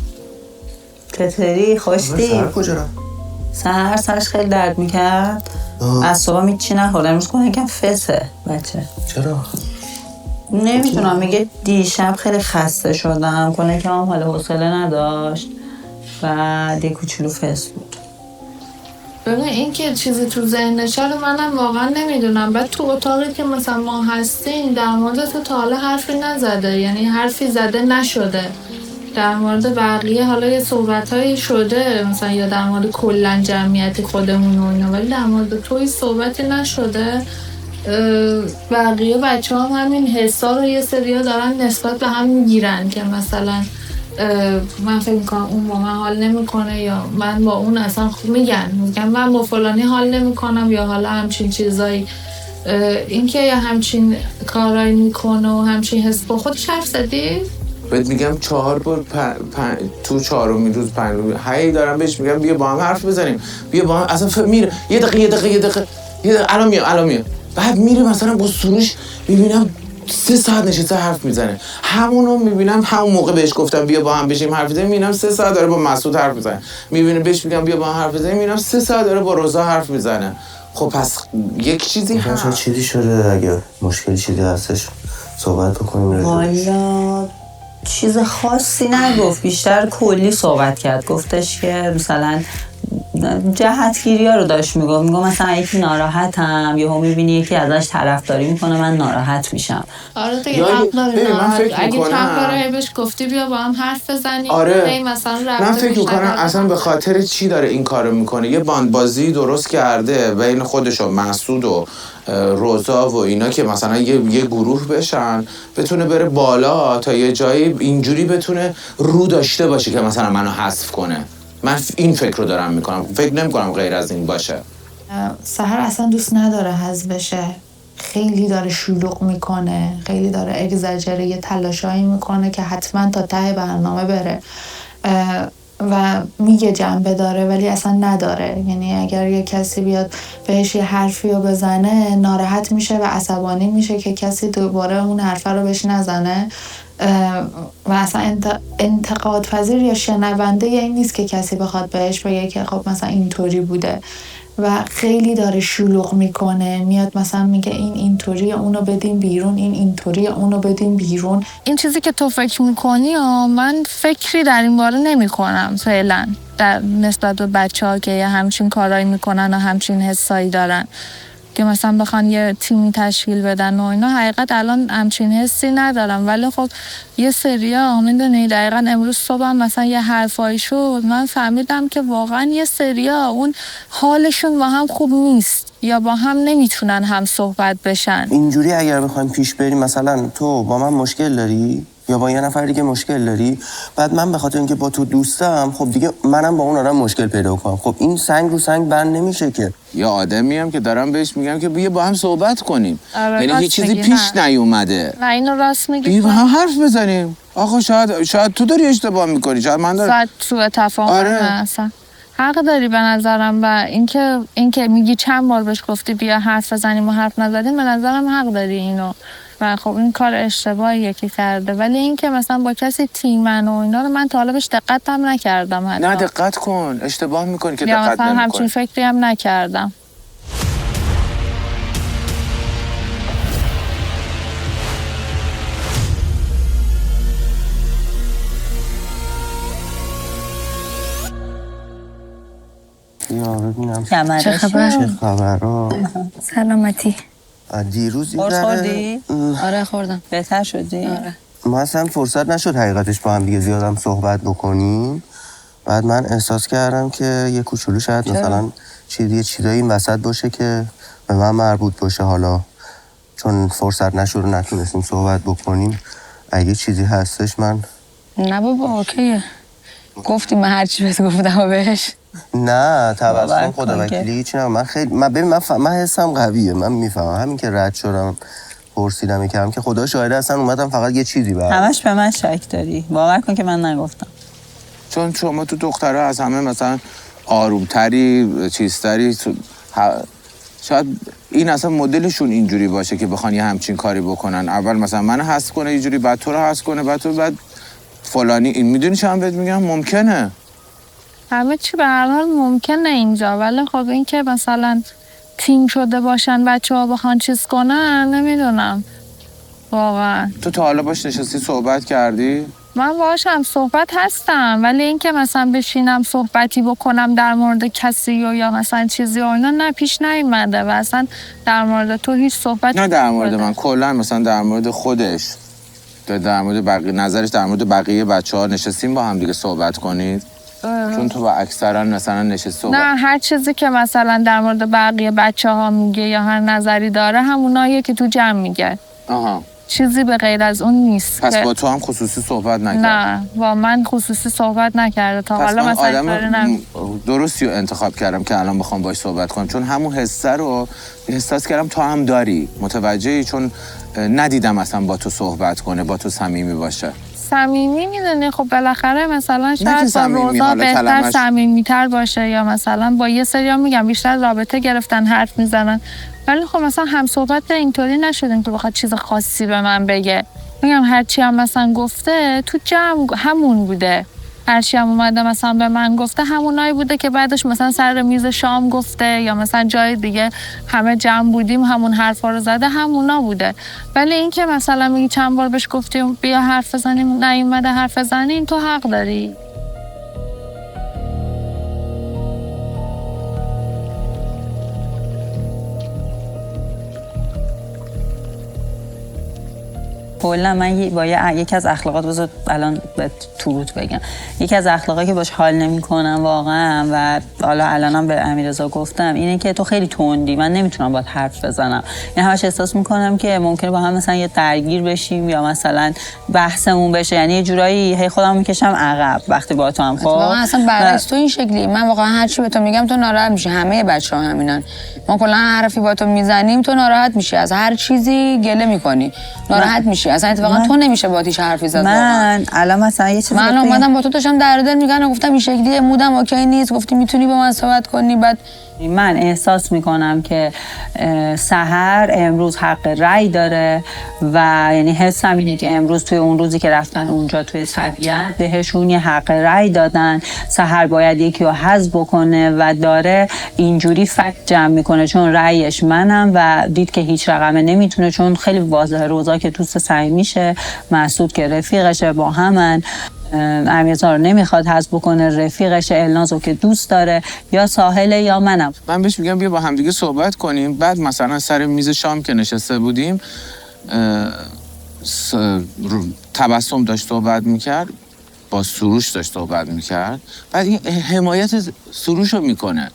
چطوری خوشتی؟ سهر کجا رفت؟ سهر سرش خیلی درد میکرد، از صبح هیچی نخورد، امروز کنه یکم فسه بچه. چرا؟ نمیتونم، میگه دیشب خیلی خسته شدم، کنه که هم حال حوصله نداشت و یه کوچولو فس بود. ببین این که چیزی تو ذهنشه رو منم واقعا نمیدونم. بعد تو اتاقی که مثلا ما هستیم در مورد تو تا حالا حرفی نزده، یعنی حرفی زده نشده. در مورد بقیه حالا یه صحبتایی شده مثلا، یا در مورد کلا جمعیت خودمون و اینا، ولی در مورد توی صحبتی نشده. بقیه بچه هم همین حسا رو یه سریا دارن نسبت به هم میگیرن که مثلا من فکر میکنم اون با من حال نمیکنه، یا من با اون اصلا میگن من با فلانی حال نمیکنم، یا حالا همچین چیزایی. این که یا همچین کارایی میکنه و همچین حس با خودش حرف زدی؟ بهت میگم 4 بار تو 4مین روز 5 روز هی دارم بهش میگم بیا با هم حرف بزنیم، بیا با هم. اصلا میره یه دقیقه الان میاد بعد میره مثلا با سروش میبینم 3 ساعت نشسته حرف میزنه. همونو میبینم همون موقع بهش گفتم بیا با هم بشیم حرف بزنیم، میبینم 3 ساعت داره با مسعود حرف میزنه. میبینم بهش میگم بیا با هم حرف بزنیم، میبینم 3 ساعت داره با روزا حرف میزنه. خب پس یک چیزی هست. چیزی شده، اگه مشکلی چیزی هستش صحبت بکنیم. والا چیز خاصی نگفت، بیشتر کلی صحبت کرد. گفتش که مثلا جهتگیری ها رو داشت میگفت مثلا یکی ناراحتم، یهو میبینی یکی ازش طرفداری میکنه من ناراحت میشم. آره دیگه حق داره ناراحت. اگه چند باره بهش گفتی بیا با هم حرف بزنیم. آره مثلا من فکر میکنم اصلا به خاطر چی داره این کارو میکنه. یه باندبازی درست کرده بین خودش و مسعود و روزا و اینا که مثلا یه گروه بشن، بتونه بره بالا تا یه جایی اینجوری بتونه رو داشته باشه که مثلا منو حذف کنه. من این فکر رو دارم میکنم، فکر نمیکنم غیر از این باشه. سهر اصلا دوست نداره حذف بشه، خیلی داره شلوغ میکنه، خیلی داره اگزاجره، یه تلاشایی میکنه که حتما تا ته برنامه بره. و میگه جنبه داره ولی اصلا نداره. یعنی اگر یه کسی بیاد بهش یه حرفی رو بزنه ناراحت میشه و عصبانی میشه که کسی دوباره اون حرفه رو بهش نزنه و اصلا انتقاد پذیر یا شنونده این نیست که کسی بخواد بهش بگه که خب مثلا اینطوری بوده و خیلی داره شلوغ میکنه، میاد مثلا میگه این اینطوری اونو بدیم بیرون، این اینطوری اونو بدیم بیرون. این چیزی که تو فکر میکنی من فکری در این باره نمی کنم فعلا در نسبت به بچه‌ها که یه همچین کارایی میکنن و همچین حسایی دارن که مثلا بخوان یه تیمی تشکیل بدن و اینا. حقیقت الان همچین حسی ندارم، ولی خب یه سریا میدونی دقیقاً امروز صبح مثلا یه حرفایی شد من فهمیدم که واقعا یه سریا اون حالشون با هم خوب نیست یا با هم نمیتونن هم صحبت بشن. اینجوری اگر بخوایم پیش بریم، مثلا تو با من مشکل داری یا با یه نفر دیگه مشکل داری، بعد من به خاطر اینکه با تو دوستم خب دیگه منم با اون آدم مشکل پیدا کنم، خب این سنگ رو سنگ بند نمیشه که. یا آدمی هم که دارم بهش میگم که بیا با هم صحبت کنیم، یعنی هیچ چیزی پیش نیومده و اینو راست میگی، بیا با هم حرف بزنیم. آقا شاید تو داری اشتباه میکنی، شاید من دارم، شاید سوء تفاهم. اصلا حق داری به نظرم. و اینکه میگی چند بار بهش گفتی بیا حرف بزنیم و حرف نزدیم، به نظرم حق داری اینو. و خب این کار اشتباهیه که کرده، ولی اینکه مثلا با کسی تیمن و اینا رو من تا حالا بهش دقت هم نکردم. نه دقت کن، اشتباه میکنی که دقت نمیکنی. یا مثلا همچین فکری هم نکردم. یا ببینم چه خبرها؟ سلامتی. دیروز خوردی؟ آره خوردم. بهتر شدی؟ آره. ما اصلا فرصت نشد حقیقتش با هم دیگه زیادم صحبت بکنیم. بعد من احساس کردم که یه کوچولو شاید مثلا چیزایی این وسط باشه که به من مربوط باشه. حالا چون فرصت نشد و نتونستیم صحبت بکنیم، اگه چیزی هستش من نه بابا اوکیه. گفتی من هر چی بهت گفتم بهش. نه تبسم خدا وکیلی هیچی نه. من حسم قویه، من میفهمم. همین که رد شدم پرسیدم یکم که خدا شاهده اصلا اومدم فقط یه چیزی برد. همش به من شک داری، باور کن که من نگفتم. چون شما تو دخترها از همه مثلا آرومتری چیزتری، شاید این اصلا مدلشون اینجوری باشه که بخوان یه همچین کاری بکنن. اول مثلا من حس کنه اینجوری، بعد تو رو حس کنه، بعد فلانی. این میدونی چند بهت میگم ممکنه همه چی به هر حال ممکنه اینجا، ولی خب این که مثلا تیم شده باشن بچه‌ها بخوان چیز کنن نمیدونم واقعا. تو تا حالا باش نشستی صحبت کردی؟ من باهاش هم صحبت هستم، ولی این که مثلا بشینم صحبتی بکنم در مورد کسی یا مثلا چیزی و اینا نه پیش نیومده. و اصلا در مورد تو هیچ صحبت نه در مورد من، کلا مثلا در مورد خودش، در مورد نظرش در مورد بقیه بچه‌ها نشستیم با هم دیگه صحبت کنید؟ چون تو با اکثرا مثلا نشستی نه هر چیزی که مثلا در مورد بقیه بچه‌ها میگه یا هر نظری داره هموناییه که تو جمع میگه. آها. چیزی به غیر از اون نیست. پس با تو هم خصوصی صحبت نکرد؟ نه با من خصوصی صحبت نکرده تا حالا. مثلا آدم درستی رو انتخاب کردم که الان بخوام باش صحبت کنم، چون همون حسه رو احساس کردم تو هم داری، متوجهی؟ چون ندیدم اصلا با تو صحبت کنه، با تو صمیمی باشه. صمیمی میدونی خب بالاخره مثلا شاید با روزا بهتر صمیمی‌تر باشه، یا مثلا با یه سریا میگم بیشتر رابطه گرفتن حرف میزنن، ولی خب مثلا هم صحبت اینطوری نشدیم که بخواد چیز خاصی به من بگه. میگم هرچی هم مثلا گفته تو جمع همون بوده، هرچی هم اومده مثلا به من گفته همونایی بوده که بعدش مثلا سر میز شام گفته یا مثلا جای دیگه همه جمع بودیم همون حرفا رو زده، همونا بوده. ولی این که مثلا میگی چند بار بهش گفتیم بیا حرف بزنیم نیومده حرف بزنیم، تو حق داری. کلا من با یکی از اخلاقات بذار الان به توروت بگم، یکی از اخلاقایی که باش حال نمی‌کنم واقعا و حالا الانم به امیررضا گفتم اینه که تو خیلی تندی، من نمیتونم باهات حرف بزنم. یعنی همش احساس می‌کنم که ممکنه با هم مثلا یه درگیر بشیم یا مثلا بحثمون بشه، یعنی یه جورایی هی خودم میکشم عقب وقتی با تو هم. خب واقعا اصلا برعکس تو این شکلی، من واقعا هر چی به تو میگم تو ناراحت میشی، همه بچه‌ها همینن. ما کلا حرفی با تو میزنیم تو ناراحت میشی، از هر چیزی گله میکنی، ناراحت میشی اصلا اتفاقا تو نمیشه با هیچ حرفی زد. من الان مثلا یه چیزی من اومدم با تو داشتم در دل میگن و گفتم این شکلی مودم اوکی نیست، گفتی میتونی با من صحبت کنی. بعد من احساس میکنم که سحر امروز حق رأی داره و یعنی حسم اینه که امروز توی اون روزی که رفتن اونجا توی طبیعت بهشون یه حق رأی دادن. سحر باید یکی رو حذف بکنه و داره اینجوری فکت جمع میکنه چون رأیش منم و دید که هیچ رقمه نمیتونه، چون خیلی واضحه روزا که دوست صمیمیشه، مسعود که رفیقشه با همن، امیرزا رو نمیخواد حذف بکنه، رفیقش النازو که دوست داره، یا ساحله یا منم. من بهش میگم بیا با همدیگه صحبت کنیم. بعد مثلا سر میز شام که نشسته بودیم تبسم داشت صحبت میکرد، با سروش داشت صحبت میکرد، بعد این حمایت سروش رو میکنه،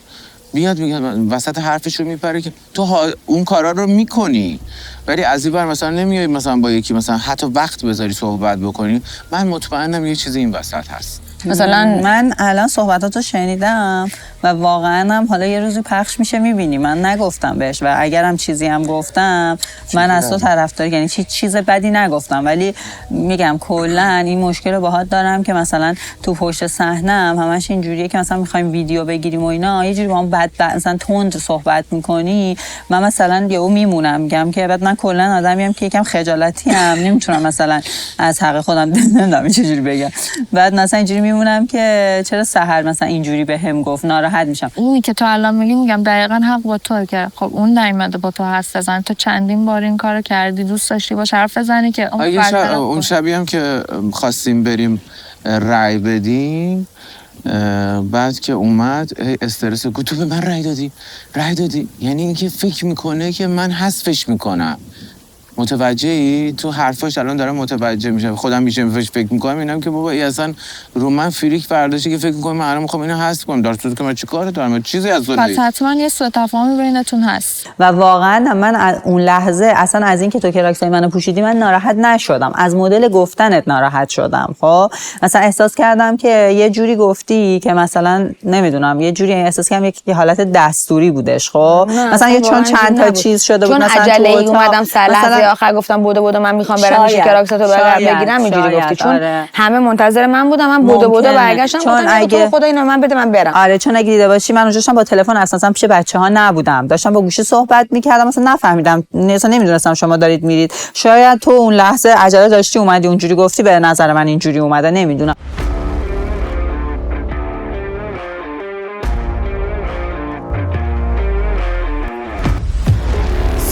میاد میگه وسط حرفش رو میپره که تو اون کارا رو میکنی ولی از این بر مثلا نمیای مثلا با یکی مثلا حتی وقت بذاری صحبت بکنی. من مطمئنم یه چیزی این وسط هست. مثلا من الان صحبتاتو شنیدم و واقعا هم حالا یه روزی پخش میشه میبینی من نگفتم بهش و اگرم چیزی هم گفتم من از تو طرفدار، یعنی چیز بدی نگفتم، ولی میگم کلا این مشکل رو باهات دارم که مثلا تو پشت صحنه‌ام همش اینجوریه که مثلا میخوایم ویدیو بگیریم و اینا یه جوری با هم بد مثلا تند صحبت میکنی، من مثلا یهو میمونم میگم که بعد من کلا آدمیم که یکم خجالتی ام، نمیتونم مثلا از حق خودم نمیدونم چه جوری بگم، بعد مثلا اینجوری میمونم که چرا سحر مثلا اینجوری بهم گفت، ناراحت میشم. اونی که تو الان میگم دقیقاً حق با تو که خب اون نیومده با تو حرف بزنه، تو چندین بار این کارو کردی، دوست داشتی باش حرف بزنی که اون شبی هم که خواستیم بریم رای بدیم بعد که اومد استرس گفت تو به من رای دادی یعنی اینکه فکر میکنه که من حذفش میکنم. متوجهی؟ تو حرفاش الان دارم متوجه میشم، خودم میشم فکر میکنم اینم که بابا ای اصلا رو من فریک برداشته که فکر میکنم من الان میخوام اینو حذف کنم، در صورتی که من چیکار دارم، چیزی از اون پس حتما یه سوء تفاهمی بینتون هست. و واقعا من اون لحظه اصلا از این که تو کراکتر منو پوشیدی من ناراحت نشدم، از مدل گفتنت ناراحت شدم. خب مثلا احساس کردم که یه جوری گفتی که مثلا نمیدونم یه جوری احساس کردم یه حالت دستوری بودش. خب مثلا چون چند تا چیز شده بود، مثلا عجله ای اومدم سر لحظه آخر گفتم بودو من میخوام برم میشه کراکتر تو بگیرم اینجوری گفتی، چون همه منتظر من بودم، من بودو برگشتم چون گفتم اگه خدا اینو من بده من برم. آره چون اگه دیده باشی من اونجاشم با تلفن اصلا پیش بچه‌ها نبودم، داشتم با گوشی صحبت میکردم، مثلا نفهمیدم، مثلا نمیدونستم شما دارید میرید، شاید تو اون لحظه عجله داشتی اومدی اونجوری گفتی، به نظر من اینجوری اومده، نمیدونم.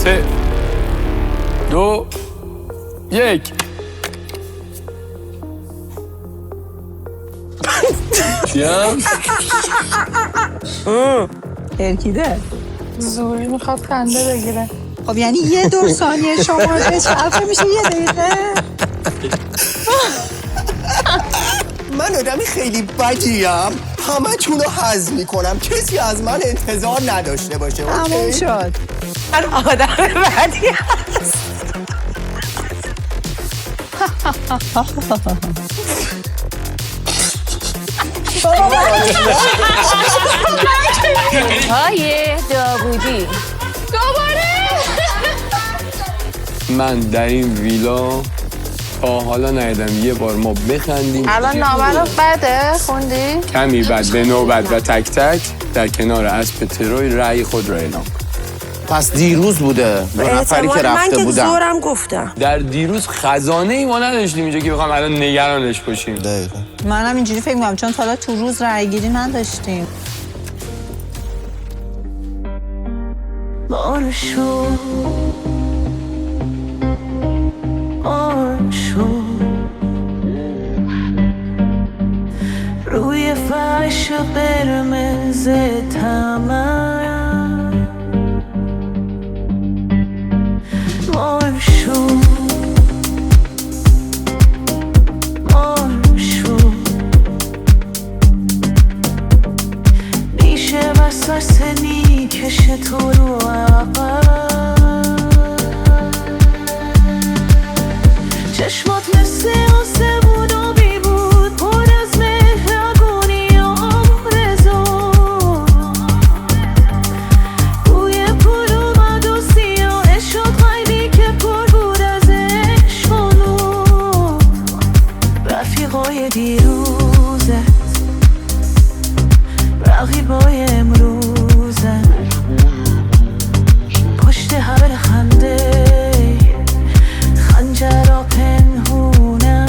سه دو یک چیم؟ ترکیده زوری میخواد خنده بگیره. خب یعنی یه دور ثانیه شما چرفه میشه یه دقیقه. من آدمی خیلی بدیم، همه چون رو حذف میکنم، کسی از من انتظار نداشته باشه. تموم شد. من آدم بدی هست. های داوودی دوباره من در این ویلا تا حالا ندیدم یه بار ما بخندیم. الان نامه رو بده خوندی؟ کمی بعد به نوبت و تک تک در کنار اسب تروی رأی خود را اعلام. پس دیروز بوده دو نفری که رفته بودن. من که زورم گفتم. در دیروز خزانه ای ما نداشتیم اینجا که بخوام الان نگرانش باشیم. دقیقاً منم اینجوری فکر می‌کنم چون حالا تو روز رای گیری نداشتیم. بارشو روی فرش قرمز تمام مارشو میشه وسوسه کشه تو رو عقب چشمات مثل آسمون آبی بود پر از مهربونی و آرزو رقیبای دیروزت رقیبای امروزت پشت حبل خنده خنجرا پنهونه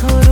تو